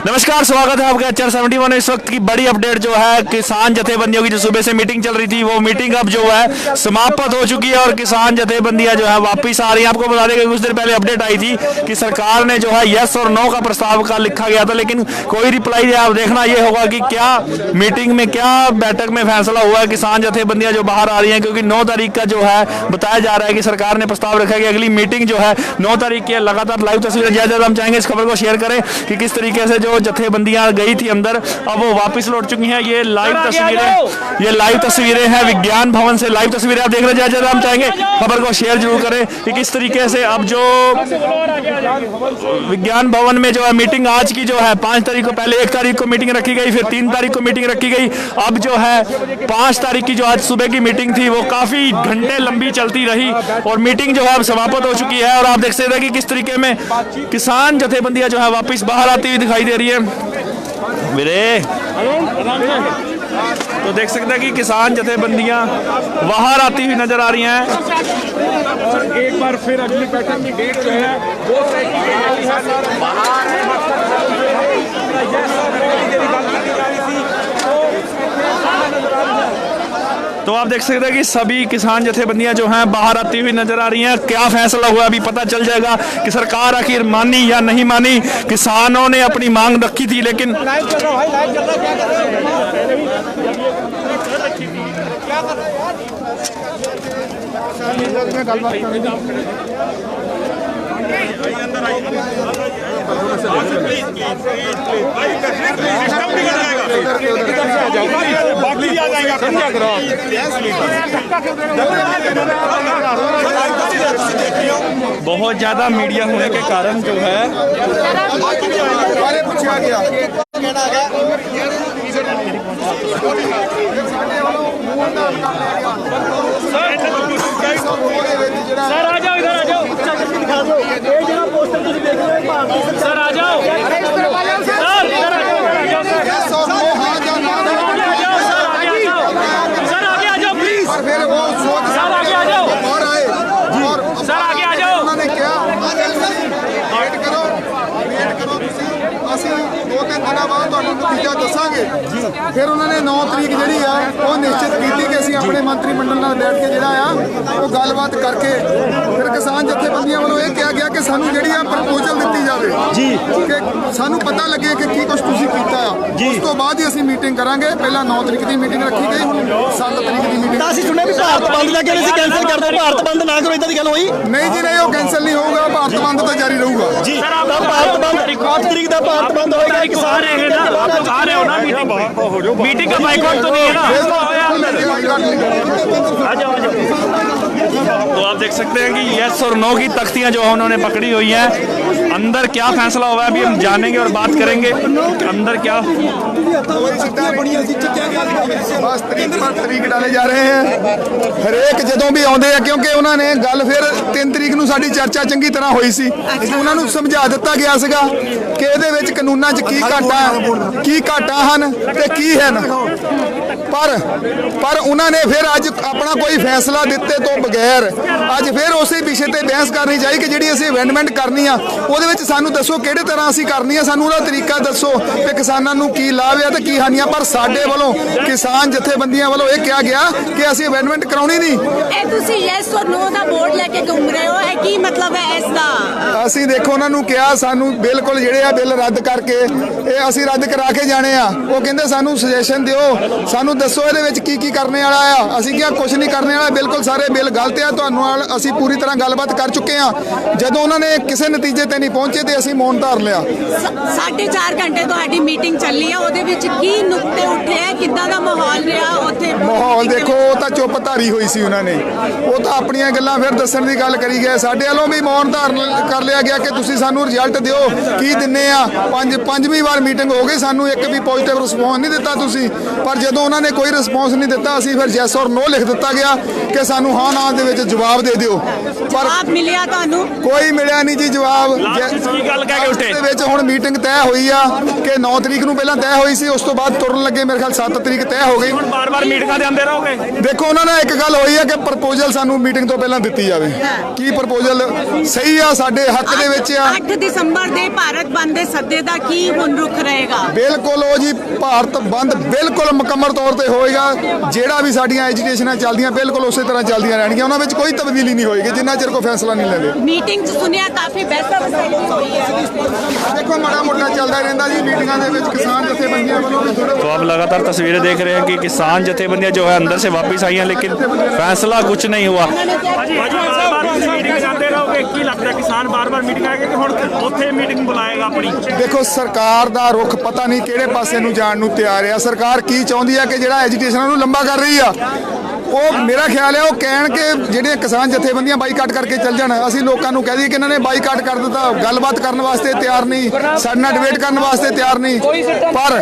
नमस्कार, स्वागत है आपका HR 71। इस वक्त की बड़ी अपडेट जो है किसान जथेबंदियों की, जो सुबह से मीटिंग चल रही थी, वो मीटिंग अब जो है समाप्त हो चुकी है और किसान जथेबंदियां जो है वापस आ रही हैं। आपको बता दें कि कुछ देर पहले अपडेट आई थी कि सरकार ने जो है यस और नो का प्रस्ताव का लिखा गया था, लेकिन कोई रिप्लाई नहीं। अब देखना यह होगा कि क्या मीटिंग में, क्या बैठक में फैसला हुआ है। किसान जथेबंदियां जो बाहर आ रही हैं, क्योंकि 9 तारीख का जो है बताया जा रहा है कि सरकार ने प्रस्ताव रखा है कि अगली मीटिंग जो है 9 तारीख की है। लगातार लाइव तस्वीरें ज्यादा हम चाहेंगे इस खबर को शेयर करें कि किस तरीके से जो जथेबंदियां गई थी अंदर, अब वो वापस लौट चुकी हैं। ये लाइव तस्वीरें हैं विज्ञान भवन से। लाइव तस्वीरें आप देख रहे हैं, ज्यादा हम चाहेंगे खबर को शेयर जरूर करें कि किस तरीके से अब जो विज्ञान भवन में जो है मीटिंग आज की जो है 5 तारीख को, पहले 1 तारीख को मीटिंग रखी गई, फिर 3 तारीख को मीटिंग रखी गई। अब जो है 5 तारीख की जो आज सुबह की मीटिंग थी वो काफी घंटे लंबी चलती रही और मीटिंग जो है अब समाप्त हो चुकी है। और आप देख सकते हैं कि किस तरीके में किसान जथेबंदियां जो है वापस बाहर आती हुई दिखाई दे रही है। तो देख सकते हैं कि किसान जथेबंदियां बाहर आती हुई नजर आ रही हैं। और एक बार फिर अगली बैठक की डेट जो है वो तय की गई है। बाहर तो आप देख सकते हैं कि सभी किसान जथेबंदियां जो हैं बाहर आती हुई नजर आ रही हैं। क्या फैसला हुआ अभी पता चल जाएगा कि सरकार आखिर मानी या नहीं मानी। किसानों ने अपनी मांग रखी थी, लेकिन बहुत ज्यादा मीडिया होने के कारण जो है सर आ जाओ, इधर आ जाओ, सर आ जाओ, सर इधर आ जाओ, सर आगे आ जाओ प्लीज, सर आगे आ जाओ, सर आगे आ जाओ। उन्होंने क्या वेट करो ਅਸੀਂ 2-3 ਦਿਨਾਂ ਬਾਅਦ ਤੁਹਾਨੂੰ ਨਤੀਜਾ ਦੱਸਾਂਗੇ। ਫਿਰ ਉਹਨਾਂ ਨੇ 9 ਤਰੀਕ ਜਿਹੜੀ ਆ ਉਹ ਨਿਸ਼ਚਿਤ ਕੀਤੀ ਕਿ ਅਸੀਂ ਆਪਣੇ ਮੰਤਰੀ ਮੰਡਲ ਨਾਲ ਬੈਠ ਕੇ ਜਿਹੜਾ ਆ ਉਹ ਗੱਲਬਾਤ ਕਰਕੇ ਫਿਰ ਕਿਸਾਨ ਜਥੇਬੰਦੀਆਂ ਵੱਲੋਂ ਇਹ ਕਿਹਾ ਗਿਆ ਕਿ ਸਾਨੂੰ ਜਿਹੜੀ ਆ ਪ੍ਰਪੋਜ਼ਲ ਦਿੱਤੀ ਜਾਵੇ ਜੀ, ਕਿ ਸਾਨੂੰ ਪਤਾ ਲੱਗੇ ਕਿ ਕੀ ਕੁਝ ਤੁਸੀਂ ਕੀਤਾ ਆ। ਉਸ ਤੋਂ ਬਾਅਦ ਹੀ ਅਸੀਂ ਮੀਟਿੰਗ ਕਰਾਂਗੇ। ਪਹਿਲਾਂ 9 ਤਰੀਕ ਦੀ ਮੀਟਿੰਗ ਰੱਖੀ ਗਈ, ਹੁਣ 7 ਤਰੀਕ ਦੀ ਮੀਟਿੰਗ। ਅਸੀਂ ਸੁਣਿਆ ਵੀ ਭਾਰਤ ਬੰਦ ਲੈ ਕੇ ਅਸੀਂ ਕੈਂਸਲ ਕਰ ਦਿਓ, ਭਾਰਤ ਬੰਦ ਨਾ ਕਰੋ, ਇਦਾਂ ਦੀ ਗੱਲ ਹੋਈ ਨਹੀਂ ਜੀ, ਨਹੀਂ, ਉਹ ਕੈਂਸਲ ਨਹੀਂ ਹੋਊਗਾ। ਭਾਰਤ ਬੰਦ ਤਾਂ ਜਾਰੀ ਰਹੂਗਾ ਜੀ। ਭਾਰਤ ਬੰਦ 8 तरीक का भारत बंद होएगा। आ रहे हैं ना, आप लोग आ रहे हो ना मीटिंग का बाइकआउट तो नहीं है ना। तो आप देख सकते हैं कि यस और नो की तख्तियां जो है उन्होंने पकड़ी हुई हैं। अंदर क्या फैसला हुआ है अभी हम जानेंगे और बात करेंगे अंदर क्या। बस तरीक डाले जा रहे हैं हरेक ਜਦੋਂ ਵੀ ਆਉਂਦੇ ਆ, ਕਿਉਂਕਿ ਉਹਨਾਂ ਨੇ ਗੱਲ ਫਿਰ 3 ਤਰੀਕ ਨੂੰ ਸਾਡੀ ਚਰਚਾ ਚੰਗੀ ਤਰ੍ਹਾਂ ਹੋਈ ਸੀ। ਉਹਨਾਂ ਨੂੰ ਸਮਝਾ ਦਿੱਤਾ ਗਿਆ ਸੀਗਾ ਕਿ ਇਹਦੇ ਵਿੱਚ ਕਾਨੂੰਨਾਂ 'ਚ ਕੀ ਘਾਟਾ ਹਨ ਤੇ ਕੀ ਹਨ, ਪਰ ਉਹਨਾਂ ਨੇ ਫਿਰ ਅੱਜ ਆਪਣਾ ਕੋਈ ਫੈਸਲਾ ਦਿੱਤੇ ਤੋਂ ਬਗੈਰ ਅੱਜ ਫਿਰ ਉਸੇ ਵਿਸ਼ੇ ਤੇ ਬਹਿਸ ਕਰਨੀ ਚਾਹੀ ਕਿ ਜਿਹੜੀ ਅਸੀਂ ਅਮੈਂਡਮੈਂਟ ਕਰਨੀ ਆ ਉਹਦੇ ਵਿੱਚ ਸਾਨੂੰ ਦੱਸੋ ਕਿਹੜੇ ਤਰ੍ਹਾਂ ਅਸੀਂ ਕਰਨੀ ਆ, ਸਾਨੂੰ ਉਹਦਾ ਤਰੀਕਾ ਦੱਸੋ ਕਿ ਕਿਸਾਨਾਂ ਨੂੰ ਕੀ ਲਾਭ ਆ ਤੇ ਕੀ ਹਾਨੀਆਂ। ਪਰ ਸਾਡੇ ਵੱਲੋਂ ਕਿਸਾਨ ਜਥੇਬੰਦੀਆਂ ਵੱਲੋਂ ਇਹ ਕਿਹਾ ਗਿਆ ਕਿ ਅਸੀਂ ਅਮੈਂਡਮੈਂਟ ਕਰਾਉਣੀ ਨਹੀਂ। ਇਹ ਤੁਸੀਂ ਯੈਸ ਔਰ ਨੋ ਦਾ ਬੋਰਡ ਲੈ ਕੇ ਘੁੰਮ ਰਹੇ ਹੋ, ਇਹ ਕੀ ਮਤਲਬ ਹੈ ਇਸ ਦਾ? ਅਸੀਂ ਦੇਖੋ ਉਹਨਾਂ ਨੂੰ ਕਿਹਾ ਸਾਨੂੰ ਬਿਲਕੁਲ ਜਿਹੜੇ ਆ ਬਿੱਲ ਰੱਦ ਕਰਕੇ ਇਹ ਅਸੀਂ ਰੱਦ ਕਰਾ ਕੇ ਜਾਣੇ ਆ। ਉਹ ਕਹਿੰਦੇ ਸਾਨੂੰ ਸੁਜੈਸ਼ਨ ਦਿਓ, ਸਾਨੂੰ ਦੱਸੋ ਇਹਦੇ ਵਿੱਚ ਕੀ ਕੀ ਕਰਨੇ ਵਾਲਾ ਆ। ਅਸੀਂ ਕਿਹਾ ਕੁਝ ਨਹੀਂ ਕਰਨੇ ਵਾਲਾ, ਬਿਲਕੁਲ ਸਾਰੇ ਬਿੱਲ ਗਲਤ ਆ। ਤੁਹਾਨੂੰ ਨਾਲ ਅਸੀਂ ਪੂਰੀ ਤਰ੍ਹਾਂ ਗੱਲਬਾਤ ਕਰ ਚੁੱਕੇ ਆ। ਜਦੋਂ ਉਹਨਾਂ ਨੇ ਕਿਸੇ ਨਤੀਜੇ ਤੇ ਨਹੀਂ ਪਹੁੰਚੇ ਤੇ ਅਸੀਂ ਮੌਨ ਧਾਰ ਲਿਆ। 4.5 ਘੰਟੇ ਤੁਹਾਡੀ ਮੀਟਿੰਗ ਚੱਲੀ ਆ, ਉਹਦੇ ਵਿੱਚ ਕੀ ਨੁਕਤੇ ਉੱਠੇ ਆ, ਕਿੱਦਾਂ ਦਾ ਮਾਹੌਲ ਰਿਹਾ ਉੱਥੇ? ਮਾਹੌਲ ਦੇਖੋ, ਉਹ ਤਾਂ ਚੁੱਪ ਧਾਰੀ ਹੋਈ ਸੀ ਉਹਨਾਂ ਨੇ, ਉਹ ਤਾਂ ਆਪਣੀਆਂ ਗੱਲਾਂ ਫਿਰ ਦੱਸਣ ਦੀ ਗੱਲ ਕਰੀ ਗਏ। ਸਾਡੇ ਵੱਲੋਂ ਵੀ ਮੌਨ ਧਾਰਨ ਕਰ ਲਿਆ ਗਿਆ ਕਿ ਤੁਸੀਂ ਸਾਨੂੰ ਰਿਜ਼ਲਟ ਦਿਓ, ਕੀ ਦਿੰਨੇ ਆ। ਪੰਜਵੀਂ ਵਾਰ ਮੀਟਿੰਗ ਹੋ ਗਈ, ਸਾਨੂੰ ਇੱਕ ਵੀ ਪੋਜ਼ਿਟਿਵ ਰਿਸਪੌਂਸ ਨਹੀਂ ਦਿੱਤਾ ਤੁਸੀਂ। ਪਰ ਜਦੋਂ ਉਹਨਾਂ ਨੇ ਕੋਈ ਰਿਸਪੌਂਸ ਨਹੀਂ ਦਿੱਤਾ, ਅਸੀਂ ਫਿਰ ਯੈਸ ਔਰ ਨੋ ਲਿਖ ਦਿੱਤਾ ਗਿਆ ਕਿ ਸਾਨੂੰ ਹਾਂ ਨਾ ਦੇ ਵਿੱਚ ਜਵਾਬ ਦੇ ਦਿਓ। ਪਰ ਜਵਾਬ ਮਿਲਿਆ ਤੁਹਾਨੂੰ? ਕੋਈ ਮਿਲਿਆ ਨਹੀਂ ਜੀ ਜਵਾਬ। ਕੀ ਗੱਲ ਕਹਿ ਕੇ ਉੱਠੇ ਦੇ ਵਿੱਚ ਹੁਣ ਮੀਟਿੰਗ ਤੈਅ ਹੋਈ ਆ ਕਿ 9 ਤਰੀਕ ਨੂੰ ਪਹਿਲਾਂ ਤੈਅ ਹੋਈ ਸੀ, ਉਸ ਤੋਂ ਬਾਅਦ ਤੁਰਨ ਲੱਗੇ ਮੇਰੇ ਖਿਆਲ 7 ਤਰੀਕ ਤੈਅ ਹੋ ਗਈ। ਹੁਣ ਬਾਰ-ਬਾਰ ਮੀਟਿੰਗਾਂ ਦੇ ਆਉਂਦੇ ਰਹੋਗੇ? ਦੇਖੋ ਉਹਨਾਂ ਨਾਲ ਇੱਕ ਗੱਲ ਹੋਈ ਆ ਕਿ ਪ੍ਰਪੋਜ਼ਲ ਸਾਨੂੰ ਮੀਟਿੰਗ ਤੋਂ ਪਹਿਲਾਂ ਦਿੱਤੀ ਜਾਵੇ। ਕੀ ਪ੍ਰਪੋਜ਼ਲ ਸਹੀ ਆ, ਸਾਡੇ ਹੱਕ ਦੇ ਵਿੱਚ ਆ। 8 ਦਸੰਬਰ ਦੇ ਭਾਰਤ ਬੰਦ ਦੇ ਸੱਦੇ ਦਾ ਕੀ ਹੁਣ ਰੁਖ ਰਹੇਗਾ? ਬਿਲਕੁਲ ਉਹ ਜੀ ਭਾਰਤ ਬੰਦ ਬਿਲਕੁਲ ਮੁਕੰਮਲ ਤੌਰ ਤੇ ਹੋਏਗਾ। ਜਿਹੜਾ ਵੀ ਸਾਡੀਆਂ ਐਜੀਟੇਸ਼ਨਾਂ ਚੱਲਦੀਆਂ ਬਿਲਕੁਲ ਉਸੇ ਤਰ੍ਹਾਂ ਚੱਲਦੀਆਂ ਰਹਿਣਗੀਆਂ, ਉਹਨਾਂ ਵਿੱਚ ਕੋਈ ਤਬਦੀਲੀ ਨਹੀਂ ਹੋਏਗੀ ਜਿੰਨਾ ਚਿਰ ਕੋਈ ਫੈਸਲਾ ਨਹੀਂ ਲੈਂਦੇ। ਮੀਟਿੰਗ 'ਚ ਸੁਣਿਆ ਕਾਫੀ ਬਹਿਸਾਂ ਵਸਾਈ ਹੋਈ ਹੈ। ਦੇਖੋ ਮਾੜਾ ਮੋਟਾ ਚੱਲਦਾ ਰਹਿੰਦਾ ਜੀ ਮੀਟਿੰਗਾਂ ਦੇ ਵਿੱਚ ਕਿਸਾਨ ਜਥੇਬੰਦੀਆਂ ਵੱਲੋਂ ਵੀ ਥੋੜ੍ਹਾ तो आप लगातार तस्वीरें देख रहे हैं कि किसान जथेबंदियां जो है अंदर से वापस आई हैं, लेकिन फैसला कुछ नहीं हुआ। ਮੀਟਿੰਗ ਜਾਂਦੇ ਰਹੋਗੇ, ਕੀ ਲੱਗਦਾ ਕਿਸਾਨ ਬਾਰ-ਬਾਰ ਮੀਟਿੰਗ ਆਏਗਾ ਕਿ ਹੁਣ ਉੱਥੇ ਮੀਟਿੰਗ ਬੁਲਾਏਗਾ ਆਪਣੀ? ਦੇਖੋ ਸਰਕਾਰ ਦਾ ਰੁਖ ਪਤਾ ਨਹੀਂ ਕਿਹੜੇ ਪਾਸੇ ਨੂੰ ਜਾਣ ਨੂੰ ਤਿਆਰ ਆ। ਸਰਕਾਰ ਕੀ ਚਾਹੁੰਦੀ ਆ ਕਿ ਜਿਹੜਾ ਐਜੀਟੇਸ਼ਨਾਂ ਨੂੰ ਲੰਬਾ ਕਰ ਰਹੀ ਆ, ਉਹ ਮੇਰਾ ਖਿਆਲ ਹੈ ਉਹ ਕਹਿਣ ਕਿ ਜਿਹੜੀਆਂ ਕਿਸਾਨ ਜਥੇਬੰਦੀਆਂ ਬਾਈਕਾਟ ਕਰਕੇ ਚੱਲ ਜਾਣ। ਅਸੀਂ ਲੋਕਾਂ ਨੂੰ ਕਹਿ ਦਈਏ ਕਿ ਇਹਨਾਂ ਨੇ ਬਾਈਕਾਟ ਕਰ ਦਿੱਤਾ, ਗੱਲਬਾਤ ਕਰਨ ਵਾਸਤੇ ਤਿਆਰ ਨਹੀਂ, ਸਾਡੇ ਨਾਲ ਡਿਬੇਟ ਕਰਨ ਵਾਸਤੇ ਤਿਆਰ ਨਹੀਂ। ਪਰ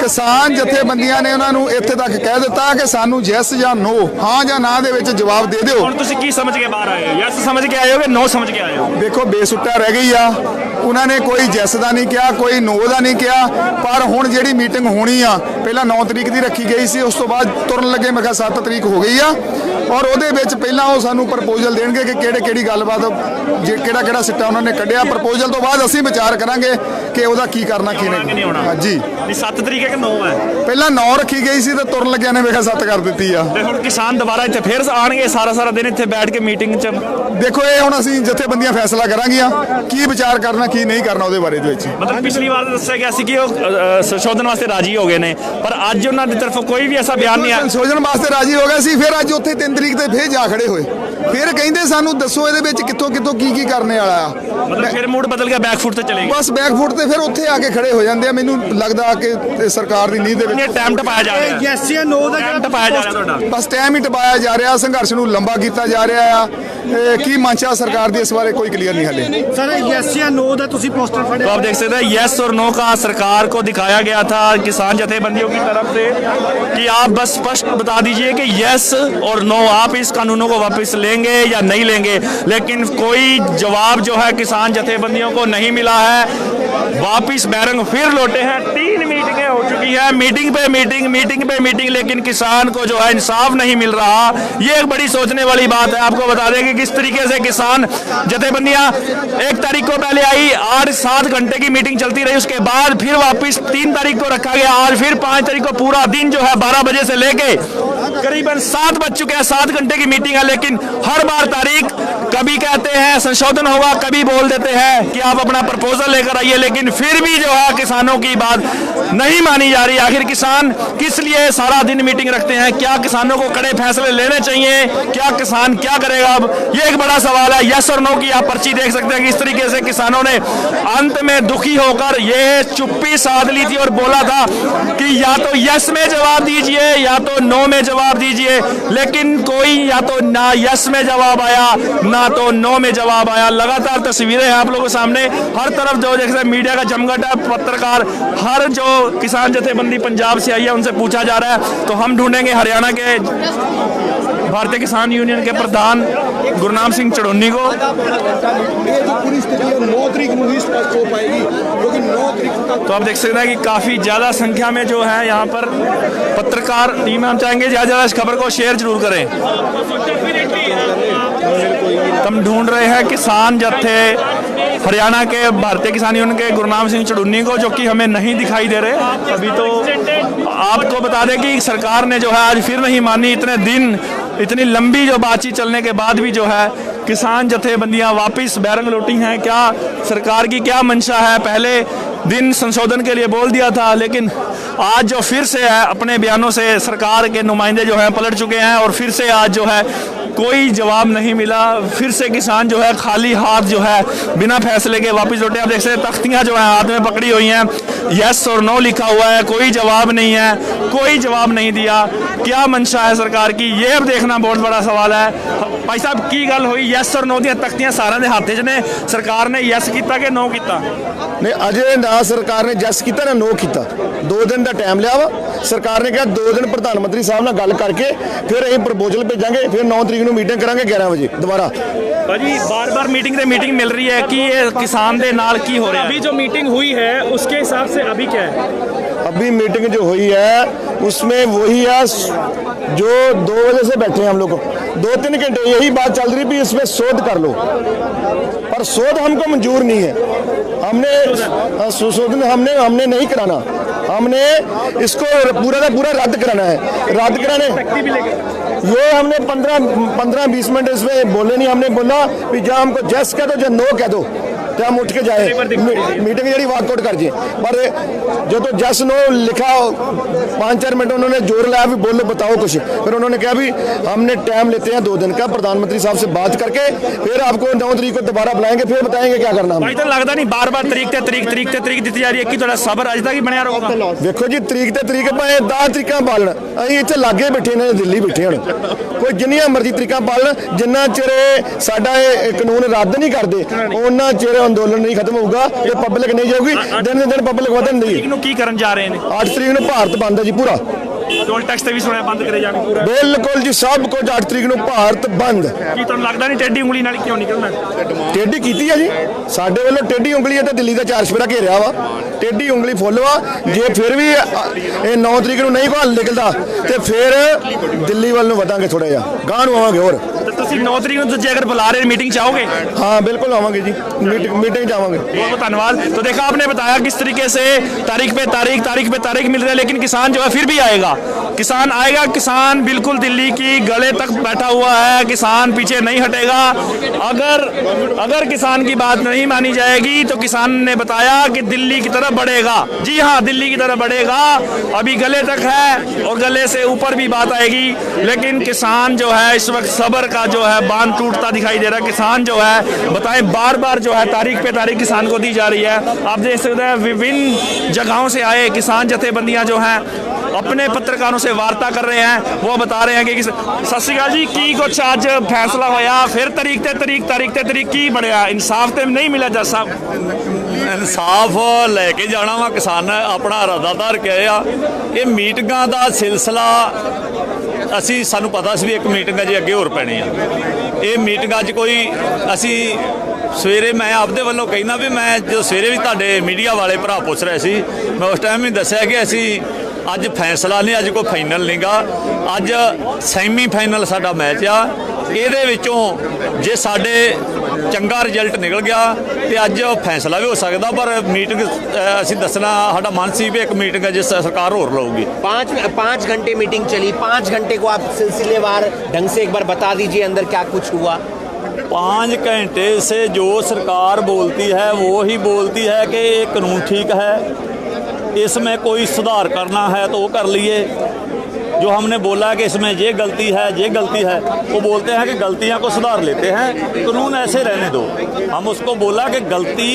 ਕਿਸਾਨ ਜਥੇਬੰਦੀਆਂ ਨੇ ਉਹਨਾਂ ਨੂੰ ਇੱਥੇ ਤੱਕ ਕਹਿ ਦਿੱਤਾ ਕਿ ਸਾਨੂੰ ਯੈਸ ਜਾਂ ਨੋ, ਹਾਂ ਜਾਂ ਨਾ ਦੇ ਵਿੱਚ ਜਵਾਬ ਦੇ ਦਿਓ। ਹੁਣ ਤੁਸੀਂ ਕੀ ਸਮਝ ਕੇ ਬਾਹਰ ਆਏ ਹੋ? ਯੈਸ ਸਮਝ ਕੇ ਆਏ ਹੋ ਕਿ ਨੋ ਸਮਝ ਕੇ ਆਏ ਹੋ? ਦੇਖੋ ਬੇਸੁੱਟਾ ਰਹਿ ਗਈ ਆ। ਉਹਨਾਂ ਨੇ ਕੋਈ ਯੈਸ ਦਾ ਨਹੀਂ ਕਿਹਾ, ਕੋਈ ਨੋ ਦਾ ਨਹੀਂ ਕਿਹਾ। ਪਰ ਹੁਣ ਜਿਹੜੀ ਮੀਟਿੰਗ ਹੋਣੀ ਆ ਪਹਿਲਾਂ 9 ਤਰੀਕ ਦੀ ਰੱਖੀ ਗਈ ਸੀ, ਉਸ ਤੋਂ ਬਾਅਦ ਤੁਰਨ ਲੱਗੇ ਮੈਂ ਕਿਹਾ 7 ਤਰੀਕ ਹੋ ਗਈ ਆ। ਔਰ ਉਹਦੇ ਵਿੱਚ ਪਹਿਲਾਂ ਉਹ ਸਾਨੂੰ ਪ੍ਰਪੋਜ਼ਲ ਦੇਣਗੇ ਕਿ ਕਿਹੜੀ ਗੱਲਬਾਤ ਕਿਹੜਾ ਸਿੱਟਾ ਉਹਨਾਂ ਨੇ ਕੱਢਿਆ। ਪ੍ਰਪੋਜ਼ਲ ਤੋਂ ਬਾਅਦ ਅਸੀਂ ਵਿਚਾਰ ਕਰਾਂਗੇ ਕਿ ਉਹਦਾ ਕੀ ਕਰਨਾ ਕੀ ਨਹੀਂ। ਹਾਂਜੀ, ਨਹੀਂ 7 ਤਰੀਕ ਹੈ ਕਿ 9 ਹੈ? ਪਹਿਲਾਂ 9 ਰੱਖੀ ਗਈ ਸੀ ਤੇ ਤੁਰਨ ਲੱਗਿਆ ਨੇ ਵੇਖਿਆ 7 ਕਰ ਦਿੱਤੀ ਆ। ਤੇ ਹੁਣ ਕਿਸਾਨ ਦੁਬਾਰਾ ਇੱਥੇ ਫੇਰ ਆਣਗੇ, ਸਾਰਾ ਦਿਨ ਇੱਥੇ ਬੈਠ ਕੇ ਮੀਟਿੰਗ 'ਚ? ਦੇਖੋ ਇਹ ਹੁਣ ਅਸੀਂ ਜਥੇਬੰਦੀਆਂ ਫੈਸਲਾ ਕਰਾਂਗੀਆਂ ਕੀ ਵਿਚਾਰ ਕਰਨਾ ਕੀ ਨਹੀਂ ਕਰਨਾ ਉਹਦੇ ਬਾਰੇ ਦੇ ਵਿੱਚ। ਮਤਲਬ ਪਿਛਲੀ ਵਾਰ ਦੱਸਿਆ ਗਿਆ ਸੀ ਕਿ ਉਹ ਸੰਸ਼ੋਧਨ ਵਾਸਤੇ ਰਾਜੀ ਹੋ ਗਏ ਨੇ, ਪਰ ਅੱਜ ਉਹਨਾਂ ਦੀ ਤਰਫੋਂ ਕੋਈ ਵੀ ਐਸਾ ਬਿਆਨ ਨਹੀਂ ਆਇਆ। ਸੰਸ਼ੋਧਨ ਵਾਸਤੇ ਰਾਜੀ ਹੋ ਗਏ ਸੀ, ਫਿਰ ਅੱਜ ਉੱਥੇ 3 ਤਰੀਕ ਤੇ ਫੇਰ ਜਾ ਖੜੇ ਹੋਏ। ਫਿਰ ਕਹਿੰਦੇ ਸਾਨੂੰ ਦੱਸੋ ਇਹਦੇ ਵਿੱਚ ਕਿੱਥੋਂ ਕੀ ਕਰਨੇ ਵਾਲਾ ਆ। ਮਤਲਬ ਫਿਰ ਮੂਡ ਬਦਲ ਗਿਆ, ਬੈਕਫੁੱਟ ਤੇ ਚਲੇ ਗਏ। ਬਸ ਬੈਕਫੁੱਟ ਤੇ ਫਿਰ ਉੱਥੇ ਆ ਕੇ ਖੜੇ ਹੋ ਜਾਂਦੇ ਆ। ਮੈਨੂੰ ਲੱਗਦਾ ਕਿ ਸਰਕਾਰ ਦੀ ਨੀਂਦ ਦੇ ਵਿੱਚ ਟਾਈਮ ਟਪਾਇਆ ਜਾ ਰਿਹਾ ਹੈ। ਯੈਸ ਜਾਂ ਨੋ ਦਾ ਟਾਈਮ ਟਪਾਇਆ ਜਾ ਰਿਹਾ ਤੁਹਾਡਾ? ਬਸ ਟਾਈਮ ਹੀ ਟਪਾਇਆ ਜਾ ਰਿਹਾ, ਸੰਘਰਸ਼ ਨੂੰ ਲੰਬਾ ਕੀਤਾ ਜਾ ਰਿਹਾ ਆ। ਕੀ ਮੰਸ਼ਾ ਸਰਕਾਰ ਦੀ ਇਸ ਬਾਰੇ ਕੋਈ ਕਲੀਅਰ नहीं हले। सर यस या नो दा तुसी पोस्टर फड़े, तो आप देख सकते हैं यस और नो का सरकार को दिखाया गया था किसान जथेबंदियों की तरफ से कि आप बस स्पष्ट बता दीजिए कि यस और नो आप इस कानूनों को वापस लेंगे या नहीं लेंगे, लेकिन कोई जवाब जो है किसान जथेबंदियों को नहीं मिला है। वापिस बैरंग फिर लौटे हैं। 3 मीटिंगें हो चुकी है, मीटिंग पे मीटिंग, लेकिन किसान को जो है इंसाफ नहीं मिल रहा। ये एक बड़ी सोचने वाली बात है। आपको बता दें कि किस तरीके से किसान जथेबंदियां 1 तारीख को पहले आई, 8-7 घंटे की मीटिंग चलती रही, उसके बाद फिर वापस 3 तारीख को रखा गया। आज फिर 5 तारीख को पूरा दिन जो है 12 बजे से लेके करीबन 7 बज चुके हैं, 7 घंटे की मीटिंग है। लेकिन हर बार तारीख कभी कहते हैं संशोधन होगा, कभी बोल देते हैं कि आप अपना प्रपोजल लेकर आइए, लेकिन फिर भी जो है किसानों की बात नहीं मानी जा रही। आखिर किसान किस लिए सारा दिन मीटिंग रखते हैं? क्या किसानों को कड़े फैसले लेने चाहिए? क्या किसान क्या करेगा? अब ये एक बड़ा सवाल है। यस और नो की आप पर्ची देख सकते हैं। किस तरीके से किसानों ने अंत में दुखी होकर ये चुप्पी साध ली थी और बोला था कि या तो यस में जवाब दीजिए या तो नो में जवाब दीजिए, लेकिन कोई या तो ना यस में जवाब आया ना तो नो में जवाब आया। लगातार तस्वीरें हैं आप लोगों के सामने, हर तरफ जो जैसे मीडिया का जमघट है, पत्रकार हर जो किसान जथेबंदी पंजाब से आई है उनसे पूछा जा रहा है। तो हम ढूंढेंगे हरियाणा के भारतीय किसान यूनियन के प्रधान गुरनाम सिंह चढ़ोनी को। पूरी स्थिति 9 तारीख को ही स्पष्ट हो पाएगी, क्योंकि 9 तारीख तक तो आप देख सकते हैं कि काफ़ी ज़्यादा संख्या में जो है यहाँ पर पत्रकार टीम, हम चाहेंगे ज़्यादा इस खबर को शेयर जरूर करें। हम ढूंढ रहे हैं किसान जत्थे हरियाणा के भारतीय किसान यूनियन के गुरनाम सिंह चढ़ोनी को, जो कि हमें नहीं दिखाई दे रहे अभी। तो आपको बता दें कि सरकार ने जो है आज फिर नहीं मानी। इतने दिन इतनी लंबी जो बातचीत चलने के बाद भी जो है किसान जथेबंदियां वापस बैरंग लौटी हैं। क्या सरकार की क्या मंशा है? पहले दिन संशोधन के लिए बोल दिया था, लेकिन आज जो फिर से है अपने बयानों से सरकार के नुमाइंदे जो हैं पलट चुके हैं और फिर से आज जो है कोई जवाब नहीं मिला। फिर से किसान जो है खाली हाथ जो है बिना फैसले के वापस लौटे। आप देख सकते हैं तख्तियां जो है हाथ में पकड़ी हुई हैं, यस और नो लिखा हुआ है, कोई जवाब नहीं है, कोई जवाब नहीं दिया। क्या मंशा है सरकार की, ये अब देखना बहुत बड़ा सवाल है। भाई साहब की गल हुई यस और नो दी तख्तियां सारे दे हाथ च ने, सरकार ने यस किया कि नो किया? नहीं, अजे ना सरकार ने यस किया ना नो किया। 2 दिन का टाइम लिया वा। सरकार ने कहा 2 दिन प्रधानमंत्री साहब नाल गल करके फिर असीं प्रपोजल भेजांगे, फिर 9 तरीक ਨੂੰ मीटिंग करांगे 11 बजे दोबारा। भाजी बार-बार मीटिंग मिल रही है कि ये किसान दे नाल की हो रहा है? अभी जो मीटिंग हुई है उसके हिसाब से अभी क्या है? अभी मीटिंग जो हुई है उसमें वही है जो 2 बजे से बैठे हैं हम लोग 2-3 घंटे यही बात चल रही भी इसमें शोध कर लो, पर शोध हमको मंजूर नहीं है। हमने संशोधन हमने नहीं कराना, हमने इसको पूरा का पूरा रद्द कराना है। रद्द कराने ये हमने 15-20 मिनट इसमें बोले नहीं। हमने बोला कि जहाँ हमको जस कह दो, जहाँ नो कह दो, तो हम उठ के जाए मीटिंग जी वाकआउट कर दिए। पर जो तो जस नो लिखा 5-4 मिनट उन्होंने जोर लाया भी बोलो बताओ कुछ। फिर उन्होंने कहा भी हमने टाइम लेते हैं 2 दिन का, प्रधानमंत्री साहब से बात करके फिर आपको 9 तारीख को दोबारा बुलाएंगे, फिर बताएंगे क्या करना। भाई तो लगता नहीं बार-बार तरीक दी जा रही है कि थोड़ा सबर अज तक ही बनया रहेगा। देखो जी तरीक भावे 10 तरीका पालन, अं इतने लागे बैठे ने, दिल्ली बैठे हूँ, कोई जिन्नियां मर्जी तरीका पालन, जिन्ना चिर साडा कानून रद्द नहीं करते उन्ना चिर अंदोलन नहीं खत्म होगा, ये पब्लिक नहीं जाएगी। दिन दिन पब्लिक ਵਧਣ ਦੀ की करन जा रहे हैं 8 तरीक ਨੂੰ ਭਾਰਤ ਬੰਦ ਹੈ ਜੀ ਪੂਰਾ। टोल टैक्स ਤੇ ਵੀ ਸੁਣਿਆ ਬੰਦ ਕਰੇ ਜਾਣੇ ਪੂਰਾ। ਬਿਲਕੁਲ ਜੀ ਸਭ ਕੁਝ 8 ਤਰੀਕ ਨੂੰ ਭਾਰਤ ਬੰਦ। ਕੀ ਤੁਹਾਨੂੰ ਲੱਗਦਾ ਨਹੀਂ ਟੇਢੀ ਉਂਗਲੀ ਨਾਲ ਕਿਉਂ ਨਿਕਲਣਾ? ਟੇਢੀ ਕੀਤੀ ਹੈ ਜੀ ਸਾਡੇ ਵੱਲੋਂ, ਟੇਢੀ ਉਂਗਲੀ ਹੈ ਤੇ ਦਿੱਲੀ ਦਾ 4 ਸਪੇਰਾ ਘੇਰਿਆ ਵਾ, ਟੇਢੀ ਉਂਗਲੀ ਫੁੱਲ ਵਾ। ਜੇ ਫਿਰ ਵੀ ਇਹ 9 ਤਰੀਕ ਨੂੰ ਨਹੀਂ ਹੱਲ ਨਿਕਲਦਾ ਤੇ ਫਿਰ ਦਿੱਲੀ ਵੱਲ ਨੂੰ ਵਧਾਂਗੇ, ਥੋੜਾ ਜਿਹਾ ਗਾਂਹ ਨੂੰ ਆਵਾਂਗੇ। ਹੋਰ ਤੁਸੀਂ 9 ਤਰੀਕ ਨੂੰ ਜੇ अगर बुला रहे मीटिंग चाहोगे? हाँ बिल्कुल आवांगे जी, मीटिंग जावांगे। बहुत बहुत धन्यवाद। तो देखा आपने बताया किस तरीके से तारीख पे तारीख मिल रहा है, लेकिन किसान जो है फिर भी आएगा, किसान बिल्कुल दिल्ली की गले तक बैठा हुआ है, किसान पीछे नहीं हटेगा। अगर किसान की बात नहीं मानी जाएगी तो किसान ने बताया कि दिल्ली की तरफ बढ़ेगा। जी हाँ, दिल्ली की तरफ बढ़ेगा, अभी गले तक है और गले से ऊपर भी बात आएगी, लेकिन किसान जो है इस वक्त सब्र का जो है बांध टूटता दिखाई दे रहा है। किसान जो है बताएं बार जो है तारीख पे तारीख किसान को दी जा रही है। आप देख सकते हैं विभिन्न जगहों से आए किसान जथेबंदियां जो हैं अपने पत्रकारों से वार्ता कर रहे हैं, वो बता रहे हैं कि सत श्री अकाल जी, की कुछ आज फैसला होया फिर तारीख ते तारीख की बढ़िया इंसाफ तो नहीं मिला जज साहब? इंसाफ लैके जाना वा किसान अपना इरादा धर के आया। ये मीटिंगां दा सिलसिला ਅਸੀਂ ਸਾਨੂੰ ਪਤਾ ਸੀ ਵੀ ਇੱਕ ਮੀਟਿੰਗ ਅਜੇ ਅੱਗੇ ਹੋਰ ਪੈਣੀ ਆ। ਇਹ ਮੀਟਿੰਗ ਅੱਜ ਕੋਈ ਅਸੀਂ ਸਵੇਰੇ ਮੈਂ ਆਪਦੇ ਵੱਲੋਂ ਕਹਿਣਾ ਵੀ ਮੈਂ ਜੋ ਸਵੇਰੇ ਵੀ ਤੁਹਾਡੇ ਮੀਡੀਆ ਵਾਲੇ ਭਰਾ ਪੁੱਛ ਰਹੇ ਸੀ, ਮੈਂ ਉਸ ਟਾਈਮ ਵੀ ਦੱਸਿਆ ਕਿ ਅਸੀਂ ਅੱਜ ਫੈਸਲਾ ਨਹੀਂ, ਅੱਜ ਕੋਈ ਫਾਈਨਲ ਨਹੀਂਗਾ, ਅੱਜ ਸੈਮੀ ਫਾਈਨਲ ਸਾਡਾ ਮੈਚ ਆ। ਇਹਦੇ ਵਿੱਚੋਂ ਜੇ ਸਾਡੇ ਚੰਗਾ ਰਿਜ਼ਲਟ ਨਿਕਲ ਗਿਆ ਤੇ ਅੱਜ ਫੈਸਲਾ ਵੀ ਹੋ ਸਕਦਾ, ਪਰ ਮੀਟਿੰਗ ਅਸੀਂ ਦੱਸਣਾ ਸਾਡਾ ਮਨ ਸੀ ਵੀ ਇੱਕ ਮੀਟਿੰਗ ਜਿਸ ਸਰਕਾਰ ਹੋਰ ਲਊਗੀ। 5 घंटे मीटिंग चली, 5 घंटे को आप सिलसिलेवार ढंग से एक बार बता दीजिए अंदर क्या कुछ हुआ। 5 घंटे से जो सरकार बोलती है वो ही बोलती है कि ये कानून ठीक है, इसमें कोई सुधार करना है तो वो कर लिए। जो हमने बोला कि इसमें ये गलती है वो बोलते हैं कि गलतियां को सुधार लेते हैं, कानून ऐसे रहने दो। हम उसको बोला कि गलती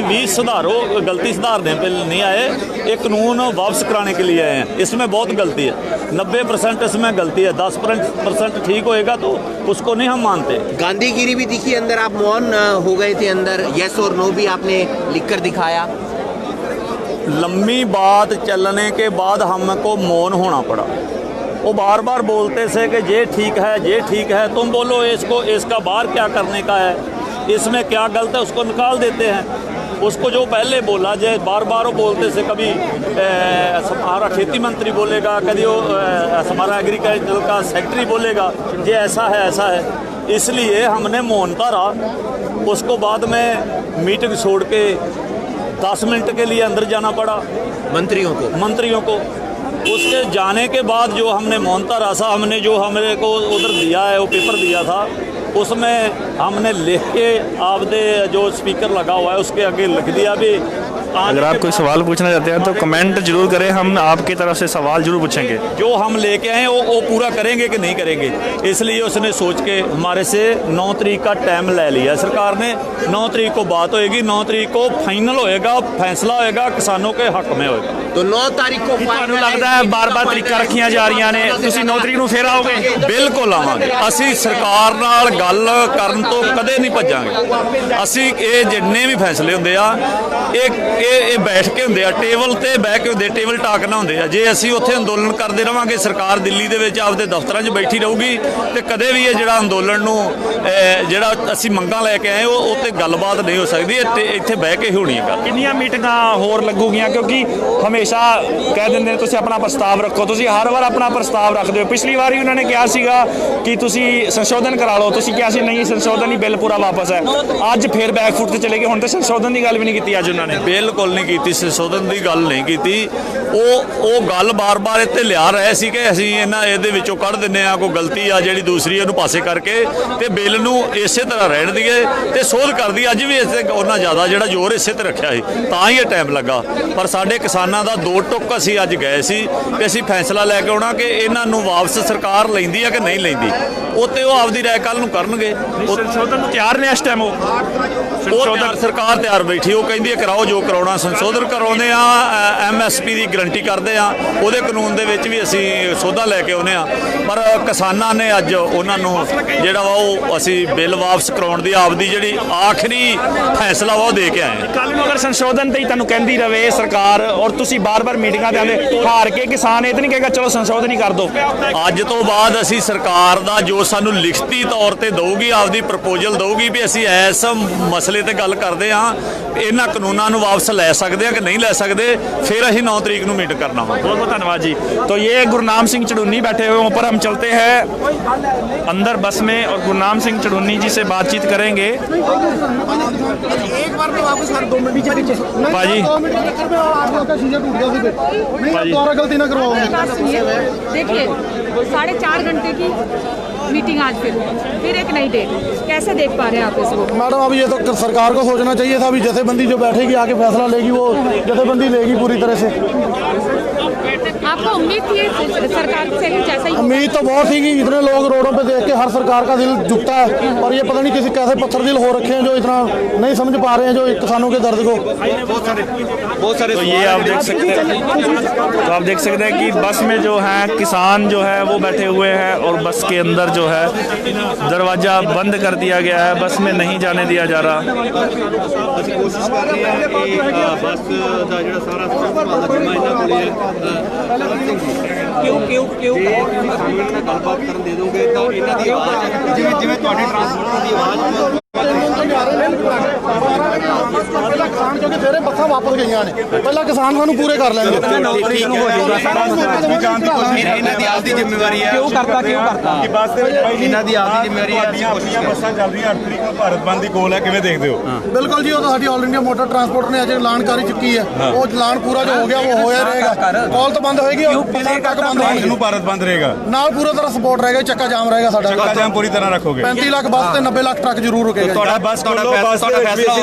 भी सुधारो, गलती सुधारने पे नहीं आए, ये कानून वापस कराने के लिए आए हैं। इसमें बहुत गलती है, 90% इसमें गलती है, 10% ठीक होएगा तो उसको नहीं हम मानते। गांधीगिरी भी दिखी अंदर, आप मौन हो गए थे अंदर, यस और नो भी आपने लिख कर दिखाया। लंबी बात चलने के बाद हमको मौन होना पड़ा। वो बार बोलते थे कि ये ठीक है, तुम बोलो इसको, इसका बाहर क्या करने का है, इसमें क्या गलत है, उसको निकाल देते हैं। उसको जो पहले बोला जाए बार वो बोलते थे, कभी हमारा खेती मंत्री बोलेगा, कभी वो हमारा एग्रीकल्चर का सेक्रेटरी बोलेगा ये ऐसा है। इसलिए हमने मौनता रहा। उसको बाद में मीटिंग छोड़ के 10 मिनट के लिए अंदर जाना पड़ा मंत्रियों को। उसके जाने के बाद जो हमने मौनता रहा, हमने जो हमारे को उधर दिया है वो पेपर दिया था, उसमें हमने लिख के आपदे जो स्पीकर लगा हुआ है उसके आगे लिख दिया भी। अगर आप कोई सवाल पूछना चाहते हैं तो कमेंट जरूर करें, हम आपकी तरफ से सवाल जरूर पूछेंगे। जो हम लेके आए वो पूरा करेंगे कि नहीं करेंगे, इसलिए उसने सोच के हमारे से 9 तारीख का टाइम ले लिया सरकार ने। 9 तारीख को बात होएगी, 9 तारीख को फाइनल होएगा, फैसला होएगा, किसानों के हक में होएगा। तो 9 तारीख को ਤੁਹਾਨੂੰ ਲੱਗਦਾ ਹੈ ਬਾਰ ਤਰੀਕਾਂ ਰੱਖੀਆਂ ਜਾ ਰਹੀਆਂ ਨੇ, ਤੁਸੀਂ 9 ਤਰੀਕ ਨੂੰ ਫੇਰ ਆਓਗੇ? ਬਿਲਕੁਲ ਆਵਾਂਗੇ। ਅਸੀਂ ਸਰਕਾਰ ਨਾਲ ਗੱਲ ਕਰਨ ਤੋਂ ਕਦੇ ਨਹੀਂ ਭੱਜਾਂਗੇ। ਅਸੀਂ ਇਹ ਜਿੰਨੇ ਵੀ ਫੈਸਲੇ ਹੁੰਦੇ ਆ, ਇਹ ਬੈਠ ਕੇ ਹੁੰਦੇ ਆ, ਟੇਬਲ ਤੇ ਬਹਿ ਕੇ ਹੁੰਦੇ, ਟੇਬਲ ਟਾਕ ਨਾ ਹੁੰਦੇ ਆ। ਜੇ ਅਸੀਂ ਉੱਥੇ ਅੰਦੋਲਨ ਕਰਦੇ ਰਵਾਂਗੇ, ਸਰਕਾਰ ਦਿੱਲੀ ਦੇ ਵਿੱਚ ਆਪਦੇ ਦਫ਼ਤਰਾਂ 'ਚ ਬੈਠੀ ਰਹੂਗੀ ਤੇ ਕਦੇ ਵੀ ਇਹ ਜਿਹੜਾ ਅੰਦੋਲਨ ਨੂੰ ਜਿਹੜਾ ਅਸੀਂ ਮੰਗਾਂ ਲੈ ਕੇ ਆਏ ਉਹ ਤੇ ਗੱਲਬਾਤ ਨਹੀਂ ਹੋ ਸਕਦੀ। ਇੱਥੇ ਬਹਿ ਕੇ ਹੋਣੀ ਹੈ ਗੱਲ। ਕਿੰਨੀਆਂ ਮੀਟਿੰਗਾਂ ਹੋਰ ਲੱਗੂਗੀਆਂ? ਕਿਉਂਕਿ ਹਮੇਸ਼ਾ ਕਹਿ ਦਿੰਦੇ ਨੇ ਤੁਸੀਂ ਆਪਣਾ ਪ੍ਰਸਤਾਵ ਰੱਖੋ, ਤੁਸੀਂ ਹਰ ਵਾਰ ਆਪਣਾ ਪ੍ਰਸਤਾਵ ਰੱਖਦੇ ਹੋ। ਪਿਛਲੀ ਵਾਰੀ ਉਹਨਾਂ ਨੇ ਕਿਹਾ ਸੀਗਾ ਕਿ ਤੁਸੀਂ ਸੰਸ਼ੋਧਨ ਕਰਾ ਲਓ, ਤੁਸੀਂ ਕਿਹਾ ਸੀ ਨਹੀਂ ਸੰਸ਼ੋਧਨ ਹੀ, ਬਿੱਲ ਪੂਰਾ ਵਾਪਸ ਹੈ। ਅੱਜ ਫੇਰ ਬੈਕਫੁੱਟ ਤੇ ਚਲੇ ਗਏ, ਹੁਣ ਤੇ ਸੰਸ਼ੋਧਨ ਦੀ ਗੱਲ ਵੀ ਨਹੀਂ ਕੀਤੀ ਅੱਜ ਉਹਨਾਂ ਨੇ। ਬਿਲਕੁਲ ਨਹੀਂ ਕੀਤੀ, ਸੰਸ਼ੋਧਨ ਦੀ ਗੱਲ ਨਹੀਂ ਕੀਤੀ। ਉਹ ਗੱਲ ਬਾਰ-ਬਾਰ ਇੱਥੇ ਲਿਆ ਰਹੇ ਸੀ ਕਿ ਅਸੀਂ ਇਹਦੇ ਵਿੱਚੋਂ ਕੱਢ ਦਿੰਦੇ ਆ, ਕੋਈ ਗਲਤੀ ਆ ਜਿਹੜੀ ਦੂਸਰੀ ਉਹਨੂੰ ਪਾਸੇ ਕਰਕੇ ਤੇ ਬਿੱਲ ਨੂੰ ਇਸੇ ਤਰ੍ਹਾਂ ਰਹਿਣ ਦਈਏ ਤੇ ਸੋਧ ਕਰਦੀ। ਅੱਜ ਵੀ ਇਸੇ ਉਹਨਾਂ ਜ਼ਿਆਦਾ ਜਿਹੜਾ ਜ਼ੋਰ ਇਸੇ ਤੇ ਰੱਖਿਆ ਸੀ, ਤਾਂ ਹੀ ਇਹ ਟਾਈਮ ਲੱਗਾ। ਪਰ ਸਾਡੇ ਕਿਸਾਨਾਂ ਦਾ 2 ਟੁੱਕ ਅਸੀਂ ਅੱਜ ਗਏ ਸੀ ਕਿ ਅਸੀਂ ਫੈਸਲਾ ਲੈ ਕੇ ਆਉਣਾ ਕਿ ਇਹਨਾਂ ਨੂੰ ਵਾਪਸ ਸਰਕਾਰ ਲੈਂਦੀ ਆ ਕਿ ਨਹੀਂ ਲੈਂਦੀ। ਉੱਤੇ ਉਹ ਆਪਦੀ ਰਾਏ ਕੱਲ ਨੂੰ ਕਰਨਗੇ। ਸੰਸ਼ੋਧਨ ਨੂੰ ਤਿਆਰ ਨੇ ਇਸ ਟਾਈਮ ਉਹ ਸਰਕਾਰ ਤਿਆਰ ਬੈਠੀ, ਉਹ ਕਹਿੰਦੀ ਹੈ ਕਰਾਓ ਜੋ ਕਰਾਉਣਾ। ਸੰਸ਼ੋਧਨ ਕਰਾਉਂਦੇ ਆ, MSP ਦੀ ਗਰੰਟੀ ਕਰਦੇ ਆ, ਉਹਦੇ ਕਾਨੂੰਨ ਦੇ ਵਿੱਚ ਵੀ ਅਸੀਂ ਸੋਧਾਂ ਲੈ ਕੇ ਆਉਂਦੇ ਆ। ਪਰ ਕਿਸਾਨਾਂ ਨੇ ਅੱਜ ਉਹਨਾਂ ਨੂੰ ਜਿਹੜਾ ਵਾ ਉਹ ਅਸੀਂ ਬਿੱਲ ਵਾਪਸ ਕਰਾਉਣ ਦੀ ਆਪਦੀ ਜਿਹੜੀ ਆਖਰੀ ਫੈਸਲਾ ਵਾ ਉਹ ਦੇ ਕੇ ਆਏ। ਕੱਲ ਨੂੰ ਅਗਰ ਸੰਸ਼ੋਧਨ ਤੇ ਹੀ ਤੁਹਾਨੂੰ ਕਹਿੰਦੀ ਰਵੇ ਸਰਕਾਰ ਔਰ ਤੁਸੀਂ ਬਾਰ-ਬਾਰ ਮੀਟਿੰਗਾਂ ਤੇ ਆਉਂਦੇ, ਹਾਰ ਕੇ ਕਿਸਾਨ ਇਹ ਤਾਂ ਨਹੀਂ ਕਹੇਗਾ ਚਲੋ ਸੰਸ਼ੋਧਨ ਹੀ ਕਰ ਦਿਓ? ਅੱਜ ਤੋਂ ਬਾਅਦ ਅਸੀਂ ਸਰਕਾਰ ਦਾ ਜੋ ਸਾਨੂੰ ਲਿਖਤੀ ਤੌਰ ਤੇ ਦਊਗੀ, ਆਪਦੀ ਪ੍ਰਪੋਜ਼ਲ ਦਊਗੀ ਵੀ ਅਸੀਂ ਇਸ ਮਸਲੇ ਤੇ ਗੱਲ ਕਰਦੇ ਹਾਂ, ਇਹਨਾਂ ਕਾਨੂੰਨਾਂ ਨੂੰ ਵਾਪਸ ਲੈ ਸਕਦੇ ਆ ਕਿ नहीं ले सकते, फिर ਅਸੀਂ 9 तारीख ਨੂੰ मीट करना। बहुत बहुत धन्यवाद जी। तो ये गुरनाम सिंह चढ़ूनी बैठे हुए ऊपर, हम चलते हैं अंदर बस में और गुरनाम सिंह चढ़ूनी जी से बातचीत करेंगे। एक बार में वापस कर 2 मिनट भाजी दोबारा गलती ना करवाओगे। देखिए 4.5 घंटे की मीटिंग आज, फिर एक नई डेट, कैसे देख पा रहे हैं आप इसको? मैडम अब ये तो सरकार को सोचना चाहिए था, अभी जथेबंदी जो बैठेगी आके फैसला लेगी, वो जथेबंदी लेगी पूरी तरह से। आपको उम्मीद थी सरकार से ही जैसा ही? उम्मीद तो बहुत थी कि इतने लोग रोडों पे देख के हर सरकार का दिल झुकता है, और ये पता नहीं किसी कैसे पत्थर दिल हो रखे हैं जो इतना नहीं समझ पा रहे हैं जो किसानों के दर्द को। बहुत सारे तो ये आप देख सकते हैं, तो आप देख सकते हैं कि बस में जो है किसान जो है वो बैठे हुए हैं और बस के अंदर जो है दरवाज़ा बंद कर दिया गया है, बस में नहीं जाने दिया जा रहा। कोशिश कर रहे हैं कि बस ਦਾ ਜਿਹੜਾ ਸਾਰਾ ਜਮਾ ਇਹਨਾਂ ਕੋਲ ਕਿਉਂ ਸਾਨੂੰ ਇਹਨਾਂ ਨਾਲ ਗੱਲਬਾਤ ਕਰਨ ਦੇ ਦੋਗੇ ਤਾਂ ਇਹਨਾਂ ਦੀ ਆਵਾਜ਼ ਜਿਵੇਂ ਤੁਹਾਡੇ ਟਰਾਂਸਪੋਰਟਰ ਦੀ ਆਵਾਜ਼ ਪਹਿਲਾਂ ਕਿਸਾਨ ਕਿਉਂਕਿ ਤੇਰੇ ਬੱਸਾਂ ਵਾਪਸ ਗਈਆਂ ਨੇ, ਪਹਿਲਾਂ ਕਿਸਾਨ ਸਾਨੂੰ ਪੂਰੇ ਕਰ ਲੈਣਗੇ। ਇਹਨਾਂ ਦੀ ਆਪਦੀ ਜ਼ਿੰਮੇਵਾਰੀ ਹੈ। ਕਿਉਂ ਕਰਤਾ ਕਿ ਬੱਸ ਦੇ ਵਿੱਚ ਇਹਨਾਂ ਦੀ ਆਪਦੀ ਜ਼ਿੰਮੇਵਾਰੀ ਹੈ। ਬੱਸਾਂ ਚੱਲ ਰਹੀਆਂ 8 ਤਰੀਕ ਨੂੰ ਭਾਰਤ ਬੰਦ ਦੀ ਕੋਲ ਹੈ, ਕਿਵੇਂ ਦੇਖਦੇ ਹੋ? ਬਿਲਕੁਲ ਜੀ, ਉਹ ਤਾਂ ਸਾਡੀ ਆਲ ਇੰਡੀਆ ਮੋਟਰ ਟਰਾਂਸਪੋਰਟ ਨੇ ਅੱਜ ਐਲਾਨ ਕਰ ਚੁੱਕੀ ਹੈ, ਉਹ ਐਲਾਨ ਪੂਰਾ ਜੋ ਹੋ ਗਿਆ ਉਹ ਹੋਇਆ ਰਹੇਗਾ। ਕਾਲ ਤਾਂ ਬੰਦ ਹੋਏਗੀ, ਬੱਸਾਂ ਤੱਕ ਬੰਦ ਹੋਏਗੀ, ਨੂੰ ਭਾਰਤ ਬੰਦ ਰਹੇਗਾ, ਨਾਲ ਪੂਰਾ ਤਰ੍ਹਾਂ ਸਪੋਰਟ ਰਹੇਗਾ, ਚੱਕਾ ਜਾਮ ਰਹੇਗਾ ਸਾਡਾ, ਚੱਕਾ ਜਾਮ ਪੂਰੀ ਤਰ੍ਹਾਂ ਰੱਖੋਗੇ। 35 ਲੱਖ ਬੱਸ ਤੇ 90 ਲੱਖ ਟਰੱਕ ਜ਼ਰੂਰ ਰੁਕੇਗਾ। ਤੁਹਾਡਾ ਫੈਸਲਾ ਹੋ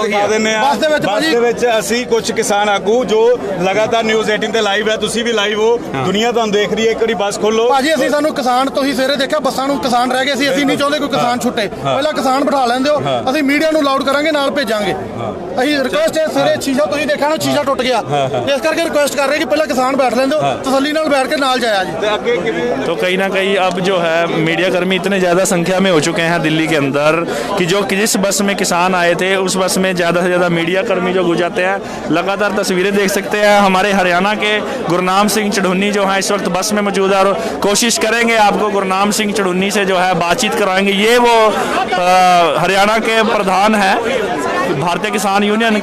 ਗਿਆ। ਬੱਸ ਦੇ ਵਿੱਚ ਅਸੀਂ ਕੁਝ ਕਿਸਾਨ ਆਗੂ ਜੋ ਲਗਾਤਾਰ ਨਿਊਜ਼ 18 ਤੇ ਲਾਈਵ ਹੈ, ਤੁਸੀਂ ਵੀ ਲਾਈਵ ਹੋ, ਦੁਨੀਆ ਤੁਹਾਨੂੰ ਦੇਖ ਰਹੀ ਹੈ, ਇੱਕ ਵਾਰੀ ਬੱਸ ਖੋਲੋ ਭਾਜੀ। ਅਸੀਂ ਸਾਨੂੰ ਕਿਸਾਨ, ਤੁਸੀਂ ਸਵੇਰੇ ਦੇਖਿਆ ਬੱਸਾਂ ਨੂੰ ਕਿਸਾਨ ਰਹਿ ਗਏ ਸੀ, ਅਸੀਂ ਨਹੀਂ ਚਾਹੁੰਦੇ ਕੋਈ ਕਿਸਾਨ ਛੁੱਟੇ, ਪਹਿਲਾਂ ਕਿਸਾਨ ਬਿਠਾ ਲੈਂਦੇ ਹੋ, ਅਸੀਂ ਮੀਡੀਆ ਨੂੰ ਲਾਊਡ ਕਰਾਂਗੇ, ਨਾਲ ਭੇਜਾਂਗੇ। ਅਸੀਂ ਰਿਕੁਐਸਟ ਹੈ, ਸਵੇਰੇ ਸ਼ੀਸ਼ਾ ਤੁਸੀਂ ਦੇਖਿਆ ਨਾ, ਸ਼ੀਸ਼ਾ ਟੁੱਟ ਗਿਆ, ਇਸ ਕਰਕੇ ਰਿਕੁਐਸਟ ਕਰ ਰਹੇ ਕਿ ਪਹਿਲਾਂ ਕਿਸਾਨ बैठ लें, तसल्ली नाल बैठ के नाल जाया जी। तो कहीं ना कहीं अब जो है मीडिया कर्मी इतने ज़्यादा संख्या में हो चुके हैं दिल्ली के अंदर कि जो जिस बस में किसान आए थे उस बस में ज़्यादा से ज़्यादा मीडिया कर्मी जो गुजाते हैं। लगातार तस्वीरें देख सकते हैं, हमारे हरियाणा के गुरनाम सिंह चढ़ूनी जो हैं इस वक्त बस में मौजूद है और कोशिश करेंगे आपको गुरनाम सिंह चढ़ूनी से जो है बातचीत करवाएंगे। ये वो हरियाणा के प्रधान हैं, भारतीय किसान यूनियन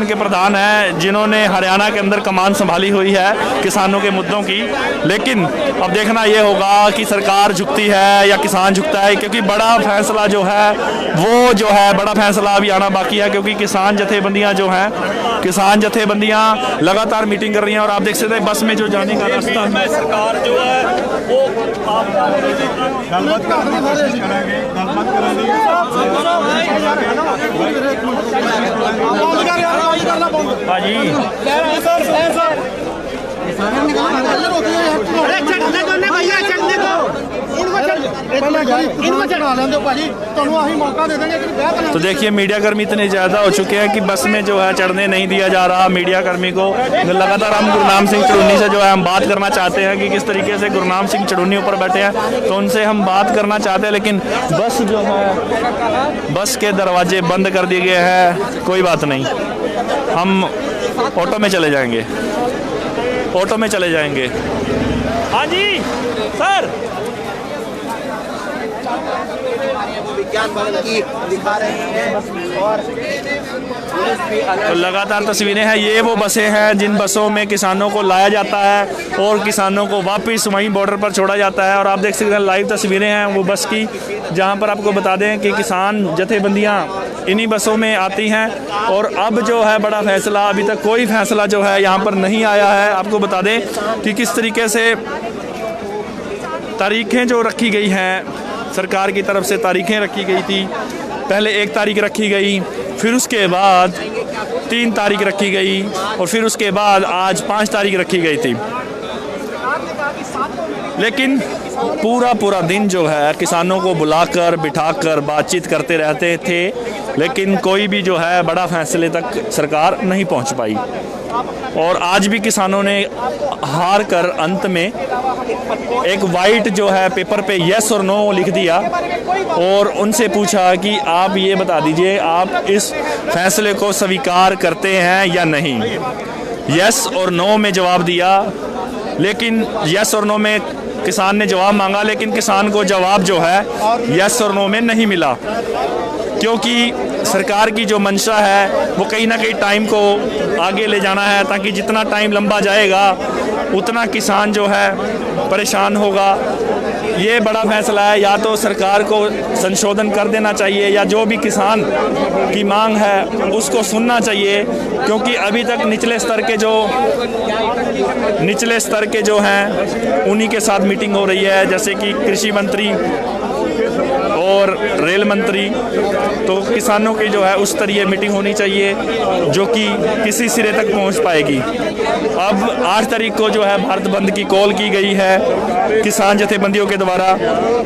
के प्रधान हैं, जिन्होंने हरियाणा के अंदर कमान संभाली हुई है किसानों के मुद्दों की। लेकिन अब देखना ये होगा कि सरकार झुकती है या किसान झुकता है, क्योंकि बड़ा फैसला जो है वो जो है बड़ा फैसला अभी आना बाकी है, क्योंकि किसान जथेबंदियां जो हैं, किसान जथेबंदियां लगातार मीटिंग कर रही हैं। और आप देख सकते हैं बस में जो जाने का रास्ता है, सरकार जो है वो भाजी तो देखिए मीडिया कर्मी इतने ज़्यादा हो चुके हैं कि बस में जो है चढ़ने नहीं दिया जा रहा मीडिया कर्मी को। लगातार हम गुरनाम सिंह चढ़ूनी से जो है हम बात करना चाहते हैं कि किस तरीके से गुरनाम सिंह चढ़ूनी ऊपर बैठे हैं, तो उनसे हम बात करना चाहते हैं। लेकिन बस जो है बस के दरवाजे बंद कर दिए गए हैं। कोई बात नहीं। हम ऑटो में चले जाएंगे, ऑटो में चले जाएंगे। हाँ जी सर। विज्ञान भवन की दिखा रहे हैं और तो लगातार तस्वीरें हैं। ये वो बसें हैं जिन बसों में किसानों को लाया जाता है और किसानों को वापस वहीं बॉर्डर पर छोड़ा जाता है। और आप देख सकते हैं लाइव तस्वीरें हैं वो बस की, जहां पर आपको बता दें कि किसान जथेबंदियां इन्हीं बसों में आती हैं। और अब जो है बड़ा फैसला, अभी तक कोई फैसला जो है यहाँ पर नहीं आया है। आपको बता दें कि किस तरीके से तारीखें जो रखी गई हैं, सरकार की तरफ से तारीखें रखी गई थी। पहले 1 तारीख रखी गई, फिर उसके बाद 3 तारीख रखी गई और फिर उसके बाद आज 5 तारीख रखी गई थी। लेकिन पूरा दिन जो है किसानों को बुलाकर बिठाकर बातचीत करते रहते थे, लेकिन कोई भी जो है बड़ा फैसले तक सरकार नहीं पहुंच पाई। और आज भी किसानों ने हार कर अंत में एक वाइट जो है पेपर पे यस और नो लिख दिया और उनसे पूछा कि आप ये बता दीजिए आप इस फैसले को स्वीकार करते हैं या नहीं। यस और नो में जवाब दिया, लेकिन यस और नो में किसान ने जवाब मांगा, लेकिन किसान को जवाब जो है यस और नो में नहीं मिला, क्योंकि सरकार की जो मंशा है वो कहीं ना कहीं टाइम को आगे ले जाना है, ताकि जितना टाइम लंबा जाएगा उतना किसान जो है परेशान होगा। ये बड़ा फैसला है, या तो सरकार को संशोधन कर देना चाहिए या जो भी किसान की मांग है उसको सुनना चाहिए, क्योंकि अभी तक निचले स्तर के जो हैं उन्हीं के साथ मीटिंग हो रही है, जैसे कि कृषि मंत्री और रेल मंत्री। तो किसानों की जो है उस स्तरीय मीटिंग होनी चाहिए जो कि किसी सिरे तक पहुंच पाएगी। अब 8 तारीख को जो है भारत बंद की कॉल की गई है किसान जथेबंदियों के द्वारा।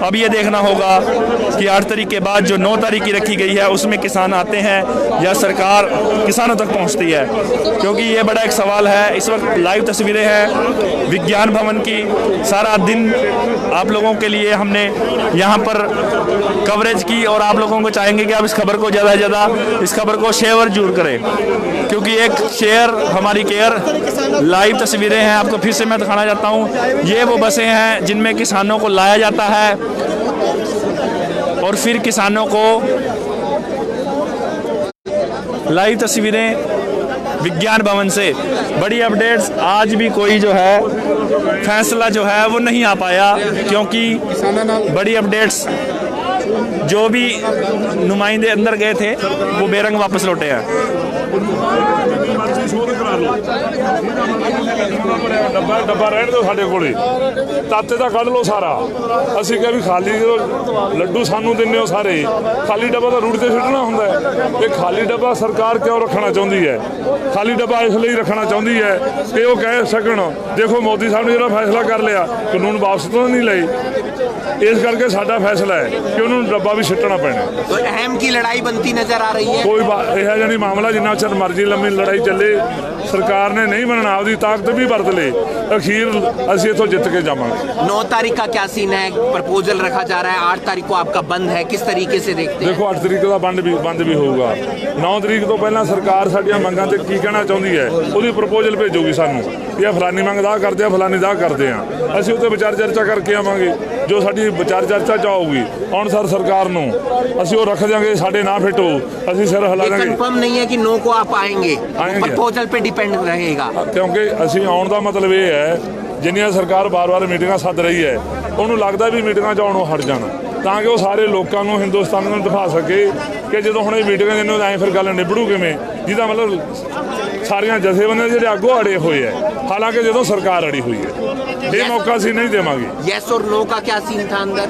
अब ये देखना होगा कि 8 तारीख के बाद जो 9 तारीख की रखी गई है उसमें किसान आते हैं या सरकार किसानों तक पहुंचती है, क्योंकि ये बड़ा एक सवाल है। इस वक्त लाइव तस्वीरें हैं विज्ञान भवन की। सारा दिन आप लोगों के लिए हमने यहाँ पर कवरेज की और आप लोगों को चाहेंगे कि आप इस खबर को ज़्यादा से ज़्यादा इस खबर को शेयर जरूर करें, क्योंकि एक शेयर हमारी केयर। लाइव तस्वीरें हैं, आपको फिर से मैं दिखाना चाहता हूँ। ये वो बसें हैं जिनमें किसानों को लाया जाता है और फिर किसानों को लाइव तस्वीरें विज्ञान भवन से। बड़ी अपडेट्स, आज भी कोई जो है फैसला जो है वो नहीं आ पाया, क्योंकि बड़ी अपडेट्स जो भी नुमाइंदे अंदर गए थे वो बेरंग वापस लौटे हैं। डब्बा रहने दो साडे कोले, ताते दा कढ लो सारा। ਅਸੀਂ ਕਿਹਾ ਵੀ ਖਾਲੀ ਜਦੋਂ ਲੱਡੂ ਸਾਨੂੰ ਦਿੰਦੇ ਹੋ ਸਾਰੇ, ਖਾਲੀ ਡੱਬਾ ਤਾਂ ਰੂਟ ਤੇ ਸੁੱਟਣਾ ਹੁੰਦਾ ਹੈ। ਇਹ ਖਾਲੀ ਡੱਬਾ ਸਰਕਾਰ ਕਿਉਂ ਰੱਖਣਾ ਚਾਹੁੰਦੀ ਹੈ? ਖਾਲੀ ਡੱਬਾ ਇਸ ਲਈ ਰੱਖਣਾ ਚਾਹੁੰਦੀ ਹੈ ਕਿ ਉਹ ਕਹਿ ਸਕਣ ਦੇਖੋ ਮੋਦੀ ਸਾਹਿਬ ਨੇ ਜਿਹੜਾ ਫੈਸਲਾ ਕਰ ਲਿਆ ਕਾਨੂੰਨ ਵਾਪਸ ਤੋਂ ਨਹੀਂ ਲਏ, ਇਸ ਕਰਕੇ ਸਾਡਾ ਫੈਸਲਾ ਹੈ ਕਿ ਉਹਨਾਂ ਨੂੰ ਡੱਬਾ ਵੀ ਸਿੱਟਣਾ ਪੈਣਾ। तो अहम की लड़ाई बनती नजर आ रही है। ਕੋਈ ਇਹੋ ਜਿਹਾ ਨਹੀਂ ਮਾਮਲਾ, ਜਿੰਨਾ ਚਿਰ ਮਰਜ਼ੀ ਲੰਮੀ ਲੜਾਈ ਚੱਲੇ ਸਰਕਾਰ ਨੇ ਨਹੀਂ ਬਣਨਾ, ਆਪਦੀ ਤਾਕਤ ਵੀ ਵਰਤ ਲੇ, ਅਖੀਰ ਅਸੀਂ ਇੱਥੋਂ ਜਿੱਤ ਕੇ ਜਾਵਾਂਗੇ। 9 तारीख का क्या सीन है? प्रपोजल रखा जा रहा है, 8 तारीख को आपका बंद है, किस तरीके से देखते हैं? देखो 8 तरीक का बंद भी होगा। 9 तरीक तो पहला सरकार साडियां मंगां ते की कहना चाहुंदी है ਉਹਦੀ ਪ੍ਰਪੋਜ਼ਲ ਭੇਜੂਗੀ ਸਾਨੂੰ, ਇਹ ਫਲਾਨੀ ਮੰਗ ਦਾ ਕਰਦੇ ਆ ਫਲਾਨੀ ਦਾ ਕਰਦੇ ਆ, ਅਸੀਂ ਉੱਤੇ ਵਿਚਾਰ ਚਰਚਾ ਕਰਕੇ ਆਵਾਂਗੇ। ਜੋ ਸਾਡੀ ਵਿਚਾਰ ਚਰਚਾ ਚ ਆਊਗੀ ਅਨੁਸਾਰ ਸਰਕਾਰ ਨੂੰ ਅਸੀਂ ਉਹ ਰੱਖ ਦਿਆਂਗੇ। ਸਾਡੇ ਨਾ ਫਿੱਟ ਹੋ ਅਸੀਂ ਸਿਰ ਹਿਲਾ ਦਾਂਗੇ। कंफर्म नहीं है कि नो को आप आएंगे, प्रपोजल पे डिपेंड रहेगा। ਕਿਉਂਕਿ ਅਸੀਂ ਆਉਣ ਦਾ ਮਤਲਬ ਇਹ ਹੈ ਜਿੰਨੀਆਂ ਸਰਕਾਰ ਬਾਰ-ਬਾਰ ਮੀਟਿੰਗਾਂ ਸੱਦ ਰਹੀ ਹੈ ਉਹਨੂੰ ਲੱਗਦਾ ਵੀ ਮੀਟਿੰਗਾਂ ਚ ਆਉਣੋਂ ਹਟ ਜਾਣ, ਤਾਂ ਕਿ ਉਹ ਸਾਰੇ ਲੋਕਾਂ ਨੂੰ ਹਿੰਦੁਸਤਾਨ ਨੂੰ ਦਿਖਾ ਸਕੇ ਕਿ ਜਦੋਂ ਹੁਣ ਇਹ ਮੀਟਿੰਗਾਂ ਜਿਹਨੂੰ ਐਂ ਫਿਰ ਗੱਲ ਨਿਬੜੂ ਕਿਵੇਂ, ਜਿਹਦਾ ਮਤਲਬ ਸਾਰੀਆਂ ਜਥੇਬੰਦੀਆਂ ਜਿਹੜੇ ਅੱਗੋਂ ਅੜੇ ਹੋਏ ਹੈ, ਹਾਲਾਂਕਿ ਜਦੋਂ ਸਰਕਾਰ ਅੜੀ ਹੋਈ ਹੈ। ਇਹ ਮੌਕਾ ਅਸੀਂ ਨਹੀਂ ਦੇਵਾਂਗੇ। यस और नो का क्या सीन था अंदर?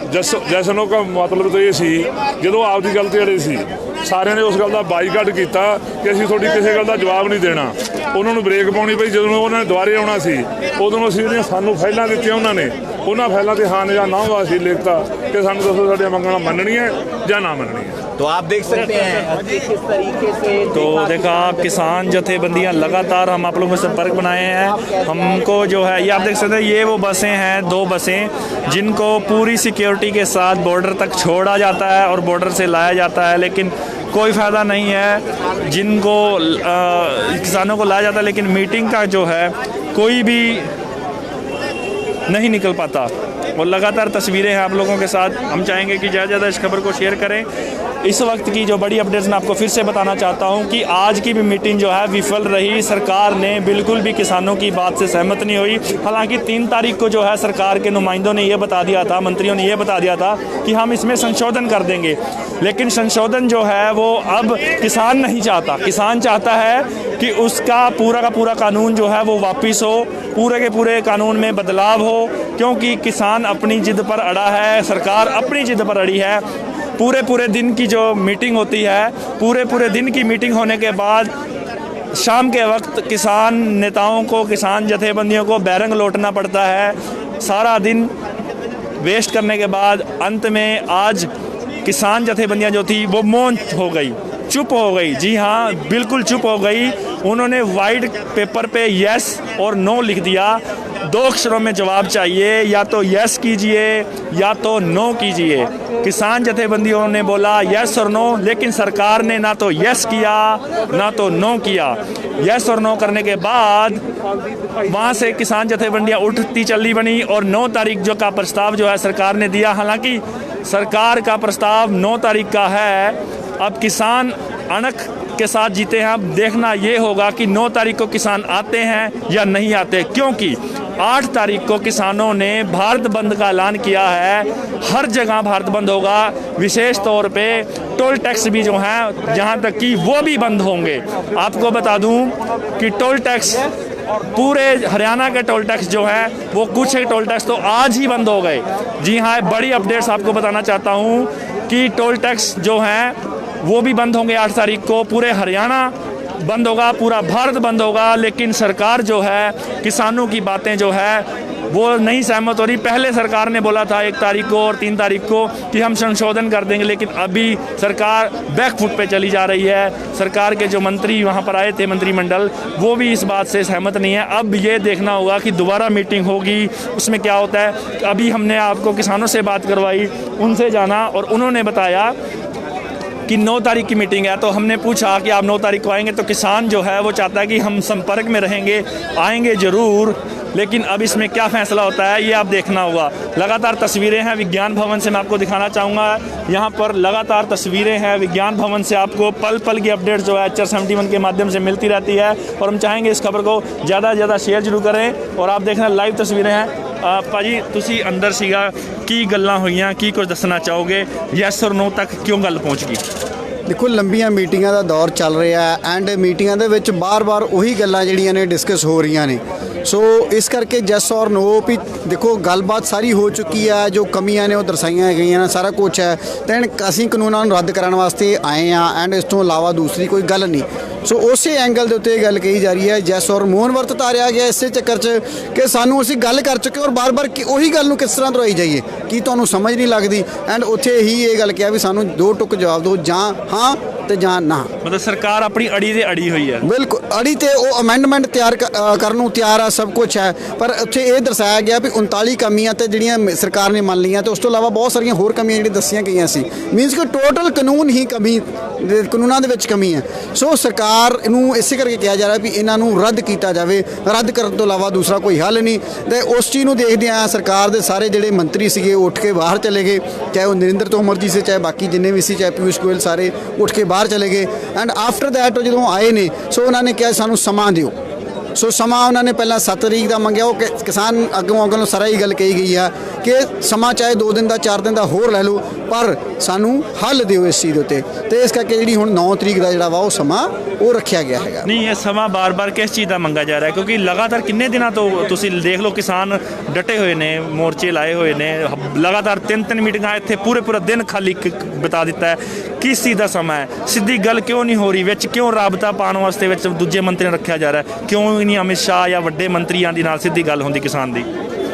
ਜੈਸ ਨੋ ਦਾ ਮਤਲਬ ਤਾਂ ਇਹ ਸੀ ਜਦੋਂ ਆਪਦੀ ਗੱਲ ਤੇ ਅੜੇ ਸੀ ਸਾਰਿਆਂ ਨੇ ਉਸ ਗੱਲ ਦਾ ਬਾਈਕਾਟ ਕੀਤਾ ਕਿ ਅਸੀਂ ਤੁਹਾਡੀ ਕਿਸੇ ਗੱਲ ਦਾ ਜਵਾਬ ਨਹੀਂ ਦੇਣਾ। ਉਹਨਾਂ ਨੂੰ ਬ੍ਰੇਕ ਪਾਉਣੀ ਪਈ। ਜਦੋਂ ਉਹਨਾਂ ਨੇ ਦੁਬਾਰੇ ਆਉਣਾ ਸੀ ਉਦੋਂ ਅਸੀਂ ਜਿਹੜੀਆਂ ਸਾਨੂੰ ਫਾਈਲਾਂ ਦਿੱਤੀਆਂ ਉਹਨਾਂ ਨੇ ਉਹਨਾਂ ਫਾਈਲਾਂ ਤੇ ਹਾਂ ਜਾਂ ਨਾ ਅਸੀਂ ਲਿਖਤਾ ਕਿ ਸਾਨੂੰ ਦੱਸੋ ਸਾਡੀਆਂ ਮੰਗਾਂ ਮੰਨਣੀਆਂ ਜਾਂ ਨਾ ਮੰਨਣੀਆਂ। तो आप देख सकते हैं किस तरीके से तो देखा किसान जथेबंदियां लगातार हम आप लोगों से संपर्क बनाए हैं। हमको जो है ये आप देख सकते हैं, ये वो बसें हैं, 2 बसें जिनको पूरी सिक्योरिटी के साथ बॉर्डर तक छोड़ा जाता है और बॉर्डर से लाया जाता है, लेकिन कोई फ़ायदा नहीं है। जिनको किसानों को लाया जाता है, लेकिन मीटिंग का जो है कोई भी नहीं निकल पाता। और लगातार तस्वीरें हैं आप लोगों के साथ। हम चाहेंगे कि ज़्यादा से ज़्यादा इस खबर को शेयर करें। इस वक्त की जो बड़ी अपडेट्स मैं आपको फिर से बताना चाहता हूं कि आज की भी मीटिंग जो है विफल रही। सरकार ने बिल्कुल भी किसानों की बात से सहमत नहीं हुई। हालांकि 3 तारीख को जो है सरकार के नुमाइंदों ने ये बता दिया था, मंत्रियों ने ये बता दिया था कि हम इसमें संशोधन कर देंगे, लेकिन संशोधन जो है वो अब किसान नहीं चाहता। किसान चाहता है कि उसका पूरा का पूरा कानून जो है वो वापस हो, पूरे के पूरे कानून में बदलाव हो, क्योंकि किसान अपनी जिद पर अड़ा है, सरकार अपनी जिद पर अड़ी है। पूरे दिन की जो मीटिंग होती है, पूरे दिन की मीटिंग होने के बाद शाम के वक्त किसान नेताओं को, किसान जथेबंदियों को बैरंग लौटना पड़ता है। सारा दिन वेस्ट करने के बाद अंत में आज किसान जथेबंदियां जो थी वो मौन हो गई, चुप हो गई। जी हाँ, बिल्कुल चुप हो गई। उन्होंने वाइट पेपर पे यस और नो लिख दिया। 2 अक्षरों में जवाब चाहिए, या तो यस कीजिए या तो नो कीजिए। किसान जथेबंदियों ने बोला यस और नो, लेकिन सरकार ने ना तो यस किया ना तो नो किया। यस और नो करने के बाद वहाँ से किसान जथेबंदियाँ उठती चली बनी और 9 तारीख जो का प्रस्ताव जो है सरकार ने दिया। हालांकि सरकार का प्रस्ताव 9 तारीख का है। अब किसान अणख के साथ जीते हैं। अब देखना ये होगा कि 9 तारीख को किसान आते हैं या नहीं आते, क्योंकि 8 तारीख को किसानों ने भारत बंद का ऐलान किया है। हर जगह भारत बंद होगा, विशेष तौर पे टोल टैक्स भी जो हैं जहां तक कि वो भी बंद होंगे। आपको बता दूं कि टोल टैक्स, पूरे हरियाणा के टोल टैक्स जो है वो कुछ टोल टैक्स तो आज ही बंद हो गए। जी हाँ, बड़ी अपडेट्स आपको बताना चाहता हूँ कि टोल टैक्स जो हैं वो भी बंद होंगे 8 तारीख को। पूरे हरियाणा बंद होगा, पूरा भारत बंद होगा, लेकिन सरकार जो है किसानों की बातें जो है वो नहीं सहमत हो रही। पहले सरकार ने बोला था 1 तारीख को और 3 तारीख को कि हम संशोधन कर देंगे, लेकिन अभी सरकार बैकफुट पे चली जा रही है। सरकार के जो मंत्री वहाँ पर आए थे, मंत्रिमंडल, वो भी इस बात से सहमत नहीं है। अब ये देखना होगा कि दोबारा मीटिंग होगी, उसमें क्या होता है। अभी हमने आपको किसानों से बात करवाई, उनसे जाना, और उन्होंने बताया कि 9 तारीख की मीटिंग है। तो हमने पूछा कि आप 9 तारीख को आएंगे, तो किसान जो है वो चाहता है कि हम संपर्क में रहेंगे, आएंगे ज़रूर, लेकिन अब इसमें क्या फ़ैसला होता है ये आप देखना होगा। लगातार तस्वीरें हैं विज्ञान भवन से, मैं आपको दिखाना चाहूँगा। यहाँ पर लगातार तस्वीरें हैं विज्ञान भवन से, आपको पल पल की अपडेट्स जो है HR 71 के माध्यम से मिलती रहती है। और हम चाहेंगे इस खबर को ज़्यादा से ज़्यादा शेयर जरूर करें। और आप देखना लाइव तस्वीरें हैं। ਭਾਜੀ ਤੁਸੀਂ ਅੰਦਰ ਸੀਗਾ, ਕੀ ਗੱਲਾਂ ਹੋਈਆਂ, ਕੀ ਕੁਝ ਦੱਸਣਾ ਚਾਹੋਗੇ? ਯੈਸ ਔਰ ਨੋ ਤੱਕ ਕਿਉਂ ਗੱਲ ਪਹੁੰਚ ਗਈ? ਦੇਖੋ, ਲੰਬੀਆਂ ਮੀਟਿੰਗਾਂ ਦਾ ਦੌਰ ਚੱਲ ਰਿਹਾ ਹੈ ਐਂਡ ਮੀਟਿੰਗਾਂ ਦੇ ਵਿੱਚ ਬਾਰ-ਬਾਰ ਉਹੀ ਗੱਲਾਂ ਜਿਹੜੀਆਂ ਨੇ ਡਿਸਕਸ ਹੋ ਰਹੀਆਂ ਨੇ। ਸੋ ਇਸ ਕਰਕੇ ਜੈਸ ਔਰ ਨੋ ਵੀ ਦੇਖੋ ਗੱਲਬਾਤ ਸਾਰੀ ਹੋ ਚੁੱਕੀ ਹੈ, ਜੋ ਕਮੀਆਂ ਨੇ ਉਹ ਦਰਸਾਈਆਂ ਗਈਆਂ ਨੇ, ਸਾਰਾ ਕੁਝ ਹੈ। ਤਾਂ ਅਸੀਂ ਕਾਨੂੰਨਾਂ ਨੂੰ ਰੱਦ ਕਰਨ ਵਾਸਤੇ ਆਏ ਹਾਂ ਐਂਡ ਇਸ ਤੋਂ ਇਲਾਵਾ ਦੂਸਰੀ ਕੋਈ ਗੱਲ ਨਹੀਂ। ਸੋ ਉਸੇ ਐਂਗਲ ਦੇ ਉੱਤੇ ਇਹ ਗੱਲ ਕਹੀ ਜਾ ਰਹੀ ਹੈ। ਜੈਸ ਔਰ ਮੋਹਨ ਵਰਤ ਤਾਰਿਆ ਗਿਆ ਇਸੇ ਚੱਕਰ 'ਚ ਕਿ ਸਾਨੂੰ ਅਸੀਂ ਗੱਲ ਕਰ ਚੁੱਕੇ ਔਰ ਬਾਰ-ਬਾਰ ਉਹੀ ਗੱਲ ਨੂੰ ਕਿਸ ਤਰ੍ਹਾਂ ਦੁਹਰਾਈ ਜਾਈਏ, ਕੀ ਤੁਹਾਨੂੰ ਸਮਝ ਨਹੀਂ ਲੱਗਦੀ। ਐਂਡ ਉੱਥੇ ਹੀ ਇਹ ਗੱਲ ਕਿਹਾ ਵੀ ਸਾਨੂੰ 2 ਟੁਕ ਜਵਾਬ ਦਿਓ, ਜਾਂ ਹਾਂ ਤੇ ਜਾਂ ਨਾ। ਮਤਲਬ ਸਰਕਾਰ ਆਪਣੀ ਅੜੀ ਤੇ ਅੜੀ ਹੋਈ ਹੈ। ਬਿਲਕੁਲ ਅੜੀ ਤੇ ਉਹ ਅਮੈਂਡਮੈਂਟ ਤਿਆਰ ਕਰਨ ਨੂੰ ਤਿਆਰ ਆ, ਸਭ ਕੁਝ ਹੈ। ਪਰ ਉੱਥੇ ਇਹ ਦਰਸਾਇਆ ਗਿਆ ਵੀ 39 ਕਮੀਆਂ ਤੇ ਜਿਹੜੀਆਂ ਸਰਕਾਰ ਨੇ ਮੰਨ ਲਈਆਂ, ਤੇ ਉਸ ਤੋਂ ਇਲਾਵਾ ਬਹੁਤ ਸਾਰੀਆਂ ਹੋਰ ਕਮੀਆਂ ਜਿਹੜੀਆਂ ਦੱਸੀਆਂ ਗਈਆਂ ਸੀ। ਮੀਨਸ ਕਿ ਟੋਟਲ ਕਾਨੂੰਨ ਹੀ ਕਾਨੂੰਨਾਂ ਦੇ ਵਿੱਚ ਕਮੀ ਹੈ। ਸੋ ਸਰਕਾਰ ਨੂੰ ਇਸੇ ਕਰਕੇ ਕਿਹਾ ਜਾ ਰਿਹਾ ਵੀ ਇਹਨਾਂ ਨੂੰ ਰੱਦ ਕੀਤਾ ਜਾਵੇ। ਰੱਦ ਕਰਨ ਤੋਂ ਇਲਾਵਾ ਦੂਸਰਾ ਕੋਈ ਹੱਲ ਨਹੀਂ। ਤੇ ਉਸ ਚੀਜ਼ ਨੂੰ ਦੇਖਦੇ ਆ ਸਰਕਾਰ ਦੇ ਸਾਰੇ ਜਿਹੜੇ ਮੰਤਰੀ ਸੀਗੇ ਉੱਠ ਕੇ ਬਾਹਰ ਚਲੇ ਗਏ, ਚਾਹੇ ਉਹ ਨਰਿੰਦਰ ਤੋਮਰ ਜੀ ਸੀ, ਚਾਹੇ ਬਾਕੀ ਜਿੰਨੇ ਵੀ ਸੀ, ਚਾਹੇ ਪੀਯੂਸ਼ ਗੋਇਲ, ਸਾਰੇ ਉੱਠ ਕੇ ਬਾਹਰ ਚਲੇ ਗਏ। ਐਂਡ ਆਫਟਰ ਦੈਟ ਜਦੋਂ ਆਏ ਨੇ, ਸੋ ਉਹਨਾਂ ਨੇ ਕਿਹਾ ਸਾਨੂੰ ਸਮਾਂ ਦਿਓ। ਸੋ ਸਮਾਂ ਉਹਨਾਂ ਨੇ ਪਹਿਲਾਂ 7 ਤਰੀਕ ਦਾ ਮੰਗਿਆ। ਉਹ ਕਿਸਾਨ ਅੱਗੋਂ ਨੂੰ ਸਾਰਾ ਹੀ ਗੱਲ ਕਹੀ ਗਈ ਆ ਕਿ ਸਮਾਂ ਚਾਹੇ 2 ਦਿਨ ਦਾ 4 ਦਿਨ ਦਾ ਹੋਰ ਲੈ ਲਓ, ਪਰ ਸਾਨੂੰ ਹੱਲ ਦਿਓ ਇਸ ਚੀਜ਼ ਦੇ ਉੱਤੇ। ਤੇ ਇਸ ਕਰਕੇ ਜਿਹੜੀ ਹੁਣ 9 ਤਰੀਕ ਦਾ ਜਿਹੜਾ ਵਾ ਉਹ ਸਮਾਂ ਉਹ ਰੱਖਿਆ ਗਿਆ ਹੈਗਾ। ਨਹੀਂ, ਇਹ ਸਮਾਂ ਬਾਰ-ਬਾਰ ਕਿਸ ਚੀਜ਼ ਦਾ ਮੰਗਾ ਜਾ ਰਿਹਾ? ਕਿਉਂਕਿ ਲਗਾਤਾਰ ਕਿੰਨੇ ਦਿਨਾਂ ਤੋਂ ਤੁਸੀਂ ਦੇਖ ਲਓ ਕਿਸਾਨ ਡਟੇ ਹੋਏ ਨੇ, ਮੋਰਚੇ ਲਾਏ ਹੋਏ ਨੇ, ਲਗਾਤਾਰ 3 ਮੀਟਿੰਗਾਂ ਇੱਥੇ ਪੂਰਾ ਦਿਨ ਖਾਲੀ ਬਿਤਾ ਦਿੱਤਾ ਹੈ। ਕਿਸ ਚੀਜ਼ ਦਾ ਸਮਾਂ ਹੈ? ਸਿੱਧੀ ਗੱਲ ਕਿਉਂ ਨਹੀਂ ਹੋ ਰਹੀ? ਵਿੱਚ ਕਿਉਂ ਰਾਬਤਾ ਪਾਉਣ ਵਾਸਤੇ ਵਿੱਚ ਦੂਜੇ ਮੰਤਰੀ ਨੂੰ ਰੱਖਿਆ ਜਾ ਰਿਹਾ? ਕਿਉਂ ਨਹੀਂ ਅਮਿਤ ਸ਼ਾਹ ਜਾਂ ਵੱਡੇ ਮੰਤਰੀਆਂ ਦੇ ਨਾਲ ਸਿੱਧੀ ਗੱਲ ਹੁੰਦੀ ਕਿਸਾਨ ਦੀ?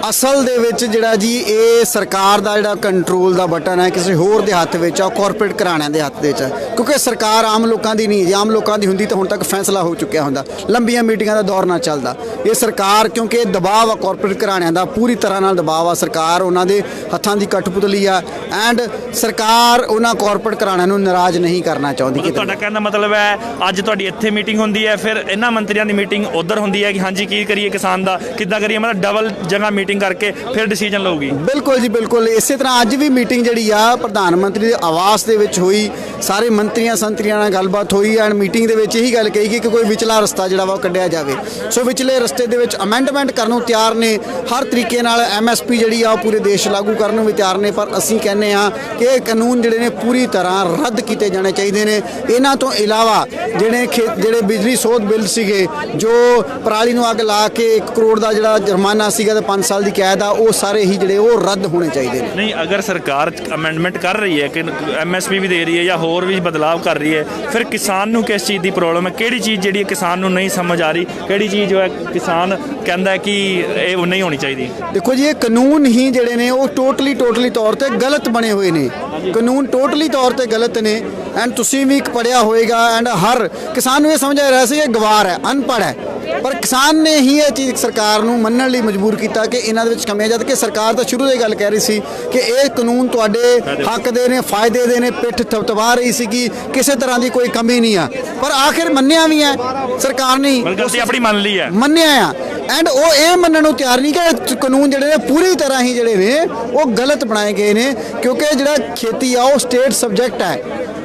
ਅਸਲ ਦੇ ਵਿੱਚ ਜਿਹੜਾ ਜੀ ਇਹ ਸਰਕਾਰ ਦਾ ਜਿਹੜਾ ਕੰਟਰੋਲ ਦਾ ਬਟਨ ਹੈ ਕਿਸੇ ਹੋਰ ਦੇ ਹੱਥ ਵਿੱਚ ਆ, ਕਾਰਪੋਰੇਟ ਘਰਾਣਿਆਂ ਦੇ ਹੱਥ ਦੇ ਵਿੱਚ ਹੈ, ਕਿਉਂਕਿ ਸਰਕਾਰ ਆਮ ਲੋਕਾਂ ਦੀ ਨਹੀਂ, ਜੇ ਆਮ ਲੋਕਾਂ ਦੀ ਹੁੰਦੀ ਤਾਂ ਹੁਣ ਤੱਕ ਫੈਸਲਾ ਹੋ ਚੁੱਕਿਆ ਹੁੰਦਾ, ਲੰਬੀਆਂ ਮੀਟਿੰਗਾਂ ਦਾ ਦੌਰ ਨਾ ਚੱਲਦਾ। ਇਹ ਸਰਕਾਰ ਕਿਉਂਕਿ ਦਬਾਅ ਆ ਕਾਰਪੋਰੇਟ ਘਰਾਣਿਆਂ ਦਾ, ਪੂਰੀ ਤਰ੍ਹਾਂ ਨਾਲ ਦਬਾਅ ਆ, ਸਰਕਾਰ ਉਹਨਾਂ ਦੇ ਹੱਥਾਂ ਦੀ ਕਠਪੁਤਲੀ ਆ ਐਂਡ ਸਰਕਾਰ ਉਹਨਾਂ ਕਾਰਪੋਰੇਟ ਘਰਾਣਿਆਂ ਨੂੰ ਨਾਰਾਜ਼ ਨਹੀਂ ਕਰਨਾ ਚਾਹੁੰਦੀ। ਤੁਹਾਡਾ ਕਹਿਣ ਦਾ ਮਤਲਬ ਹੈ ਅੱਜ ਤੁਹਾਡੀ ਇੱਥੇ ਮੀਟਿੰਗ ਹੁੰਦੀ ਹੈ, ਫਿਰ ਇਹਨਾਂ ਮੰਤਰੀਆਂ ਦੀ ਮੀਟਿੰਗ ਉਧਰ ਹੁੰਦੀ ਹੈ ਕਿ ਹਾਂਜੀ ਕੀ ਕਰੀਏ ਕਿਸਾਨ ਦਾ, ਕਿੱਦਾਂ ਕਰੀਏ, ਮਤਲਬ ਡਬਲ ਜਗ੍ਹਾ ਮੀਟਿੰਗ ਕਰਕੇ ਫਿਰ ਡਿਸੀਜਨ ਲਊਗੀ। ਬਿਲਕੁਲ ਜੀ ਬਿਲਕੁਲ। ਇਸੇ ਤਰ੍ਹਾਂ ਅੱਜ ਵੀ ਮੀਟਿੰਗ ਜਿਹੜੀ ਆ ਪ੍ਰਧਾਨ ਮੰਤਰੀ ਦੇ ਆਵਾਸ ਦੇ ਵਿੱਚ ਹੋਈ, ਸਾਰੇ ਮੰਤਰੀਆਂ ਸੰਤਰੀਆਂ ਨਾਲ ਗੱਲਬਾਤ ਹੋਈ ਐਂਡ ਮੀਟਿੰਗ ਦੇ ਵਿੱਚ ਇਹੀ ਗੱਲ ਕਹੀ ਗਈ ਕਿ ਕੋਈ ਵਿਚਲਾ ਰਸਤਾ ਜਿਹੜਾ ਵਾ ਉਹ ਕੱਢਿਆ ਜਾਵੇ। ਸੋ ਵਿਚਲੇ ਰਸਤੇ ਦੇ ਵਿੱਚ ਅਮੈਂਡਮੈਂਟ ਕਰਨ ਨੂੰ ਤਿਆਰ ਨੇ, ਹਰ ਤਰੀਕੇ ਨਾਲ MSP ਜਿਹੜੀ ਆ ਉਹ ਪੂਰੇ ਦੇਸ਼ ਲਾਗੂ ਕਰਨ ਨੂੰ ਵੀ ਤਿਆਰ ਨੇ, ਪਰ ਅਸੀਂ ਕਹਿੰਦੇ ਹਾਂ ਕਿ ਇਹ ਕਾਨੂੰਨ ਜਿਹੜੇ ਨੇ ਪੂਰੀ ਤਰ੍ਹਾਂ ਰੱਦ ਕੀਤੇ ਜਾਣੇ ਚਾਹੀਦੇ ਨੇ। ਇਹਨਾਂ ਤੋਂ ਇਲਾਵਾ ਜਿਹੜੇ ਬਿਜਲੀ ਸੋਧ ਬਿੱਲ ਸੀਗੇ, ਜੋ ਪਰਾਲੀ ਨੂੰ ਅੱਗ ਲਾ ਕੇ 1 ਕਰੋੜ ਦਾ ਜਿਹੜਾ ਜੁਰਮਾਨਾ ਸੀਗਾ ਤੇ 5 ਸਾਲ ਦੀ ਕੈਦ ਆ, ਉਹ ਸਾਰੇ ਹੀ ਜਿਹੜੇ ਉਹ ਰੱਦ ਹੋਣੇ ਚਾਹੀਦੇ ਨੇ। ਨਹੀਂ, ਅਗਰ ਸਰਕਾਰ ਅਮੈਂਡਮੈਂਟ ਕਰ ਰਹੀ ਹੈ ਕਿ MSP ਵੀ ਦੇ ਰਹੀ ਹੈ ਜਾਂ ਹੋਰ ਵੀ ਬਦਲਾਅ ਕਰ ਰਹੀ ਹੈ, ਫਿਰ ਕਿਸਾਨ ਨੂੰ ਕਿਸ ਚੀਜ਼ ਦੀ ਪ੍ਰੋਬਲਮ ਹੈ? ਕਿਹੜੀ ਚੀਜ਼ ਜਿਹੜੀ ਕਿਸਾਨ ਨੂੰ ਨਹੀਂ ਸਮਝ ਆ ਰਹੀ, ਕਿਹੜੀ ਚੀਜ਼ ਜੋ ਹੈ ਕਿਸਾਨ ਕਹਿੰਦਾ ਕਿ ਇਹ ਨਹੀਂ ਹੋਣੀ ਚਾਹੀਦੀ? ਦੇਖੋ ਜੀ, ਇਹ ਕਾਨੂੰਨ ਹੀ ਜਿਹੜੇ ਨੇ ਉਹ ਟੋਟਲੀ ਤੌਰ ਤੇ ਗਲਤ ਬਣੇ ਹੋਏ ਨੇ, ਕਾਨੂੰਨ ਟੋਟਲੀ ਤੌਰ ਤੇ ਗਲਤ ਨੇ ਐਂਡ ਤੁਸੀਂ ਵੀ ਪੜ੍ਹਿਆ ਹੋਏਗਾ ਐਂਡ ਹਰ ਕਿਸਾਨ ਨੂੰ ਇਹ ਸਮਝ ਆ ਰਿਹਾ ਸੀ ਇਹ ਗਵਾਰ ਹੈ, ਅਨਪੜ੍ਹ ਹੈ, ਪਰ ਕਿਸਾਨ ਨੇ ਹੀ ਇਹ ਚੀਜ਼ ਸਰਕਾਰ ਨੂੰ ਮੰਨਣ ਲਈ ਮਜਬੂਰ ਕੀਤਾ ਕਿ ਇਹਨਾਂ ਦੇ ਵਿੱਚ ਕਮੀਆਂ, ਜਦ ਕਿ ਸਰਕਾਰ ਤਾਂ ਸ਼ੁਰੂ ਤੋਂ ਹੀ ਗੱਲ ਕਹਿ ਰਹੀ ਸੀ ਕਿ ਇਹ ਕਾਨੂੰਨ ਤੁਹਾਡੇ ਹੱਕ ਦੇ ਨੇ, ਫਾਇਦੇ ਦੇ ਨੇ, ਪਿੱਠ ਥਪਥਪਾ ਰਹੀ ਸੀ ਕਿ ਕਿਸੇ ਤਰ੍ਹਾਂ ਦੀ ਕੋਈ ਕਮੀ ਨਹੀਂ ਆ, ਪਰ ਆਖਿਰ ਮੰਨਿਆ ਵੀ ਹੈ ਸਰਕਾਰ ਨੇ, ਗਲਤੀ ਆਪਣੀ ਮੰਨ ਲਈ ਹੈ, ਮੰਨਿਆ ਆ ਐਂਡ ਉਹ ਇਹ ਮੰਨਣ ਨੂੰ ਤਿਆਰ ਨਹੀਂ ਕਿ ਕਾਨੂੰਨ ਜਿਹੜੇ ਨੇ ਪੂਰੀ ਤਰ੍ਹਾਂ ਹੀ ਜਿਹੜੇ ਨੇ ਉਹ ਗਲਤ ਬਣਾਏ ਗਏ ਨੇ, ਕਿਉਂਕਿ ਜਿਹੜਾ ਖੇਤੀ ਆ ਉਹ ਸਟੇਟ ਸਬਜੈਕਟ ਹੈ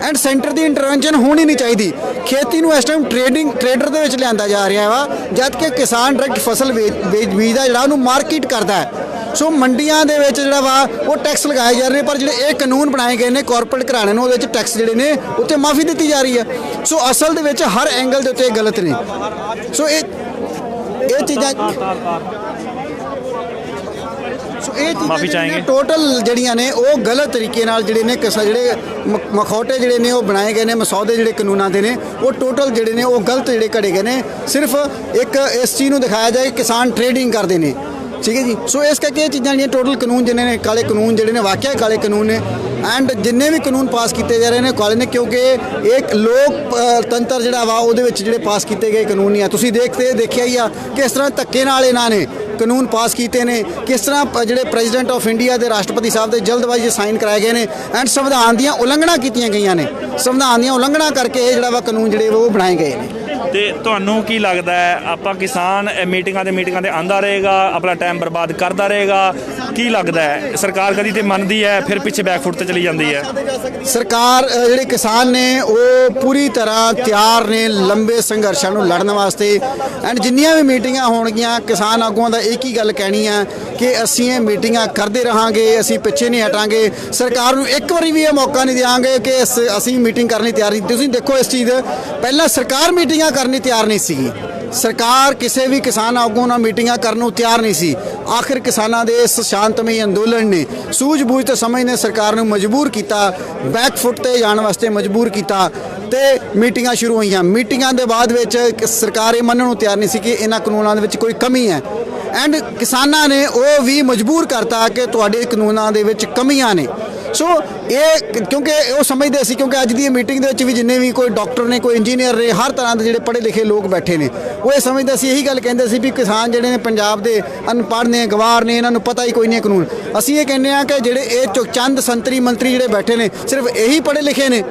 ਐਂਡ ਸੈਂਟਰ ਦੀ ਇੰਟਰਵੈਂਸ਼ਨ ਹੋਣੀ ਨਹੀਂ ਚਾਹੀਦੀ। ਖੇਤੀ ਨੂੰ ਇਸ ਟਾਈਮ ਟ੍ਰੇਡਰ ਦੇ ਵਿੱਚ ਲਿਆਂਦਾ ਜਾ ਰਿਹਾ ਵਾ, ਜਦ ਕਿ ਕਿਸਾਨ ਡਾਇਰੈਕਟ ਫਸਲ ਬੀਜਦਾ ਜਿਹੜਾ ਉਹਨੂੰ ਮਾਰਕੀਟ ਕਰਦਾ ਹੈ। ਸੋ ਮੰਡੀਆਂ ਦੇ ਵਿੱਚ ਜਿਹੜਾ ਵਾ ਉਹ ਟੈਕਸ ਲਗਾਏ ਜਾ ਰਹੇ ਨੇ, ਪਰ ਜਿਹੜੇ ਇਹ ਕਾਨੂੰਨ ਬਣਾਏ ਗਏ ਨੇ ਕਾਰਪੋਰੇਟ ਘਰਾਣਿਆਂ ਨੂੰ, ਉਹਦੇ ਵਿੱਚ ਟੈਕਸ ਜਿਹੜੇ ਨੇ ਉੱਤੇ ਮਾਫੀ ਦਿੱਤੀ ਜਾ ਰਹੀ ਹੈ। ਸੋ ਅਸਲ ਦੇ ਵਿੱਚ ਹਰ ਐਂਗਲ ਦੇ ਉੱਤੇ ਗਲਤ ਨੇ। ਸੋ ਇਹ ਚੀਜ਼ਾਂ ਮਾਫੀ ਚਾहेंगे ਟੋਟਲ ਜਿਹੜੀਆਂ ਨੇ ਉਹ ਗਲਤ ਤਰੀਕੇ ਨਾਲ ਜਿਹੜੇ ਨੇ ਜਿਹੜੇ ਮਖੌਟੇ ਜਿਹੜੇ ਨੇ ਉਹ ਬਣਾਏ ਗਏ ਨੇ, ਮਸੌਦੇ ਜਿਹੜੇ ਕਾਨੂੰਨਾਂ ਦੇ ਨੇ ਉਹ ਟੋਟਲ ਜਿਹੜੇ ਨੇ ਉਹ ਗਲਤ ਜਿਹੜੇ ਘੜੇ ਗਏ ਨੇ। ਸਿਰਫ ਇੱਕ ਇਸ ਚੀਜ਼ ਨੂੰ ਦਿਖਾਇਆ ਜਾਏ ਕਿ ਕਿਸਾਨ ਟ੍ਰੇਡਿੰਗ ਕਰਦੇ ਨੇ, ਠੀਕ ਹੈ ਜੀ। ਸੋ ਇਸ ਕਰਕੇ ਇਹ ਚੀਜ਼ਾਂ ਜਿਹੜੀਆਂ ਟੋਟਲ ਕਾਨੂੰਨ ਜਿਹਨੇ ਨੇ ਕਾਲੇ ਕਾਨੂੰਨ ਜਿਹੜੇ ਨੇ ਵਾਕਿਆ ਕਾਲੇ ਕਾਨੂੰਨ ਨੇ ਐਂਡ ਜਿੰਨੇ ਵੀ ਕਾਨੂੰਨ ਪਾਸ ਕੀਤੇ ਜਾ ਰਹੇ ਨੇ ਕਾਲੇ ਨੇ, ਕਿਉਂਕਿ ਇੱਕ ਲੋਕ ਤੰਤਰ ਜਿਹੜਾ ਵਾ ਉਹਦੇ ਵਿੱਚ ਜਿਹੜੇ ਪਾਸ ਕੀਤੇ ਗਏ ਕਾਨੂੰਨ ਹੀ ਆ। ਤੁਸੀਂ ਦੇਖਿਆ ਹੀ ਆ ਕਿਸ ਤਰ੍ਹਾਂ ਧੱਕੇ ਨਾਲ ਇਹਨਾਂ ਨੇ ਕਾਨੂੰਨ ਪਾਸ ਕੀਤੇ ਨੇ, ਕਿਸ ਤਰ੍ਹਾਂ ਜਿਹੜੇ ਪ੍ਰੈਜ਼ੀਡੈਂਟ ਆਫ ਇੰਡੀਆ ਦੇ ਰਾਸ਼ਟਰਪਤੀ ਸਾਹਿਬ ਦੇ ਜਲਦਬਾਜ਼ੀ ਸਾਈਨ ਕਰਾਏ ਗਏ ਨੇ ਐਂਡ ਸੰਵਿਧਾਨ ਦੀਆਂ ਉਲੰਘਣਾ ਕੀਤੀਆਂ ਗਈਆਂ ਨੇ। ਸੰਵਿਧਾਨ ਦੀਆਂ ਉਲੰਘਣਾ ਕਰਕੇ ਇਹ ਜਿਹੜਾ ਵਾ ਕਾਨੂੰਨ ਜਿਹੜੇ ਉਹ ਬਣਾਏ ਗਏ ਨੇ। ਤੇ ਤੁਹਾਨੂੰ ਕੀ ਲੱਗਦਾ ਹੈ ਆਪਾਂ ਕਿਸਾਨ ਮੀਟਿੰਗਾਂ ਦੇ ਆਂਦਾ ਰਹੇਗਾ, ਆਪਣਾ ਟਾਈਮ ਬਰਬਾਦ ਕਰਦਾ ਰਹੇਗਾ? ਕੀ ਲੱਗਦਾ ਹੈ ਸਰਕਾਰ ਕਦੀ ਤੇ ਮੰਨਦੀ ਹੈ ਫਿਰ ਪਿੱਛੇ ਬੈਕਫੁੱਟ ਤੇ ਚਲੀ ਜਾਂਦੀ ਹੈ? ਸਰਕਾਰ ਜਿਹੜੇ ਕਿਸਾਨ ਨੇ ਉਹ ਪੂਰੀ ਤਰ੍ਹਾਂ ਤਿਆਰ ਨੇ ਲੰਬੇ ਸੰਘਰਸ਼ਾਂ ਨੂੰ ਲੜਨ ਵਾਸਤੇ ਐਂਡ ਜਿੰਨੀਆਂ ਵੀ ਮੀਟਿੰਗਾਂ ਹੋਣਗੀਆਂ ਕਿਸਾਨ ਆਗੂਆਂ ਦਾ ਇੱਕ ਹੀ ਗੱਲ ਕਹਿਣੀ ਆ ਕਿ ਅਸੀਂ ਇਹ ਮੀਟਿੰਗਾਂ ਕਰਦੇ ਰਹਾਂਗੇ, ਅਸੀਂ ਪਿੱਛੇ ਨਹੀਂ ਹਟਾਂਗੇ, ਸਰਕਾਰ ਨੂੰ ਇੱਕ ਵਾਰੀ ਵੀ ਇਹ ਮੌਕਾ ਨਹੀਂ ਦਿਆਂਗੇ ਕਿ ਅਸੀਂ ਮੀਟਿੰਗ ਕਰਨੀ ਤਿਆਰ ਨਹੀਂ। ਤੁਸੀਂ ਦੇਖੋ ਇਸ ਚੀਜ਼ ਪਹਿਲਾਂ ਸਰਕਾਰ ਮੀਟਿੰਗਾਂ ਕਰਨੀ ਤਿਆਰ ਨਹੀਂ ਸੀਗੀ, ਸਰਕਾਰ ਕਿਸੇ ਵੀ ਕਿਸਾਨ ਆਗੂ ਨਾਲ ਮੀਟਿੰਗਾਂ ਕਰਨ ਨੂੰ ਤਿਆਰ ਨਹੀਂ ਸੀ। ਆਖਿਰ ਕਿਸਾਨਾਂ ਦੇ ਇਸ ਸ਼ਾਂਤਮਈ ਅੰਦੋਲਨ ਨੇ ਸੂਝ-ਬੂਝ ਤੇ ਸਮਝ ਨੇ ਸਰਕਾਰ ਨੂੰ ਮਜਬੂਰ ਕੀਤਾ, ਬੈਕਫੁੱਟ ਤੇ ਜਾਣ ਵਾਸਤੇ ਮਜਬੂਰ ਕੀਤਾ ਤੇ ਮੀਟਿੰਗਾਂ ਸ਼ੁਰੂ ਹੋਈਆਂ। ਮੀਟਿੰਗਾਂ ਦੇ ਬਾਅਦ ਵਿੱਚ ਸਰਕਾਰ ਇਹ ਮੰਨਣ ਨੂੰ ਤਿਆਰ ਨਹੀਂ ਸੀ ਕਿ ਇਹਨਾਂ ਕਾਨੂੰਨਾਂ ਦੇ ਵਿੱਚ ਕੋਈ ਕਮੀ ਹੈ ਐਂਡ ਕਿਸਾਨਾਂ ਨੇ ਉਹ ਵੀ ਮਜਬੂਰ ਕਰਤਾ ਕਿ ਤੁਹਾਡੇ ਕਾਨੂੰਨਾਂ ਦੇ ਵਿੱਚ ਕਮੀਆਂ ਨੇ। ਸੋ ਇਹ ਕਿਉਂਕਿ ਉਹ ਸਮਝਦੇ ਸੀ, ਕਿਉਂਕਿ ਅੱਜ ਦੀ ਮੀਟਿੰਗ ਦੇ ਵਿੱਚ ਵੀ ਜਿੰਨੇ ਵੀ ਕੋਈ ਡਾਕਟਰ ਨੇ, ਕੋਈ ਇੰਜੀਨੀਅਰ ਨੇ, ਹਰ ਤਰ੍ਹਾਂ ਦੇ ਜਿਹੜੇ ਪੜ੍ਹੇ ਲਿਖੇ ਲੋਕ ਬੈਠੇ ਨੇ, ਉਹ ਇਹ ਸਮਝਦੇ ਸੀ, ਇਹੀ ਗੱਲ ਕਹਿੰਦੇ ਸੀ ਵੀ ਕਿਸਾਨ ਜਿਹੜੇ ਨੇ ਪੰਜਾਬ ਦੇ ਅਨਪੜ੍ਹ ਨੇ, ਗਵਾਰ ਨੇ, ਇਹਨਾਂ ਨੂੰ ਪਤਾ ਹੀ ਕੋਈ ਨਹੀਂ ਕਾਨੂੰਨ। ਅਸੀਂ ਇਹ ਕਹਿੰਦੇ ਹਾਂ ਕਿ ਜਿਹੜੇ ਇਹ ਚੰਦ ਸੰਤਰੀ ਮੰਤਰੀ ਜਿਹੜੇ ਬੈਠੇ ਨੇ ਸਿਰਫ ਇਹੀ ਪੜ੍ਹੇ ਲਿਖੇ ਨੇ,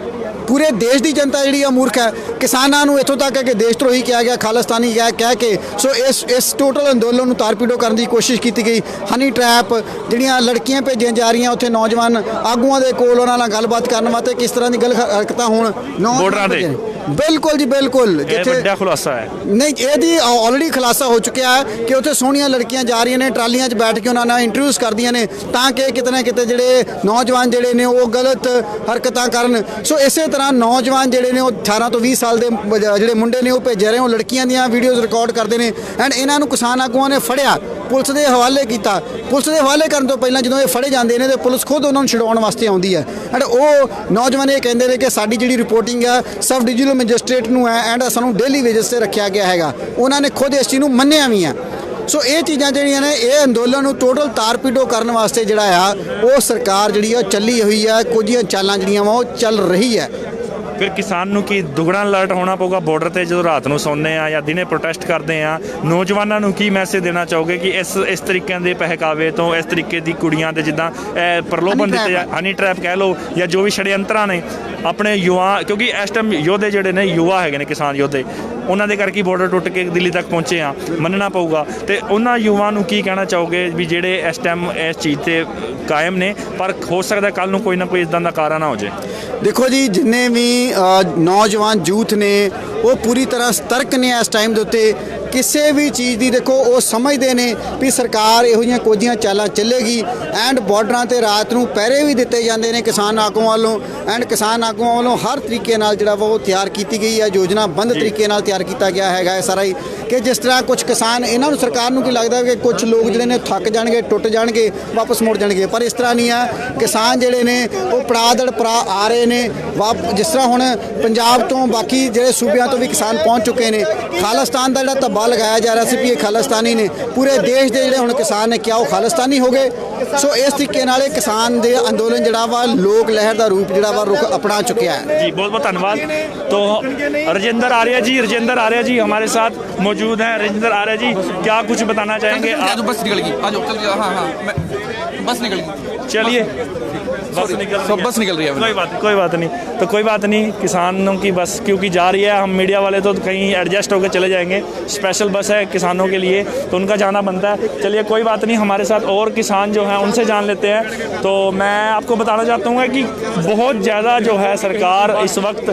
ਪੂਰੇ ਦੇਸ਼ ਦੀ ਜਨਤਾ ਜਿਹੜੀ ਆ ਮੂਰਖ ਹੈ। ਕਿਸਾਨਾਂ ਨੂੰ ਇੱਥੋਂ ਤੱਕ ਹੈ ਕਿ ਦੇਸ਼ ਧਰੋਹੀ ਕਿਹਾ ਗਿਆ, ਖਾਲਿਸਤਾਨੀ ਕਹਿ ਕੇ ਸੋ ਇਸ ਟੋਟਲ ਅੰਦੋਲਨ ਨੂੰ ਤਾਰਪੀੜੋ ਕਰਨ ਦੀ ਕੋਸ਼ਿਸ਼ ਕੀਤੀ ਗਈ। ਹਨੀ ਟਰੈਪ ਜਿਹੜੀਆਂ ਲੜਕੀਆਂ ਭੇਜੀਆਂ ਜਾ ਰਹੀਆਂ ਉੱਥੇ ਨੌਜਵਾਨ ਆਗੂਆਂ ਦੇ ਕੋਲ ਉਹਨਾਂ ਨਾਲ ਗੱਲਬਾਤ ਕਰਨ ਵਾਸਤੇ, ਕਿਸ ਤਰ੍ਹਾਂ ਦੀ ਗਲਤ ਹਰਕਤਾਂ ਹੋਣ ਬੋਰਡਰਾਂ ਤੇ। ਬਿਲਕੁਲ ਜੀ ਬਿਲਕੁਲ, ਜਿੱਥੇ ਵੱਡਾ ਖੁਲਾਸਾ ਹੈ ਨਹੀਂ ਇਹਦੀ ਆਲਰੇਡੀ ਖੁਲਾਸਾ ਹੋ ਚੁੱਕਿਆ ਹੈ ਕਿ ਉੱਥੇ ਸੋਹਣੀਆਂ ਲੜਕੀਆਂ ਜਾ ਰਹੀਆਂ ਨੇ, ਟਰਾਲੀਆਂ 'ਚ ਬੈਠ ਕੇ ਉਹਨਾਂ ਨਾਲ ਇੰਟਰਵਿਊਜ਼ ਕਰਦੀਆਂ ਨੇ ਤਾਂ ਕਿ ਕਿਤੇ ਨਾ ਕਿਤੇ ਜਿਹੜੇ ਨੌਜਵਾਨ ਜਿਹੜੇ ਨੇ ਉਹ ਗਲਤ ਹਰਕਤਾਂ ਕਰਨ। ਸੋ ਇਸੇ ਤਰ੍ਹਾਂ ਨੌਜਵਾਨ ਜਿਹੜੇ ਨੇ ਉਹ 18 ਤੋਂ 20 ਸਾਲ ਦੇ ਜਿਹੜੇ ਮੁੰਡੇ ਨੇ ਉਹ ਭੇਜੇ ਰਹੇ, ਉਹ ਲੜਕੀਆਂ ਦੀਆਂ ਵੀਡੀਓਜ਼ ਰਿਕਾਰਡ ਕਰਦੇ ਨੇ ਐਂਡ ਇਹਨਾਂ ਨੂੰ ਕਿਸਾਨ ਆਗੂਆਂ ਨੇ ਫੜਿਆ, ਪੁਲਿਸ ਦੇ ਹਵਾਲੇ ਕੀਤਾ। ਪੁਲਿਸ ਦੇ ਹਵਾਲੇ ਕਰਨ ਤੋਂ ਪਹਿਲਾਂ ਜਦੋਂ ਇਹ ਫੜੇ ਜਾਂਦੇ ਨੇ ਤੇ ਪੁਲਿਸ ਖੁਦ ਉਹਨਾਂ ਨੂੰ ਛਡਾਉਣ ਵਾਸਤੇ ਆਉਂਦੀ ਹੈ ਐਂਡ ਉਹ ਨੌਜਵਾਨ ਇਹ ਕਹਿੰਦੇ ਨੇ ਕਿ ਸਾਡੀ ਜਿਹੜੀ ਰਿਪੋਰਟਿੰਗ ਆ ਸਬ ਡਿਵੀਜ਼ਨਲ ਮੈਜਿਸਟ੍ਰੇਟ ਨੂੰ ਹੈ ਐਂਡ ਸਾਨੂੰ ਡੇਲੀ ਵੇਜਸ ਤੇ ਰੱਖਿਆ ਗਿਆ ਹੈਗਾ। ਉਹਨਾਂ ਨੇ ਖੁਦ ਇਸ ਚੀਜ਼ ਨੂੰ ਮੰਨਿਆ ਵੀ ਹੈ। ਸੋ ਇਹ ਚੀਜ਼ਾਂ ਜਿਹੜੀਆਂ ਨੇ ਇਹ ਅੰਦੋਲਨ ਨੂੰ ਟੋਟਲ ਤਾਰਪੀਡੋ ਕਰਨ ਵਾਸਤੇ ਜਿਹੜਾ ਆ ਉਹ ਸਰਕਾਰ ਜਿਹੜੀ ਆ ਚੱਲੀ ਹੋਈ ਆ, ਕੁਝ ਚਾਲਾਂ ਜਿਹੜੀਆਂ ਵਾ ਉਹ ਚੱਲ ਰਹੀ ਹੈ। ਫਿਰ ਕਿਸਾਨ ਨੂੰ ਕੀ ਦੁਗਣਾ ਅਲਰਟ ਹੋਣਾ ਪਊਗਾ ਬਾਰਡਰ ਤੇ ਜਦੋਂ ਰਾਤ ਨੂੰ ਸੌਂਦੇ ਆ ਜਾਂ ਦਿਨੇ ਪ੍ਰੋਟੈਸਟ ਕਰਦੇ ਆ? ਨੌਜਵਾਨਾਂ ਨੂੰ ਕੀ ਮੈਸੇਜ ਦੇਣਾ ਚਾਹੋਗੇ ਕਿ ਇਸ ਤਰੀਕੇ ਦੇ ਪਹਿਕਾਵੇ ਤੋਂ, ਇਸ ਤਰੀਕੇ ਦੀ ਕੁੜੀਆਂ ਦੇ ਜਿੱਦਾਂ ਪ੍ਰਲੋਭਨ ਦਿੱਤੇ, ਹਨੀ ਟ੍ਰੈਪ ਕਹਿ ਲਓ ਜਾਂ ਜੋ ਵੀ ਛੜਯੰਤਰਾਂ ਨੇ ਆਪਣੇ ਯੁਵਾ, ਕਿਉਂਕਿ ਇਸ ਟਾਈਮ ਯੋਧੇ ਜਿਹੜੇ ਨੇ ਯੁਵਾ ਹੈਗੇ ਨੇ, ਕਿਸਾਨ ਯੋਧੇ, ਉਹਨਾਂ ਦੇ ਕਰਕੇ ਬਾਰਡਰ ਟੁੱਟ ਕੇ ਦਿੱਲੀ ਤੱਕ ਪਹੁੰਚੇ ਆ, ਮੰਨਣਾ ਪਊਗਾ। ਤੇ ਉਹਨਾਂ ਯੁਵਾ ਨੂੰ ਕੀ ਕਹਿਣਾ ਚਾਹੋਗੇ ਵੀ ਜਿਹੜੇ ਇਸ ਟਾਈਮ ਇਸ ਚੀਜ਼ ਤੇ ਕਾਇਮ ਨੇ, ਪਰ ਹੋ ਸਕਦਾ ਕੱਲ ਨੂੰ ਕੋਈ ਨਾ ਕੋਈ ਇਦਾਂ ਦਾ ਕਾਰਾ ਨਾ ਹੋ ਜਾਏ? ਦੇਖੋ ਜੀ, ਜਿੰਨੇ ਵੀ ਨੌਜਵਾਨ ਯੂਥ ਨੇ ਉਹ ਪੂਰੀ ਤਰ੍ਹਾਂ ਸਤਰਕ ਨੇ ਇਸ ਟਾਈਮ ਦੇ ਉੱਤੇ। ਕਿਸੇ ਵੀ ਚੀਜ਼ ਦੀ ਦੇਖੋ ਉਹ ਸਮਝਦੇ ਨੇ ਵੀ ਸਰਕਾਰ ਇਹੋ ਜਿਹੀਆਂ ਕੋਝੀਆਂ ਚਾਲਾਂ ਚੱਲੇਗੀ ਐਂਡ ਬਾਰਡਰਾਂ ਤੇ ਰਾਤ ਨੂੰ ਪਹਿਰੇ ਵੀ ਦਿੱਤੇ ਜਾਂਦੇ ਨੇ ਕਿਸਾਨ ਆਗੂਆਂ ਵੱਲੋਂ, ਐਂਡ ਕਿਸਾਨ ਆਗੂਆਂ ਵੱਲੋਂ ਹਰ ਤਰੀਕੇ ਨਾਲ ਜਿਹੜਾ ਵਾ ਉਹ ਤਿਆਰ ਕੀਤੀ ਗਈ ਹੈ, ਯੋਜਨਾ ਬੰਦ ਤਰੀਕੇ ਨਾਲ ਤਿਆਰ ਕੀਤਾ ਗਿਆ ਹੈਗਾ ਹੈ ਸਾਰਾ ਹੀ। ਕਿ ਜਿਸ ਤਰ੍ਹਾਂ ਕੁਝ ਕਿਸਾਨ, ਇਹਨਾਂ ਨੂੰ ਸਰਕਾਰ ਨੂੰ ਕੀ ਲੱਗਦਾ ਕਿ ਕੁਝ ਲੋਕ ਜਿਹੜੇ ਨੇ ਥੱਕ ਜਾਣਗੇ, ਟੁੱਟ ਜਾਣਗੇ, ਵਾਪਸ ਮੁੜ ਜਾਣਗੇ, ਪਰ ਇਸ ਤਰ੍ਹਾਂ ਨਹੀਂ ਆ। ਕਿਸਾਨ ਜਿਹੜੇ ਨੇ ਉਹ ਪੜਾ ਦੜ ਪੜਾ ਆ ਰਹੇ ਨੇ। ਜਿਸ ਤਰ੍ਹਾਂ ਹੁਣ ਪੰਜਾਬ ਤੋਂ ਬਾਕੀ ਜਿਹੜੇ ਸੂਬਿਆਂ ਤੋਂ ਵੀ ਕਿਸਾਨ ਪਹੁੰਚ ਚੁੱਕੇ ਨੇ। ਖਾਲਿਸਤਾਨ ਦਾ ਜਿਹੜਾ ਧੱਬਾ ਲਗਾਇਆ ਜਾ ਰਿਹਾ ਸੀ ਵੀ ਇਹ ਖਾਲਿਸਤਾਨੀ ਨੇ, ਪੂਰੇ ਦੇਸ਼ ਦੇ ਜਿਹੜੇ ਹੁਣ ਕਿਸਾਨ ਨੇ ਕਿਹਾ ਉਹ ਖਾਲਿਸਤਾਨੀ ਹੋ ਗਏ। ਸੋ ਇਸ ਤਰੀਕੇ ਨਾਲ ਇਹ ਕਿਸਾਨ ਦੇ ਅੰਦੋਲਨ ਜਿਹੜਾ ਵਾ ਲੋਕ ਲਹਿਰ ਦਾ ਰੂਪ ਜਿਹੜਾ ਵਾ ਰੁਖ अपना चुके हैं। जी बहुत बहुत धन्यवाद। तो राजेंद्र आर्या जी हमारे साथ मौजूद हैं। राजेंद्र आर्या जी, क्या कुछ बताना चाहेंगे? बस निकल गई, आ जाओ, हाँ बस निकल गई, चलिए बस निकल रही है। कोई बात नहीं, तो कोई बात नहीं, किसानों की बस क्योंकि जा रही है, हम मीडिया वाले तो कहीं एडजस्ट होकर चले जाएंगे। स्पेशल बस है किसानों के लिए, तो उनका जाना बनता है। चलिए कोई बात नहीं, हमारे साथ और किसान जो हैं उनसे जान लेते हैं। तो मैं आपको बताना चाहता हूँ कि बहुत ज़्यादा जो है सरकार इस वक्त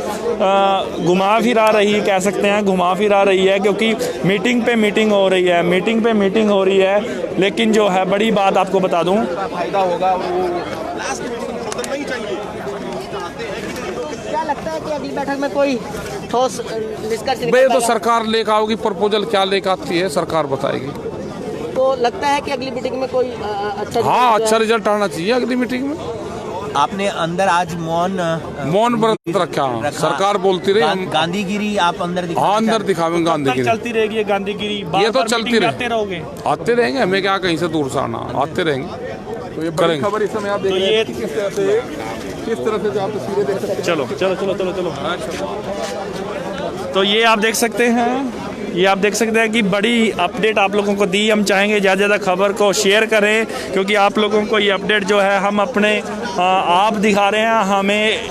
घुमा फिरा रही, कह सकते हैं घुमा फिरा रही है, क्योंकि मीटिंग पे मीटिंग हो रही है, मीटिंग पे मीटिंग हो रही है। लेकिन जो है बड़ी बात आपको बता दूँ, फायदा होगा वो क्या लगता है कि अगली बैठक में कोई ठोस निष्कर्ष भाई तो सरकार लेकर आओगी, प्रपोजल क्या लेकर आती है सरकार बताएगी। तो लगता है कि अगली मीटिंग में कोई अच्छा, हाँ अच्छा रिजल्ट आना चाहिए अगली मीटिंग में। आपने अंदर आज मौन व्रत रखा, सरकार बोलती रही गांधीगिरी आप अंदर हाँ अंदर दिखावेंगे गांधीगिरी। चलती रहेगी ये गांधीगिरी, ये तो चलती रहोगे, आते रहेंगे, हमें क्या कहीं से दूर से आना, आते रहेंगे। तो ये बड़ी खबर इस समय आप देख रहे हैं कि किस तरह से आप तस्वीरें देख सकते हैं। चलो। तो ये आप देख सकते हैं, ये आप देख सकते हैं कि बड़ी अपडेट आप लोगों को दी। हम चाहेंगे ज़्यादा से ज़्यादा खबर को शेयर करें, क्योंकि आप लोगों को ये अपडेट जो है हम अपने आप दिखा रहे हैं। हमें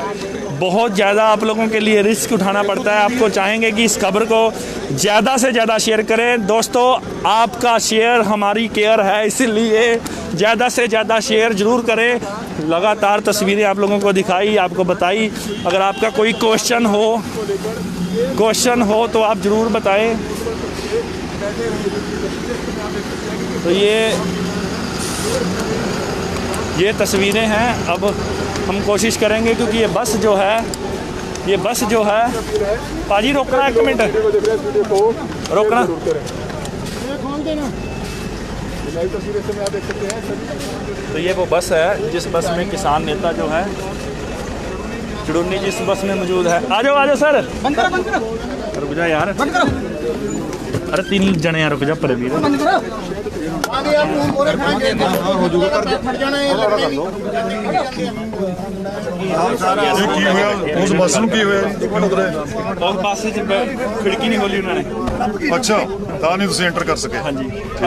बहुत ज़्यादा आप लोगों के लिए रिस्क उठाना पड़ता है। आपको चाहेंगे कि इस खबर को ज़्यादा से ज़्यादा शेयर करें। दोस्तों, आपका शेयर हमारी केयर है, इसीलिए ज़्यादा से ज़्यादा शेयर ज़रूर करें। लगातार तस्वीरें आप लोगों को दिखाई, आपको बताई। अगर आपका कोई क्वेश्चन हो तो आप ज़रूर बताएं। तो ये तस्वीरें हैं। अब हम कोशिश करेंगे, क्योंकि ये बस जो है पाजी रोकना, एक मिनट रोकना। तो ये वो बस है जिस बस में किसान नेता जो है चुड़ुन्नी जिस बस में मौजूद है। आ जाओ सर, बंद करो। रुक जा यार, अरे 3 जने यार, रुक जा पर भी उस बस ਨੂੰ ਕੀ ਹੋਇਆ? और बस खिड़की नहीं खोली उन्होंने। ਅੱਛਾ, ਤਾਂ ਨਹੀਂ ਤੁਸੀਂ ਐਂਟਰ ਕਰ ਸਕੇ। हाँ जी,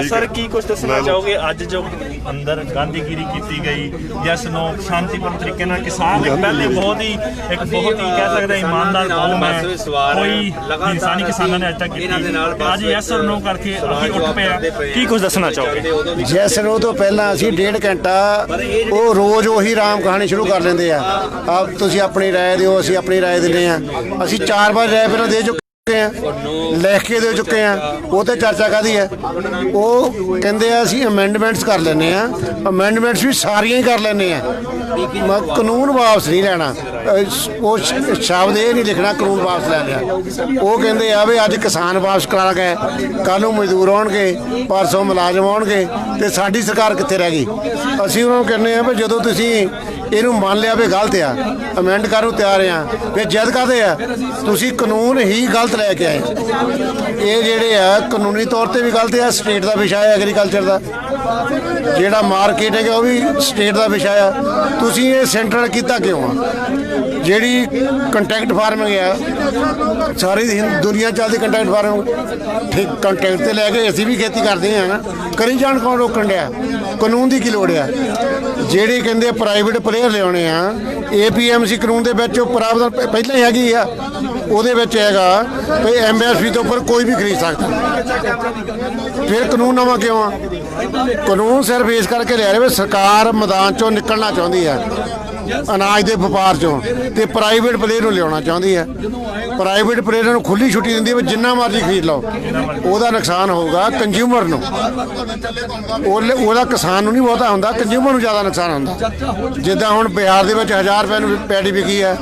सर की कुछ दसना चाहोगे अज जो अंदर गांधीगिरी की गई, यस नो शांतिपूर्ण तरीके ਨਾਲ किसान पहले बहुत ही कह सकते ईमानदार कौम है, कोई इंसानी किसानों ने अज तक अज यस और नो करके अभी उठ पे की कुछ दसना चाहोगे? ਜੈਸ ਨੂੰ ਤੋਂ ਪਹਿਲਾਂ ਅਸੀਂ 1.5 ਘੰਟਾ ਉਹ ਰੋਜ਼ ਉਹੀ ਰਾਮ ਕਹਾਣੀ ਸ਼ੁਰੂ ਕਰ ਲੈਂਦੇ ਆ। ਆਪ ਤੁਸੀਂ ਆਪਣੀ ਰਾਏ ਦਿਓ, ਅਸੀਂ ਆਪਣੀ ਰਾਏ ਦਿੰਦੇ ਆ। ਅਸੀਂ 4 ਵਾਰ ਰਾਏ ਪਹਿਲਾਂ ਦੇ ਚੁੱਕੇ ਆ, ਲਿਖ ਕੇ ਦੇ ਚੁੱਕੇ ਆ। ਉਹ ਤੇ ਚਰਚਾ ਕਾਹਦੀ ਹੈ? ਉਹ ਕਹਿੰਦੇ ਆ ਅਸੀਂ ਅਮੈਂਡਮੈਂਟਸ ਕਰ ਲੈਂਦੇ ਆ। ਅਮੈਂਡਮੈਂਟਸ ਵੀ ਸਾਰੀਆਂ ਹੀ ਕਰ ਲੈਂਦੇ ਆ, ਕਾਨੂੰਨ ਵਾਪਸ ਨਹੀਂ ਲੈਣਾ। ਉਹ ਸ਼ਬਦ ਇਹ ਨਹੀਂ ਲਿਖਣਾ ਕਾਨੂੰਨ ਵਾਪਸ ਲੈ ਲਿਆ। ਉਹ ਕਹਿੰਦੇ ਆ ਵੀ ਅੱਜ ਕਿਸਾਨ ਵਾਪਸ ਕਰਾ ਗਏ, ਕੱਲ੍ਹ ਨੂੰ ਮਜ਼ਦੂਰ ਆਉਣਗੇ, ਪਰਸੋਂ ਮੁਲਾਜ਼ਮ ਆਉਣਗੇ, ਤੇ ਸਾਡੀ ਸਰਕਾਰ ਕਿੱਥੇ ਰਹਿ ਗਈ। ਅਸੀਂ ਉਹਨਾਂ ਨੂੰ ਕਹਿੰਦੇ ਆ ਵੀ ਜਦੋਂ ਤੁਸੀਂ ਇਹਨੂੰ ਮੰਨ ਲਿਆ ਵੀ ਗਲਤ ਆ, ਅਮੈਂਡ ਕਰਨ ਨੂੰ ਤਿਆਰ ਆ, ਫਿਰ ਜਿੱਦ ਕਰਦੇ ਆ ਤੁਸੀਂ ਕਾਨੂੰਨ ਹੀ ਗਲਤ ਲੈ ਕੇ ਆਏ। ਇਹ ਜਿਹੜੇ ਆ ਕਾਨੂੰਨੀ ਤੌਰ ਤੇ ਵੀ ਗਲਤ ਆ, ਸਟੇਟ ਦਾ ਵਿਸ਼ਾ ਹੈ ਐਗਰੀਕਲਚਰ ਦਾ, ਜਿਹੜਾ ਮਾਰਕੀਟ ਹੈਗਾ ਉਹ ਵੀ ਸਟੇਟ ਦਾ ਵਿਸ਼ਾ ਆ। ਤੁਸੀਂ ਇਹ ਸੈਂਟਰਲ ਕੀਤਾ ਕਿਉਂ ਆ? ਜਿਹੜੀ ਕੰਟੈਕਟ ਫਾਰਮਿੰਗ ਆ ਸਾਰੀ ਦੁਨੀਆ ਚੱਲਦੀ ਕੰਟੈਕਟ ਫਾਰਮਿੰਗ, ਠੀਕ ਕੰਟੈਕਟ ਤੇ ਲੈ ਕੇ ਅਸੀਂ ਵੀ ਖੇਤੀ ਕਰਦੇ ਹਾਂ ਨਾ, ਕਰੀ ਜਾਣ ਕੌਣ ਰੋਕਣ ਡਿਆ? ਕਾਨੂੰਨ ਦੀ ਕੀ ਲੋੜ ਆ? ਜਿਹੜੇ ਕਹਿੰਦੇ ਪ੍ਰਾਈਵੇਟ ਪਲੇਅਰ ਲਿਆਉਣੇ ਆ, APMC ਕਾਨੂੰਨ ਦੇ ਵਿੱਚ ਉਹ ਪ੍ਰਾਵਧਾਨ ਪਹਿਲਾਂ ਹੀ ਹੈਗੀ ਆ, ਉਹਦੇ ਵਿੱਚ ਹੈਗਾ ਵੀ MSP ਤੋਂ ਉੱਪਰ ਕੋਈ ਵੀ ਖਰੀਦ ਸਕਦਾ। ਫਿਰ ਕਾਨੂੰਨ ਨਵਾਂ ਕਿਉਂ ਆ? ਕਾਨੂੰਨ ਸਿਰਫ ਇਸ ਕਰਕੇ ਲਿਆ ਰਿਹਾ ਵੀ ਸਰਕਾਰ ਮੈਦਾਨ ਚੋਂ ਨਿਕਲਣਾ ਚਾਹੁੰਦੀ ਹੈ ਅਨਾਜ ਦੇ ਵਪਾਰ ਚੋਂ, ਤੇ ਪ੍ਰਾਈਵੇਟ ਪਲੇਅਰ ਨੂੰ ਲਿਆਉਣਾ ਚਾਹੁੰਦੀ ਹੈ। ਪ੍ਰਾਈਵੇਟ ਪਲੇਅਰਾਂ ਨੂੰ ਖੁੱਲੀ ਛੁੱਟੀ ਦਿੰਦੀ ਹੈ ਵੀ ਜਿੰਨਾ ਮਰਜ਼ੀ ਖਰੀਦ ਲਓ। ਉਹਦਾ ਨੁਕਸਾਨ ਹੋਊਗਾ ਕੰਜ਼ਿਊਮਰ ਨੂੰ, ਉਹਦਾ ਕਿਸਾਨ ਨੂੰ ਨਹੀਂ ਬਹੁਤਾ ਹੁੰਦਾ, ਕੰਜ਼ਿਊਮਰ ਨੂੰ ਜ਼ਿਆਦਾ ਨੁਕਸਾਨ ਹੁੰਦਾ। ਜਿੱਦਾਂ ਹੁਣ ਬਿਹਾਰ ਦੇ ਵਿੱਚ 1000 ਰੁਪਏ ਨੂੰ ਪੈਡੀ ਵਿਕੀ ਹੈ,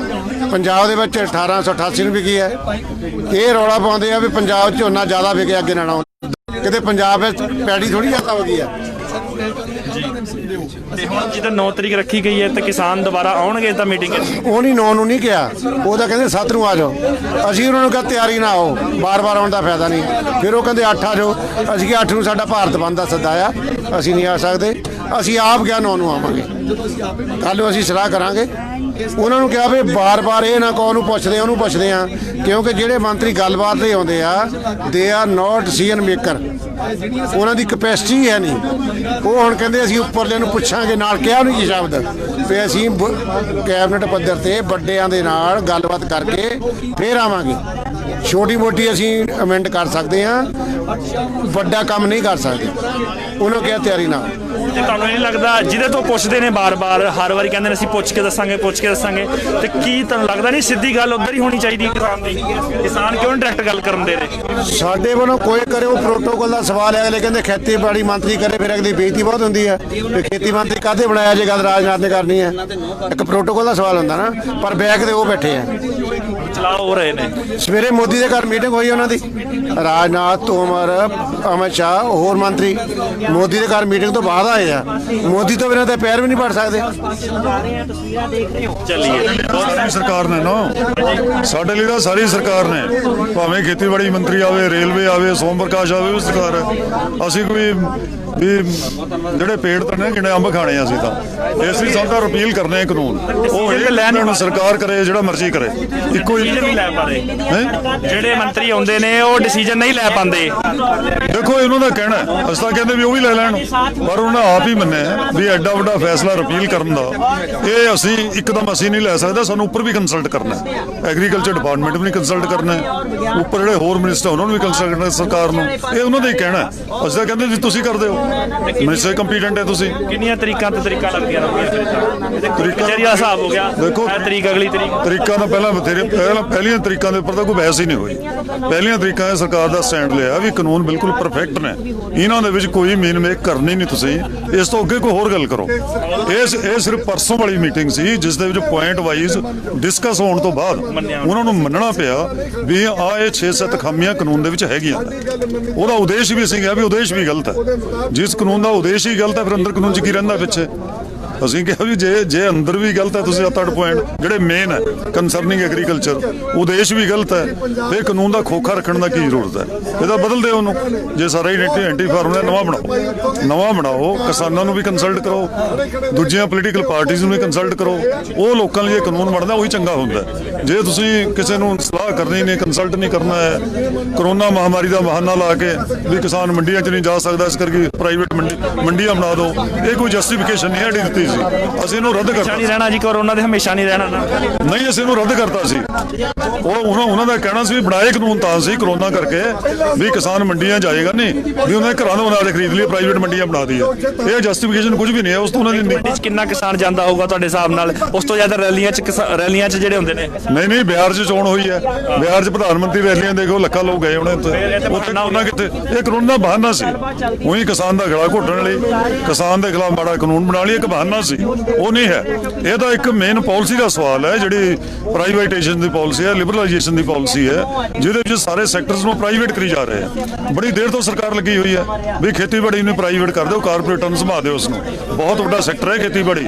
ਪੰਜਾਬ ਦੇ ਵਿੱਚ 1888 ਨੂੰ ਵਿਕੀ ਹੈ। ਇਹ ਰੌਲਾ ਪਾਉਂਦੇ ਆ ਵੀ ਪੰਜਾਬ 'ਚ ਝੋਨਾ ਜ਼ਿਆਦਾ ਵਿਕਿਆ ਅੱਗੇ ਨਾਲੋਂ, ਕਿਤੇ ਪੰਜਾਬ ਵਿੱਚ ਪੈਡੀ ਥੋੜੀ ਜ਼ਿਆਦਾ ਹੋ ਗਈ ਹੈ। ਤੇ ਹੁਣ ਜਦੋਂ 9 ਤਰੀਕ ਰੱਖੀ ਗਈ ਹੈ ਤਾਂ ਕਿਸਾਨ ਦੁਬਾਰਾ ਆਉਣਗੇ ਤਾਂ ਮੀਟਿੰਗ? ਉਹ ਨਹੀਂ 9 ਨੂੰ ਨਹੀਂ ਕਿਹਾ, ਉਹ ਤਾਂ ਕਹਿੰਦੇ 7 ਨੂੰ ਆ ਜਾਓ। ਅਸੀਂ ਉਹਨਾਂ ਨੂੰ ਕਿਹਾ ਤਿਆਰੀ ਨਾ ਆਓ, ਬਾਰ-ਬਾਰ ਆਉਣ ਦਾ ਫਾਇਦਾ ਨਹੀਂ। ਫਿਰ ਉਹ ਕਹਿੰਦੇ 8 ਆ ਜਾਓ। ਅਸੀਂ ਕਿਹਾ 8 ਨੂੰ ਸਾਡਾ ਭਾਰਤ ਬੰਦ ਦਾ ਸੱਦਾ ਆ, ਅਸੀਂ ਨਹੀਂ ਆ ਸਕਦੇ। ਅਸੀਂ ਆਪ ਕਿਹਾ 9 ਨੂੰ ਆਵਾਂਗੇ, ਕੱਲ੍ਹ ਨੂੰ ਅਸੀਂ ਸਲਾਹ ਕਰਾਂਗੇ। ਉਹਨਾਂ ਨੂੰ ਕਿਹਾ ਵੀ ਬਾਰ-ਬਾਰ ਇਹ ਨਾ ਕਹੋ ਉਹਨੂੰ ਪੁੱਛਦੇ ਉਹਨੂੰ ਪੁੱਛਦੇ ਆ, ਕਿਉਂਕਿ ਜਿਹੜੇ ਮੰਤਰੀ ਗੱਲਬਾਤ ਲਈ ਆਉਂਦੇ ਆ they are note decision maker, ਉਹਨਾਂ ਦੀ ਕਪੈਸਿਟੀ ਹੈ ਨਹੀਂ। ਉਹ ਹੁਣ ਕਹਿੰਦੇ ਅਸੀਂ ਉੱਪਰਲੇ ਨੂੰ ਪੁੱਛਾਂਗੇ, ਨਾਲ ਕਿਹਾ ਨਹੀਂ ਜੀ ਸ਼ਬਦ ਵੀ ਅਸੀਂ ਕੈਬਨਿਟ ਪੱਧਰ ਤੇ ਵੱਡਿਆਂ ਦੇ ਨਾਲ ਗੱਲਬਾਤ ਕਰਕੇ ਫੇਰ ਆਵਾਂਗੇ। ਛੋਟੀ ਮੋਟੀ ਅਸੀਂ ਅਮੈਂਡ ਕਰ ਸਕਦੇ ਹਾਂ, ਵੱਡਾ ਕੰਮ ਨਹੀਂ ਕਰ ਸਕਦੇ। ਉਹਨਾਂ ਕਿਹਾ ਤਿਆਰੀ ਨਾ। ਤੇ ਤੁਹਾਨੂੰ ਨਹੀਂ ਲੱਗਦਾ ਜਿਹਦੇ ਤੋਂ ਪੁੱਛਦੇ ਨੇ ਬਾਰ-ਬਾਰ ਹਰ ਵਾਰੀ ਕਹਿੰਦੇ ਨੇ ਅਸੀਂ ਪੁੱਛ ਕੇ ਦੱਸਾਂਗੇ ਤੇ ਕੀ ਤੁਹਾਨੂੰ ਲੱਗਦਾ ਨਹੀਂ ਸਿੱਧੀ ਗੱਲ ਉੱਧਰ ਹੀ ਹੋਣੀ ਚਾਹੀਦੀ ਕਿਸਾਨ ਦੀ? ਕਿਸਾਨ ਕਿਉਂ ਡਾਇਰੈਕਟ ਗੱਲ ਕਰਨ ਦੇ ਰਹੇ? ਸਾਡੇ ਵੱਲੋਂ ਕੋਈ ਕਰੇ ਉਹ ਪ੍ਰੋਟੋਕੋਲ ਦਾ ਸਵਾਲ ਹੈ। ਅਗਲੇ ਕਹਿੰਦੇ ਖੇਤੀਬਾੜੀ ਮੰਤਰੀ ਕਰੇ, ਫਿਰ ਅਗਲੀ ਬੇਇੱਜ਼ਤੀ ਬਹੁਤ ਹੁੰਦੀ ਹੈ ਵੀ ਖੇਤੀ ਮੰਤਰੀ ਕਾਹਦੇ ਬਣਾਇਆ ਜੇ ਗੱਲ ਰਾਜਨਾਥ ਨੇ ਕਰਨੀ ਹੈ। ਇੱਕ ਪ੍ਰੋਟੋਕੋਲ ਦਾ ਸਵਾਲ ਹੁੰਦਾ ਨਾ, ਪਰ ਬੈਕ ਤੇ ਉਹ ਬੈਠੇ ਆ ਚਲਾ ਹੋ ਰਹੇ ਨੇ। ਸਵੇਰੇ ਮੋਦੀ ਦੇ ਘਰ ਮੀਟਿੰਗ ਹੋਈ ਉਹਨਾਂ ਦੀ, ਰਾਜਨਾਥ, ਤੋਮਰ, ਅਮਿਤ ਸ਼ਾਹ, ਹੋਰ ਮੰਤਰੀ ਮੋਦੀ ਦੇ ਘਰ ਮੀਟਿੰਗ ਤੋਂ ਬਾਅਦ ਆਏ ਆ। ਮੋਦੀ ਤੋਂ ਬਿਨਾਂ ਤਾਂ ਪੈਰ ਵੀ ਨਹੀਂ ਪੜ ਸਕਦੇ। ਚੱਲੀਏ ਸਰਕਾਰ ਨੇ ਨਾ, ਸਾਡੇ ਲਈ ਤਾਂ ਸਾਰੀ ਸਰਕਾਰ ਨੇ, ਭਾਵੇਂ ਖੇਤੀਬਾੜੀ ਮੰਤਰੀ ਆਵੇ, ਰੇਲਵੇ ਆਵੇ, ਸੋਮ ਪ੍ਰਕਾਸ਼ ਆਵੇ, ਉਹ ਸਰਕਾਰ ਹੈ। ਅਸੀਂ ਕੋਈ ਵੀ ਜਿਹੜੇ ਪੇੜ ਤੇ ਨੇ ਕਿਹੜੇ ਅੰਬ ਖਾਣੇ ਆ, ਅਸੀਂ ਤਾਂ ਇਸ ਲਈ ਸਾਨੂੰ ਰਿਪੀਲ ਕਰਨੇ ਆ ਕਾਨੂੰਨ। ਉਹ ਇਹ ਲੈਣ ਸਰਕਾਰ ਕਰੇ ਜਿਹੜਾ ਮਰਜ਼ੀ ਕਰੇ, ਇੱਕੋ ਹੀ ਨਹੀਂ ਲੈ ਪਾਦੇ। ਜਿਹੜੇ ਮੰਤਰੀ ਆਉਂਦੇ ਨੇ ਉਹ ਡਿਸੀਜਨ ਨਹੀਂ ਲੈ ਪਾਉਂਦੇ। ਦੇਖੋ ਇਹਨਾਂ ਦਾ ਕਹਿਣਾ, ਅਸੀਂ ਤਾਂ ਕਹਿੰਦੇ ਵੀ ਉਹ ਵੀ ਲੈ ਲੈਣ, ਪਰ ਉਹਨਾਂ ਆਪ ਹੀ ਮੰਨਿਆ ਵੀ ਐਡਾ ਵੱਡਾ ਫੈਸਲਾ ਰਿਪੀਲ ਕਰਨ ਦਾ ਇਹ ਅਸੀਂ ਇੱਕਦਮ ਅਸੀਂ ਨਹੀਂ ਲੈ ਸਕਦੇ। ਸਾਨੂੰ ਉੱਪਰ ਵੀ ਕੰਸਲਟ ਕਰਨਾ, ਐਗਰੀਕਲਚਰ ਡਿਪਾਰਟਮੈਂਟ ਵੀ ਕੰਸਲਟ ਕਰਨਾ, ਉੱਪਰ ਜਿਹੜੇ ਹੋਰ ਮਿਨਿਸਟਰ ਉਹਨਾਂ ਨੂੰ ਵੀ ਕੰਸਲਟ ਕਰਨਾ, ਸਰਕਾਰ ਨੂੰ। ਇਹ ਉਹਨਾਂ ਦਾ ਹੀ ਕਹਿਣਾ। ਅਸੀਂ ਤਾਂ ਕਹਿੰਦੇ ਜੀ ਤੁਸੀਂ ਕਰਦੇ ਹੋ, ਮਿਨਿਸਟਰ ਕੰਪੀਟੈਂਟ ਹੈ ਤੁਸੀਂ। ਕਿੰਨੀਆਂ ਤਰੀਕਾਂ ਤੇ ਤਰੀਕਾ ਲੱਗਦੀਆਂ ਤਰੀਕਾ ਦਾ ਹਿਸਾਬ ਹੋ ਗਿਆ। ਦੇਖੋ ਤਰੀਕ ਅਗਲੀ ਤਰੀਕਾ ਤਾਂ ਪਹਿਲੀਆਂ ਤਰੀਕਾਂ ਦੇ ਉੱਪਰ ਤਾਂ ਕੋਈ ਬਹਿਸ ਹੀ ਨਹੀਂ ਹੋਈ। ਪਹਿਲੀਆਂ ਤਰੀਕਾਂ ਇਹ ਸਰਕਾਰ ਦਾ ਸਟੈਂਡ ਲਿਆ ਵੀ ਕਾਨੂੰਨ ਬਿਲਕੁਲ ਪਰਫੈਕਟ ਨੇ, ਇਹਨਾਂ ਦੇ ਵਿੱਚ ਕੋਈ ਮੇਨ ਮੇਕ ਕਰਨੀ ਨਹੀਂ। ਤੁਸੀਂ ਇਸ ਤੋਂ ਅੱਗੇ ਕੋਈ ਹੋਰ ਗੱਲ ਕਰੋ। ਇਹ ਸਿਰਫ ਪਰਸੋਂ ਵਾਲੀ ਮੀਟਿੰਗ ਸੀ ਜਿਸ ਦੇ ਵਿੱਚ ਪੁਆਇੰਟ ਵਾਈਜ਼ ਡਿਸਕਸ ਹੋਣ ਤੋਂ ਬਾਅਦ ਉਹਨਾਂ ਨੂੰ ਮੰਨਣਾ ਪਿਆ ਵੀ ਇਹ 6-7 ਖਾਮੀਆਂ ਕਾਨੂੰਨ ਦੇ ਵਿੱਚ ਹੈਗੀਆਂ। ਉਹਦਾ ਉਦੇਸ਼ ਵੀ ਅਸੀਂ ਕਿਹਾ ਵੀ ਉਦੇਸ਼ ਵੀ ਗਲਤ ਹੈ। ਜਿਸ ਕਾਨੂੰਨ ਦਾ ਉਦੇਸ਼ ਹੀ ਗਲਤ ਹੈ ਫਿਰ ਅੰਦਰ ਕਾਨੂੰਨ 'ਚ ਕੀ ਰਹਿੰਦਾ ਪਿੱਛੇ? ਅਸੀਂ ਕਿਹਾ ਵੀ ਜੇ ਅੰਦਰ ਵੀ ਗਲਤ ਹੈ, ਤੁਸੀਂ 7-8 ਪੁਆਇੰਟ ਜਿਹੜੇ ਮੇਨ ਹੈ ਕੰਸਰਨਿੰਗ ਐਗਰੀਕਲਚਰ, ਉਦੇਸ਼ ਵੀ ਗਲਤ ਹੈ, ਫਿਰ ਕਾਨੂੰਨ ਦਾ ਖੋਖਾ ਰੱਖਣ ਦਾ ਕੀ ਜ਼ਰੂਰਤ ਹੈ? ਇਹਦਾ ਬਦਲ ਦਿਓ ਉਹਨੂੰ। ਜੇ ਸਾਰਾ ਹੀ ਐਂਟੀ ਫਾਰਮ ਨਵਾਂ ਬਣਾਓ, ਕਿਸਾਨਾਂ ਨੂੰ ਵੀ ਕੰਸਲਟ ਕਰੋ, ਦੂਜੀਆਂ ਪੋਲੀਟੀਕਲ ਪਾਰਟੀਆਂ ਨੂੰ ਵੀ ਕੰਸਲਟ ਕਰੋ। ਉਹ ਲੋਕਾਂ ਲਈ ਕਾਨੂੰਨ ਬਣਦਾ ਉਹੀ ਚੰਗਾ ਹੁੰਦਾ। ਜੇ ਤੁਸੀਂ ਕਿਸੇ ਨੂੰ ਸਲਾਹ ਕਰਨੀ ਨਹੀਂ, ਕੰਸਲਟ ਨਹੀਂ ਕਰਨਾ ਹੈ, ਕਰੋਨਾ ਮਹਾਮਾਰੀ ਦਾ ਬਹਾਨਾ ਲਾ ਕੇ ਵੀ ਕਿਸਾਨ ਮੰਡੀਆਂ 'ਚ ਨਹੀਂ ਜਾ ਸਕਦਾ ਇਸ ਕਰਕੇ ਪ੍ਰਾਈਵੇਟ ਮੰਡੀਆਂ ਬਣਾ ਦਿਓ, ਇਹ ਕੋਈ ਜਸਟੀਫਿਕੇਸ਼ਨ ਨਹੀਂ ਸਾਡੀ ਦਿੱਤੀ ਸੀ। ਅਸੀਂ ਇਹਨੂੰ ਰੱਦ ਕਰਤਾ। ਨਹੀਂ ਰਹਿਣਾ ਜੀ, ਕਰੋਨਾ ਦੇ ਹਮੇਸ਼ਾ ਨਹੀਂ ਰਹਿਣਾ ਨਾ। ਨਹੀਂ, ਅਸੀਂ ਇਹਨੂੰ ਰੱਦ ਕਰਤਾ ਸੀ। ਉਹਨਾਂ ਦਾ ਕਹਿਣਾ ਸੀ ਵੀ ਬਣਾਏ ਕਾਨੂੰਨ ਤਾਂ ਸੀ ਕਰੋਨਾ ਕਰਕੇ ਵੀ ਕਿਸਾਨ ਮੰਡੀਆਂ ਜਾਏਗਾ ਨਹੀਂ, ਵੀ ਉਹਨਾਂ ਦੇ ਘਰਾਂ ਤੋਂ ਅਨਾਜ ਖਰੀਦ ਲਈ, ਪ੍ਰਾਈਵੇਟ ਮੰਡੀਆਂ ਬਣਾ ਦਈਏ। ਇਹ ਜਸਟੀਫਿਕੇਸ਼ਨ ਕੁਝ ਵੀ ਨਹੀਂ ਹੈ ਉਸ ਤੋਂ ਉਹਨਾਂ ਦੀ। ਕਿੰਨਾ ਕਿਸਾਨ ਜਾਂਦਾ ਹੋਊਗਾ ਤੁਹਾਡੇ ਹਿਸਾਬ ਨਾਲ? ਉਸ ਤੋਂ ਜ਼ਿਆਦਾ ਰੈਲੀਆਂ 'ਚ ਜਿਹੜੇ ਹੁੰਦੇ ਨੇ? ਨਹੀਂ ਨਹੀਂ, ਬਿਹਾਰ 'ਚ ਚੋਣ ਹੋਈ ਹੈ। ਬਿਹਾਰ 'ਚ ਪ੍ਰਧਾਨ ਮੰਤਰੀ ਰੈਲੀਆਂ ਦੇਖੋ, ਲੱਖਾਂ ਲੋਕ ਗਏ ਹੋਣੇ ਉੱਥੇ ਕਰੋਨਾ ਕਿੱਥੇ? ਇਹ ਕਾਨੂੰਨ ਦਾ ਬਹਾਨਾ ਸੀ। ਉਹੀ ਕਿਸਾਨ ਦਾ ਗਲਾ ਘੋਟਣ ਲਈ, ਕਿਸਾਨ ਦੇ ਖਿਲਾਫ ਮਾੜਾ ਕਾਨੂੰਨ ਬਣਾ ਲਈ, ਇੱਕ ਬਹਾਨਾ ਸੀ, ਉਹ ਨਹੀਂ ਹੈ। ਇਹ ਤਾਂ ਇੱਕ ਮੇਨ ਪਾਲਿਸੀ ਦਾ ਸਵਾਲ ਹੈ, ਜਿਹੜੀ ਪ੍ਰਾਈਵੇਟਾਈਜੇਸ਼ਨ ਦੀ ਪਾਲਿਸੀ ਹੈ, ਲਿਬਰਲਾਈਜੇਸ਼ਨ ਦੀ ਪਾਲਿਸੀ ਹੈ, ਜਿਹਦੇ ਵਿੱਚ ਸਾਰੇ ਸੈਕਟਰਸ ਨੂੰ ਪ੍ਰਾਈਵੇਟ ਕਰੀ ਜਾ ਰਹੇ ਆ। ਬੜੀ ਦੇਰ ਤੋਂ ਸਰਕਾਰ ਲੱਗੀ ਹੋਈ ਹੈ ਵੀ ਖੇਤੀਬਾੜੀ ਨੂੰ ਪ੍ਰਾਈਵੇਟ ਕਰ ਦਿਓ, ਕਾਰਪੋਰੇਟਾਂ ਨੂੰ ਸੰਭਾਲ ਦਿਓ। ਉਸਨੂੰ ਬਹੁਤ ਵੱਡਾ ਸੈਕਟਰ ਹੈ ਖੇਤੀਬਾੜੀ,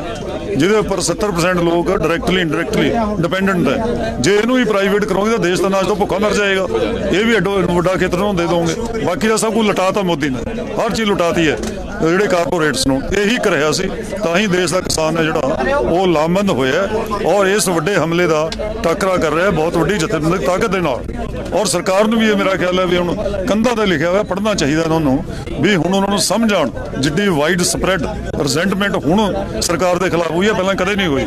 ਜਿਹਦੇ ਉੱਪਰ 70% ਲੋਕ ਡਾਇਰੈਕਟਲੀ ਇਨਡਾਇਰੈਕਟਲੀ ਡਿਪੈਂਡੈਂਟ ਹੈ। ਜੇ ਇਹਨੂੰ ਵੀ ਪ੍ਰਾਈਵੇਟ ਕਰੋਗੇ ਤਾਂ ਦੇਸ਼ ਦਾ ਨਾਸ਼ ਤੋਂ ਭੁੱਖਾ ਮਰ ਜਾਏਗਾ। ਇਹ ਵੀ ਐਡੋ ਵੱਡਾ ਖੇਤਰ ਨੂੰ ਦੇ ਦੋਗੇ। ਬਾਕੀ ਦਾ ਸਭ ਕੁਝ ਲੁਟਾਤਾ ਮੋਦੀ ਨੇ, ਹਰ ਚੀਜ਼ ਲੁਟਾਤੀ ਹੈ ਜਿਹੜੇ ਕਾਰਪੋਰੇਟਸ ਨੂੰ। ਇਹੀ ਕਰ ਰਿਹਾ ਸੀ, ਤਾਂ ਹੀ ਦੇਸ਼ ਦਾ ਕਿਸਾਨ ਹੈ ਜਿਹੜਾ ਉਹ ਲਾਮਬੰਦ ਹੋਇਆ ਔਰ ਇਸ ਵੱਡੇ ਹਮਲੇ ਦਾ ਟਾਕਰਾ ਕਰ ਰਿਹਾ ਬਹੁਤ ਵੱਡੀ ਜਥੇਬੰਦਕ ਤਾਕਤ ਦੇ ਨਾਲ। ਔਰ ਸਰਕਾਰ ਨੂੰ ਵੀ ਇਹ ਮੇਰਾ ਖਿਆਲ ਹੈ ਵੀ ਹੁਣ ਕੰਧਾਂ ਤੇ ਲਿਖਿਆ ਹੋਇਆ ਪੜ੍ਹਨਾ ਚਾਹੀਦਾ ਉਹਨਾਂ ਨੂੰ, ਵੀ ਹੁਣ ਉਹਨਾਂ ਨੂੰ ਸਮਝ ਆਉਣ ਜਿੱਡੀ ਵਾਈਡ ਸਪਰੈਡ ਰਿਜ਼ੈਂਟਮੈਂਟ ਹੁਣ ਸਰਕਾਰ ਦੇ ਖਿਲਾਫ ਹੋਈ ਹੈ, ਪਹਿਲਾਂ ਕਦੇ ਨਹੀਂ ਹੋਈ।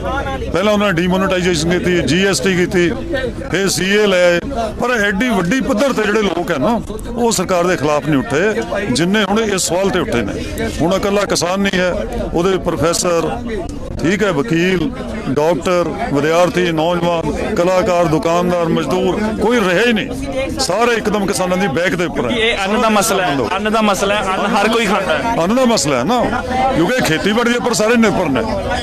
ਪਹਿਲਾਂ ਉਹਨਾਂ ਨੇ ਡੀਮੋਨੇਟਾਈਜੇਸ਼ਨ ਕੀਤੀ, GST ਕੀਤੀ, ਫਿਰ CA ਲੈ, ਪਰ ਐਡੀ ਵੱਡੀ ਪੱਧਰ ਤੇ ਜਿਹੜੇ ਲੋਕ ਹੈ ਨਾ ਉਹ ਸਰਕਾਰ ਦੇ ਖਿਲਾਫ ਨਹੀਂ ਉੱਠੇ ਜਿੰਨੇ ਹੁਣ ਇਸ ਸਵਾਲ ਤੇ ਉੱਠੇ ਨੇ। ਹੁਣ ਇਕੱਲਾ ਕਿਸਾਨ ਨਹੀਂ ਹੈ, ਉਹਦੇ ਪ੍ਰੋਫੈਸਰ, ਠੀਕ ਹੈ, ਵਕੀਲ, ਡਾਕਟਰ, ਵਿਦਿਆਰਥੀ, ਨੌਜਵਾਨ, ਕਲਾਕਾਰ, ਦੁਕਾਨਦਾਰ, ਮਜ਼ਦੂਰ, ਕੋਈ ਰਿਹਾ ਹੀ ਨਹੀਂ। ਸਾਰੇ ਇੱਕਦਮ ਕਿਸਾਨਾਂ ਦੀ ਬੈਕ ਦੇ ਉੱਪਰ ਹੈ। ਇਹ ਅੰਨ ਦਾ ਮਸਲਾ ਹੈ, ਅੰਨ ਦਾ ਮਸਲਾ ਹੈ, ਅੰਨ ਹਰ ਕੋਈ ਖਾਂਦਾ ਹੈ। ਅੰਨ ਦਾ ਮਸਲਾ ਹੈ ਨਾ, ਕਿਉਂਕਿ ਖੇਤੀਬਾੜੀ ਦੇ ਉੱਪਰ ਸਾਰੇ ਨਿਰਭਰ ਨੇ।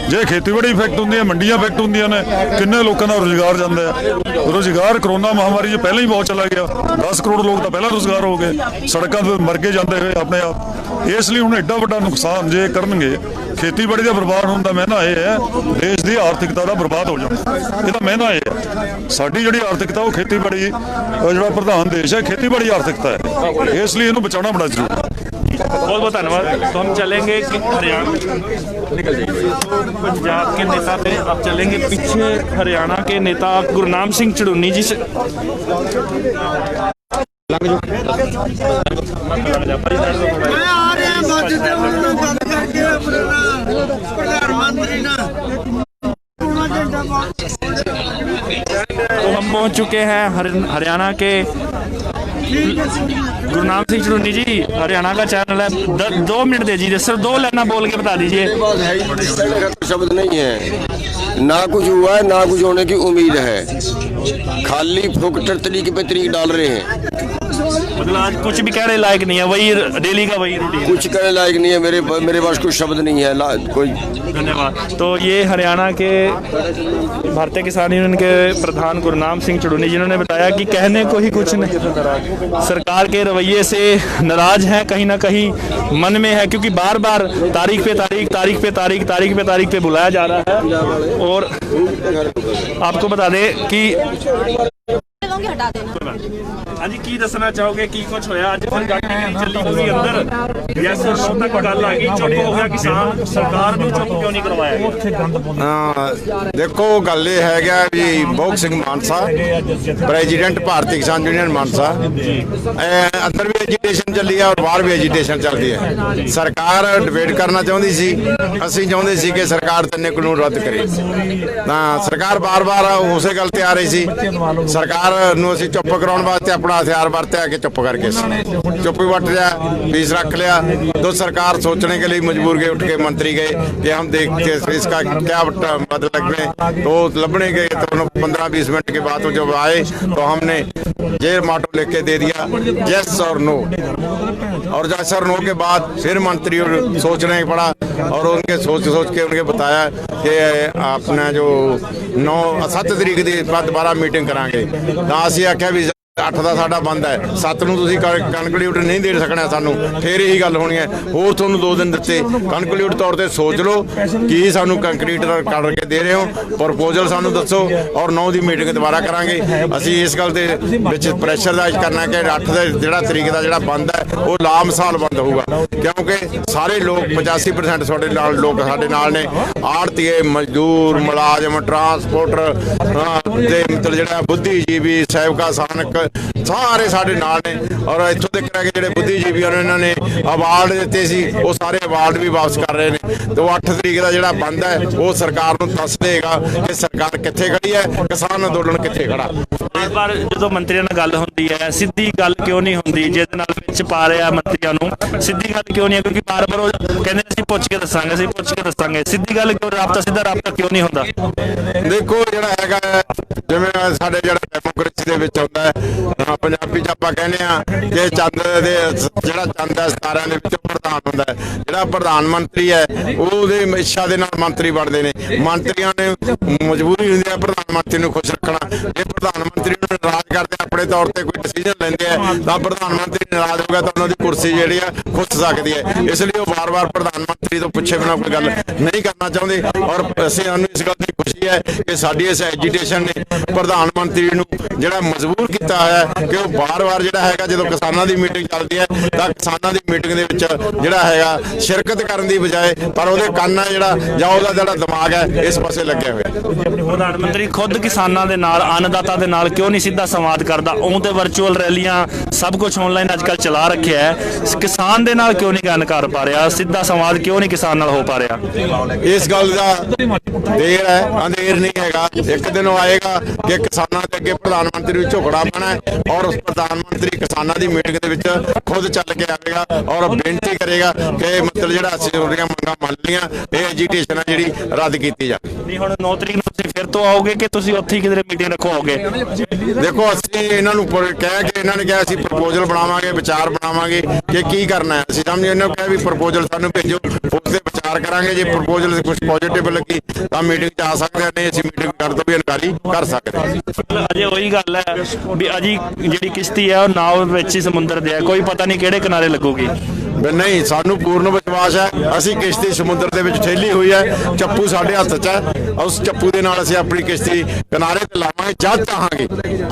ਜੇ ਖੇਤੀਬਾੜੀ ਇਫੈਕਟ ਹੁੰਦੀ ਹੈ, ਮੰਡੀਆਂ ਇਫੈਕਟ ਹੁੰਦੀਆਂ ਨੇ, ਕਿੰਨੇ ਲੋਕਾਂ ਦਾ ਰੁਜ਼ਗਾਰ ਜਾਂਦਾ ਹੈ। ਰੁਜ਼ਗਾਰ ਕਰੋਨਾ ਮਹਾਮਾਰੀ 'ਚ ਪਹਿਲਾਂ ਹੀ ਬਹੁਤ ਚਲਾ ਗਿਆ, 10 ਕਰੋੜ ਲੋਕ ਤਾਂ ਪਹਿਲਾਂ ਰੁਜ਼ਗਾਰ ਹੋ ਗਏ, ਸੜਕਾਂ ਤੇ ਮਰ ਕੇ ਜਾਂਦੇ ਹੋਏ ਆਪਣੇ ਆਪ। ਇਸ ਲਈ ਹੁਣ ਐਡਾ ਵੱਡਾ ਨੁਕਸਾਨ ਜੇ ਕਰਨਗੇ, ਖੇਤੀਬਾੜੀ ਦਾ ਬਰਬਾਦ ਹੋਣ ਦਾ ਮਹਿਨਾ ਇਹ ਹੈ, ਦੇਸ਼ ਦੀ ਆਰਥਿਕਤਾ ਦਾ ਬਰਬਾਦ ਹੋ ਜਾਣਾ, ਇਹਦਾ ਮਹਿਨਾ ਇਹ ਹੈ। ਸਾਡੀ ਜਿਹੜੀ ਆਰਥਿਕਤਾ ਉਹ ਖੇਤੀਬਾੜੀ, ਜਿਹੜਾ ਪ੍ਰਧਾਨ ਦੇਸ਼ ਹੈ ਖੇਤੀਬਾੜੀ ਆਰਥਿਕਤਾ ਹੈ, ਇਸ ਲਈ ਇਹਨੂੰ ਬਚਾਉਣਾ ਬੜਾ ਜ਼ਰੂਰੀ ਹੈ। बहुत बहुत धन्यवाद। तो हम चलेंगे कि हरियाणा निकल जाइए, पंजाब के नेता थे, अब चलेंगे पीछे हरियाणा के नेता गुरनाम सिंह चढ़ूनी जी से। तो हम पहुंच चुके हैं हरियाणा के गुरनाम सिंह चढ़ूनी जी। हरियाणा का चैनल है, 2 मिनट दे दीजिए सर, 2 लाइना बोल के बता दीजिए। शब्द नहीं है, ना कुछ हुआ है, ना कुछ होने की उम्मीद है, खाली फुकटर तरीके पे तरीक डाल रहे हैं। मतलब आज कुछ भी कहने लायक नहीं है, वही डेली का वही रूटीन, कुछ कहने लायक नहीं है। मेरे पास कुछ शब्द नहीं है कोई। धन्यवाद। तो ये हरियाणा के भारतीय किसान यूनियन के प्रधान गुरनाम सिंह चढ़ूनी जिन्होंने बताया कि कहने को ही कुछ नहीं, सरकार के रवैये से नाराज हैं, कहीं ना कहीं मन में है, क्योंकि बार बार तारीख पे तारीख, तारीख पे तारीख, तारीख पे तारीख पे बुलाया जा रहा है। और आपको बता दें कि हटा देना। हाँ जी, की दसना चाहोगे की कुछ होया अज? फिर गल चली पूरी अंदर, यस और नो तक गल आ गई, चुप हो गया किसान, सरकार ने चुप क्यों नहीं करवाया? देखो गल ये है क्या भी भोग सिंह मानसा प्रेजिडेंट भारतीय किसान यूनियन मानसा, अंदर भी एजीटेशन चली है और बाहर भी एजीटेशन चल रही है। सरकार डिबेट करना चाहती सी, ਅਸੀਂ ਚਾਹੁੰਦੇ ਸੀ ਕਿ ਸਰਕਾਰ ਤਿੰਨੇ ਕਾਨੂੰਨ ਰੱਦ ਕਰੇ, ਤਾਂ ਸਰਕਾਰ ਬਾਰ-ਬਾਰ ਉਸੇ ਗੱਲ ਤੇ ਆ ਰਹੀ ਸੀ। ਸਰਕਾਰ ਨੂੰ ਅਸੀਂ ਚੁੱਪ ਕਰਾਉਣ ਵਾਸਤੇ ਆਪਣਾ ਹਥਿਆਰ ਵਰਤਿਆ ਕਿ ਚੁੱਪ करके चुप ही बट लिया, फीस रख लिया। तो सरकार सोचने के लिए मजबूर गए, उठ के मंत्री गए कि हम देखते इसका क्या मतलब लगने, तो लबने गए। तो 15-20 मिनट के बाद जब आए तो हमने ये माटो लिख के दे दिया, यस और नो। और यस और नो के बाद फिर मंत्री सोचने पड़ा और उनके सोच के उनके बताया कि अपना जो 7 तरीक की दोबारा मीटिंग करांगे। तो असीं आख्या भी 8 ਦਾ ਸਾਡਾ ਬੰਦ ਹੈ, 7 ਨੂੰ ਤੁਸੀਂ ਕਨਕਲੂਡ ਨਹੀਂ ਦੇ ਸਕਣਾ ਸਾਨੂੰ, ਫਿਰ ਇਹੀ ਗੱਲ ਹੋਣੀ ਹੈ। ਹੋਰ ਤੁਹਾਨੂੰ 2 ਦਿਨ ਦਿੱਤੇ, ਕਨਕਲੂਡ ਤੌਰ ਤੇ ਸੋਚ ਲਓ ਕੀ ਸਾਨੂੰ ਕੰਕਰੀਟ ਕਰਕੇ ਦੇ ਰਹੇ ਹੋ, ਪ੍ਰਪੋਜ਼ਲ ਸਾਨੂੰ ਦੱਸੋ ਔਰ 9 ਦੀ ਮੀਟਿੰਗ ਦੁਬਾਰਾ ਕਰਾਂਗੇ। ਅਸੀਂ ਇਸ ਗੱਲ ਦੇ ਵਿੱਚ ਪ੍ਰੈਸ਼ਰਾਈਜ਼ ਕਰਨਾ ਕਿ 8 ਦਾ ਜਿਹੜਾ ਤਰੀਕ ਦਾ ਜਿਹੜਾ ਬੰਦ ਹੈ ਉਹ ਲਾਮਸਾਲ ਬੰਦ ਹੋਊਗਾ, ਕਿਉਂਕਿ ਸਾਰੇ ਲੋਕ 85% ਸਾਡੇ ਨਾਲ ਲੋਕ ਸਾਡੇ ਨਾਲ ਨੇ, ਆੜਤੀਏ, ਮਜ਼ਦੂਰ, ਮੁਲਾਜ਼ਮ, ਟਰਾਂਸਪੋਰਟਰ ਤੇ ਮਤਲਬ ਜਿਹੜਾ ਬੁੱਧੀਜੀਵੀ, ਸੇਵਕਾ, ਸਥਾਨਕ ਸਾਰੇ ਸਾਡੇ ਨਾਲ ਨੇ ਔਰ ਇੱਥੋਂ ਤੱਕ ਕਿ ਜਿਹੜੇ ਬੁੱਧੀਜੀਵੀਆਂ ਨੂੰ ਇਹਨਾਂ ਨੇ ਅਵਾਰਡ ਦਿੱਤੇ ਸੀ ਉਹ ਸਾਰੇ ਅਵਾਰਡ ਵੀ ਵਾਪਸ ਕਰ ਰਹੇ ਨੇ ਤੇ 8 ਤਰੀਕ ਦਾ ਜਿਹੜਾ ਬੰਦ ਹੈ ਉਹ ਸਰਕਾਰ ਨੂੰ ਦੱਸ ਦੇਗਾ ਕਿ ਸਰਕਾਰ ਕਿੱਥੇ ਖੜੀ ਹੈ, ਕਿਸਾਨ ਅੰਦੋਲਨ ਕਿੱਥੇ ਖੜਾ। ਬਾਰ ਜਦੋਂ ਮੰਤਰੀਆਂ ਨਾਲ ਗੱਲ ਹੁੰਦੀ ਹੈ ਸਿੱਧੀ ਗੱਲ ਕਿਉਂ ਨਹੀਂ ਹੁੰਦੀ, ਜਿਹਦੇ ਨਾਲ ਵਿੱਚ ਪਾ ਰਿਹਾ ਮੰਤਰੀਆਂ ਨੂੰ ਸਿੱਧੀ ਗੱਲ ਕਿਉਂ ਨਹੀਂ ਹੈ? ਕਿਉਂਕਿ ਬਾਰ-ਬਾਰ ਉਹ ਕਹਿੰਦੇ ਅਸੀਂ ਪੁੱਛ ਕੇ ਦੱਸਾਂਗੇ, ਸਿੱਧੀ ਗੱਲ ਕਿਉਂ ਸਿੱਧਾ ਰਾਬਤਾ ਕਿਉਂ ਨਹੀਂ ਹੁੰਦਾ? ਦੇਖੋ ਜਿਹੜਾ ਹੈਗਾ ਜਿਵੇਂ ਸਾਡੇ ਜਿਹੜਾ ਡੈਮੋਕ੍ਰੇਸੀ ਦੇ ਵਿੱਚ ਹੁੰਦਾ ਹੈ ਪੰਜਾਬੀ ਚ ਆਪਾਂ ਕਹਿੰਦੇ ਆ ਕਿ ਚੰਦ ਦੇ ਜਿਹੜਾ ਚੰਦ ਹੈ ਸਤਾਰਿਆਂ ਦੇ ਵਿੱਚੋਂ ਪ੍ਰਧਾਨ ਹੁੰਦਾ ਹੈ, ਜਿਹੜਾ ਪ੍ਰਧਾਨ ਮੰਤਰੀ ਹੈ ਉਹਦੇ ਇੱਛਾ ਦੇ ਨਾਲ ਮੰਤਰੀ ਬਣਦੇ ਨੇ। ਮੰਤਰੀਆਂ ਨੇ ਮਜਬੂਰੀ ਹੁੰਦੀ ਹੈ ਪ੍ਰਧਾਨ ਮੰਤਰੀ ਨੂੰ ਖੁਸ਼ ਰੱਖਣਾ। ਜੇ ਪ੍ਰਧਾਨ ਮੰਤਰੀ ਨੂੰ ਨਾਰਾਜ਼ ਕਰਦੇ ਆਪਣੇ ਤੌਰ ਤੇ ਕੋਈ ਡਿਸੀਜਨ ਲੈਂਦੇ ਆ ਤਾਂ ਪ੍ਰਧਾਨ ਮੰਤਰੀ ਨਾਰਾਜ਼ ਹੋ ਗਿਆ ਤਾਂ ਉਹਨਾਂ ਦੀ ਕੁਰਸੀ ਜਿਹੜੀ ਆ ਖੁੱਸ ਸਕਦੀ ਹੈ। ਇਸ ਲਈ ਉਹ ਵਾਰ-ਵਾਰ ਪ੍ਰਧਾਨ ਮੰਤਰੀ ਤੋਂ ਪੁੱਛੇ ਬਿਨਾਂ ਕੋਈ ਗੱਲ ਨਹੀਂ ਕਰਨਾ ਚਾਹੁੰਦੇ ਔਰ ਸਾਨੂੰ ਇਸ ਗੱਲ ਦੀ ਖੁਸ਼ੀ ਹੈ ਕਿ ਸਾਡੀ ਇਸ ਐਜੀਟੇਸ਼ਨ ਨੇ ਪ੍ਰਧਾਨ ਮੰਤਰੀ ਨੂੰ ਜਿਹੜਾ ਮਜਬੂਰ ਕੀਤਾ ਹੋਇਆ ਕਿ ਉਹ ਵਾਰ-ਵਾਰ ਜਿਹੜਾ ਹੈਗਾ ਜਦੋਂ ਕਿਸਾਨਾਂ ਦੀ ਮੀਟਿੰਗ ਚੱਲਦੀ ਹੈ ਤਾਂ ਕਿਸਾਨਾਂ ਦੀ ਮੀਟਿੰਗ ਦੇ ਵਿੱਚ ਜਿਹੜਾ ਹੈਗਾ ਸ਼ਿਰਕਤ ਕਰਨ ਦੀ ਬਜਾਏ ਪਰ ਉਹਦੇ ਕੰਨ ਹੈ ਜਿਹੜਾ ਜਾਂ ਉਹਦਾ ਜਿਹੜਾ ਦਿਮਾਗ ਹੈ ਇਸ ਪਾਸੇ ਲੱਗਿਆ ਹੋਇਆ। ਪ੍ਰਧਾਨ ਮੰਤਰੀ ਖੁਦ ਕਿਸਾਨਾਂ ਦੇ ਨਾਲ ਅੰਨਦਾਤਾ ਦੇ ਨਾਲ ਕਿਉਂ ਨਹੀਂ ਸਿੱਧਾ ਸੰਵਾਦ ਕਰਦਾ? ਉਹ ਤੇ ਵਰਚੁਅਲ ਰੈਲੀਆਂ ਸਭ ਕੁਝ ਆਨਲਾਈਨ ਅੱਜ ਕੱਲ੍ਹ ਚਲਾ ਰੱਖਿਆ ਹੈ, ਕਿਸਾਨ ਦੇ ਨਾਲ ਕਿਉਂ ਨਹੀਂ ਗੱਲ ਕਰ ਪਾ ਰਿਹਾ? ਸਿੱਧਾ ਸੰਵਾਦ ਕਿਉਂ ਨਹੀਂ ਕਿਸਾਨ ਨਾਲ ਹੋ ਪਾ ਰਿਹਾ? ਇਸ ਗੱਲ ਦਾ ਦੇਰ ਹੈ, ਅੰਧੇਰ ਨਹੀਂ ਹੈਗਾ। ਇੱਕ ਦਿਨ ਉਹ ਆਏਗਾ ਕਿ ਕਿਸਾਨਾਂ ਦੇ ਅੱਗੇ ਪ੍ਰਧਾਨ ਮੰਤਰੀ ਨੂੰ ਝੁਕੜਾ ਪੈਣਾ ਹੈ ਔਰ ਉਸ ਪ੍ਰਧਾਨ ਮੰਤਰੀ ਕਿਸਾਨਾਂ ਦੀ ਮੀਟਿੰਗ ਦੇ ਵਿੱਚ ਖੁਦ ਚੱਲ ਕੇ ਆਵੇਗਾ ਔਰ ਬੇਨਤੀ ਕਰੇਗਾ ਕਿ ਮਤਲਬ ਜਿਹੜਾ ਅਸੀਂ ਉਹਦੀਆਂ ਮੰਗਾਂ ਮੰਨ ਲਈਆਂ ਇਹ ਐਜੀਟੇਸ਼ਨ ਹੈ ਜਿਹੜੀ ਰੱਦ ਕੀਤੀ ਜਾਵੇ। ਨਹੀਂ ਹੁਣ 9 ਤਰੀਕ ਨੂੰ ਤੁਸੀਂ ਫਿਰ ਤੋਂ ਆਓਗੇ ਕਿ ਤੁਸੀਂ ਉੱਥੇ ਹੀ ਕਿਧਰੇ ਮੀਟਿੰਗ ਰੱਖੋਗੇ? ਦੇਖੋ ਅਸੀਂ ਇਹਨਾਂ ਨੂੰ ਕਹਿ ਕੇ ਇਹਨਾਂ ਨੇ ਕਿਹਾ ਅਸੀਂ ਪ੍ਰਪੋਜ਼ਲ ਬਣਾਵਾਂਗੇ, ਵਿਚਾਰ ਬਣਾਵਾਂਗੇ ਕਿ ਕੀ ਕਰਨਾ ਹੈ। ਅਸੀਂ ਸਮਝੇ ਇਹਨਾਂ ਨੂੰ ਕਿਹਾ ਵੀ ਪ੍ਰਪੋਜ਼ਲ ਸਾਨੂੰ ਭੇਜੋ, ਉਸ ਤੇ ਵਿਚਾਰ ਕਰਾਂਗੇ। ਜੇ ਪ੍ਰਪੋਜ਼ਲ ਕੁਝ ਪੋਜ਼ਿਟਿਵ ਲੱਗੀ ਤਾਂ ਮੀਟਿੰਗ 'ਚ ਆ ਸਕਦੇ ਹਾਂ, ਨਹੀਂ ਅਸੀਂ ਮੀਟਿੰਗ ਕਰਨ ਤੋਂ ਵੀ ਇਨਕਾਰੀ ਕਰ ਸਕਦੇ ਹਾਂ। ਅਜੇ ਉਹੀ ਗੱਲ ਹੈ ਵੀ ਅਜੀ ਜਿਹੜੀ ਕਿਸ਼ਤੀ ਹੈ ਉਹ ਨਾਵ ਵਿੱਚ ਹੀ ਸਮੁੰਦਰ ਦੇ ਹੈ, ਕੋਈ ਪਤਾ ਨਹੀਂ ਕਿਹੜੇ ਕਿਨਾਰੇ ਲੱਗੂਗੀ। ਨਹੀਂ, ਸਾਨੂੰ ਪੂਰਨ ਵਿਸ਼ਵਾਸ ਹੈ ਅਸੀਂ ਕਿਸ਼ਤੀ ਸਮੁੰਦਰ ਦੇ ਵਿੱਚ ਠੇਲੀ ਹੋਈ ਹੈ, ਚੱਪੂ ਸਾਡੇ ਹੱਥ 'ਚ ਹੈ। ਉਸ ਚੱਪੂ ਦੇ ਨਾਲ ਅਸੀਂ ਆਪਣੀ ਕਿਸ਼ਤੀ ਕਿਨਾਰੇ ਤੇ ਲਾਵਾਂਗੇ ਜਦ ਚਾਹਾਂਗੇ।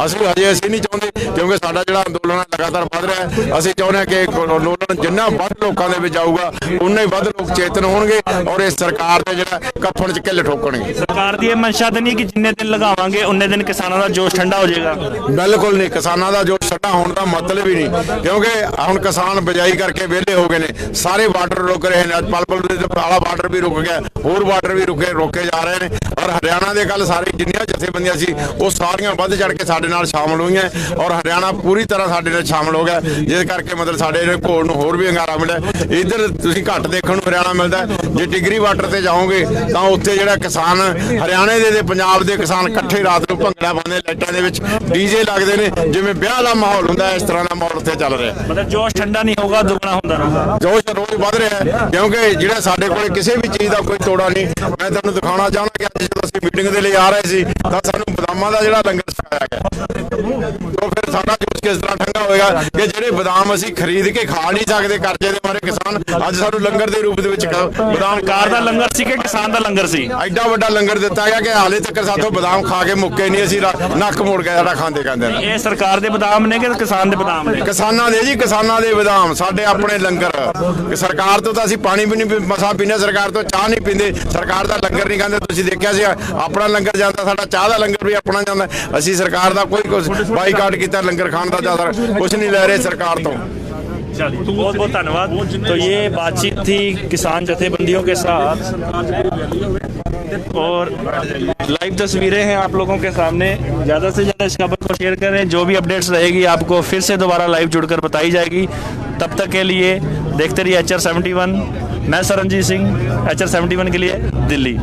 ਅਸੀਂ ਨਹੀਂ ਚਾਹੁੰਦੇ ਕਿਉਂਕਿ ਸਾਡਾ ਜਿਹੜਾ ਅੰਦੋਲਨ ਹੈ ਲਗਾਤਾਰ ਵੱਧ ਰਿਹਾ ਹੈ। ਅਸੀਂ ਚਾਹੁੰਦੇ ਹਾਂ ਕਿ ਅੰਦੋਲਨ ਜਿੰਨਾ ਵੱਧ ਲੋਕਾਂ ਦੇ ਵਿੱਚ ਆਊਗਾ ਉਨਾ ਹੀ ਵੱਧ ਲੋਕ ਚੇਤਨ ਹੋਣਗੇ ਔਰ ਇਸ ਸਰਕਾਰ ਦੇ ਜਿਹੜਾ ਕੱਫਣ 'ਚ ਕਿੱਲ ਠੋਕਣਗੇ। ਸਰਕਾਰ ਦੀ ਇਹ ਮਨਸ਼ਾ ਤਾਂ ਨਹੀਂ ਕਿ ਜਿੰਨੇ ਦਿਨ ਲਗਾਵਾਂਗੇ ਉਨੇ ਦਿਨ ਕਿਸਾਨਾਂ ਦਾ ਜੋਸ਼ ਠੰਡਾ ਹੋ ਜਾਏਗਾ? ਬਿਲਕੁਲ ਨਹੀਂ, ਕਿਸਾਨਾਂ ਦਾ ਜੋਸ਼ ਠੰਡਾ ਹੋਣ ਦਾ ਮਤਲਬ ਹੀ ਨਹੀਂ ਕਿਉਂਕਿ ਹੁਣ ਕਿਸਾਨ ਬਿਜਾਈ ਕਰਕੇ ਵਿਹਲੇ ਹੋ ਗਏ ਨੇ। ਸਾਰੇ ਬਾਰਡਰ ਰੁਕ ਰਹੇ ਨੇ, ਪਲਪਲ ਵਾਲਾ ਬਾਰਡਰ ਵੀ ਰੁਕ ਗਿਆ, ਹੋਰ ਬਾਰਡਰ ਵੀ ਰੋਕੇ ਜਾ ਰਹੇ ਨੇ ਔਰ ਹਰਿਆਣਾ ਦੇ ਕੱਲ ਸਾਰੀ ਜਿੰਨੀਆਂ ਜਥੇਬੰਦੀਆਂ ਸੀ ਉਹ ਸਾਰੀਆਂ ਵੱਧ ਚੜ ਕੇ ਸਾਡੇ ਨਾਲ ਸ਼ਾਮਲ ਹੋਈਆਂ ਔਰ ਹਰਿਆਣਾ ਪੂਰੀ ਤਰ੍ਹਾਂ ਸਾਡੇ ਨਾਲ ਸ਼ਾਮਲ ਹੋ ਗਿਆ, ਜਿਸ ਕਰਕੇ ਮਤਲਬ ਸਾਡੇ ਘੋਲ ਨੂੰ ਹੋਰ ਵੀ ਅੰਗਾਰਾ ਮਿਲਿਆ। ਇੱਧਰ ਤੁਸੀਂ ਘੱਟ ਦੇਖਣ ਨੂੰ ਹਰਿਆਣਾ ਮਿਲਦਾ। ਜੇ ਟਿਗਰੀ ਬਾਰਡਰ ਤੇ ਜਾਓਗੇ ਤਾਂ ਉੱਥੇ ਜਿਹੜਾ ਕਿਸਾਨ ਹਰਿਆਣੇ ਦੇ ਪੰਜਾਬ ਦੇ ਕਿਸਾਨ ਇਕੱਠੇ ਰਾਤ ਨੂੰ ਭੰਗੜਾ ਪਾਉਂਦੇ, ਲਾਈਟਾਂ ਦੇ ਵਿੱਚ ਡੀਜੇ ਲੱਗਦੇ ਨੇ, ਜਿਵੇਂ ਵਿਆਹ ਦਾ ਮਾਹੌਲ ਹੁੰਦਾ ਇਸ ਤਰ੍ਹਾਂ ਦਾ ਮਾਹੌਲ ਉੱਥੇ ਚੱਲ ਰਿਹਾ। ਮਤਲਬ ਜੋਸ਼ ਠੰਡਾ ਨਹੀਂ ਹੋਗਾ, ਦੁੱਗਣਾ ਹੁੰਦਾ ਰਹੂਗਾ। ਜੋਸ਼ ਰੋਜ਼ ਵੱਧ ਰਿਹਾ ਹੈ ਕਿਉਂਕਿ ਜਿਹੜਾ ਸਾਡੇ ਕੋਲ ਕਿਸੇ ਵੀ ਚੀਜ਼ ਦਾ ਕੋਈ ਤੋੜਾ ਨਹੀਂ। ਮੈਂ ਤੁਹਾਨੂੰ ਦਿਖਾਉਣਾ ਚਾਹੁੰਦਾ ਕਿ ਅੱਜ ਜਦੋਂ ਅਸੀਂ ਮੀਟਿੰਗ ਦੇ ਲਈ ਆ ਰਹੇ ਸੀ ਤਾਂ ਸਾਨੂੰ ਬਦਾਮਾਂ ਦਾ ਜਿਹੜਾ ਲੰਗਰ ਛਕਾਇਆ ਗਿਆ। ਤਾਂ ਫਿਰ ਸਾਡਾ ਜੋਸ਼ ਕਿਸ ਤਰ੍ਹਾਂ ਠੰਡਾ ਹੋਏਗਾ ਕਿ ਜਿਹੜੇ ਬਦਾਮ ਅਸੀਂ ਖਰੀਦ ਕੇ ਖਾ ਨਹੀਂ ਸਕਦੇ ਕਰਜ਼ੇ ਦੇ ਮਾਰੇ ਕਿਸਾਨ, ਅੱਜ ਸਾਨੂੰ ਲੰਗਰ ਦੇ ਰੂਪ ਦੇ ਵਿੱਚ ਬਦਾਮ ਕਾਰ ਦਾ ਲੰਗਰ ਸੀ ਕਿ ਕਿਸਾਨ ਦਾ ਲੰਗਰ ਸੀ? ਐਡਾ ਵੱਡਾ ਲੰਗਰ ਦਿੱਤਾ ਗਿਆ ਕਿ ਹਾਲੇ ਤੱਕ ਸਾਥੋਂ ਬਦਾਮ ਖਾ ਕੇ ਮੁੱਕੇ ਨਹੀਂ, ਅਸੀਂ ਨੱਕ ਮੋੜ ਕੇ ਸਾਡਾ ਖਾਂਦੇ ਇਹ ਸਰਕਾਰ ਦੇ ਬਦਾਮ ਨੇ ਕਿ ਕਿਸਾਨ ਦੇ ਬਦਾਮ ਨੇ? ਕਿਸਾਨਾਂ ਦੇ ਜੀ, ਕਿਸਾਨਾਂ ਦੇ ਬਦਾਮ ਸਾਡੇ ਆਪਣੇ ਲੰਗਰ। ਸਰਕਾਰ ਤੋਂ ਤਾਂ ਅਸੀਂ ਪਾਣੀ ਵੀ ਨਹੀਂ ਮਸਾਂ ਪੀਂਦੇ, ਸਰਕਾਰ ਤੋਂ ਚਾਹ ਨਹੀਂ ਪੀਂਦੇ, ਸਰਕਾਰ ਦਾ ਲੰਗਰ ਨਹੀਂ ਖਾਂਦੇ। ਤੁਸੀਂ ਦੇਖਿਆ ਸੀ ਆਪਣਾ ਲੰਗਰ ਜਾਂਦਾ, ਸਾਡਾ ਚਾਹ ਦਾ ਲੰਗਰ ਵੀ ਆਪਣਾ ਜਾਂਦਾ। ਅਸੀਂ ਸਰਕਾਰ ਦਾ ਕੋਈ ਬਾਈਕਾਟ ਕੀਤਾ, लंगर खान का ज्यादा कुछ नहीं ले रहे सरकार तो। चलिए बहुत बहुत धन्यवाद। तो ये बातचीत थी किसान जथेबंदियों के साथ और लाइव तस्वीरें हैं आप लोगों के सामने। ज़्यादा से ज़्यादा इस खबर को शेयर करें, जो भी अपडेट्स रहेगी आपको फिर से दोबारा लाइव जुड़कर बताई जाएगी। तब तक के लिए देखते रहिए HR71। मैं सरनजीत सिंह, HR71 के लिए दिल्ली।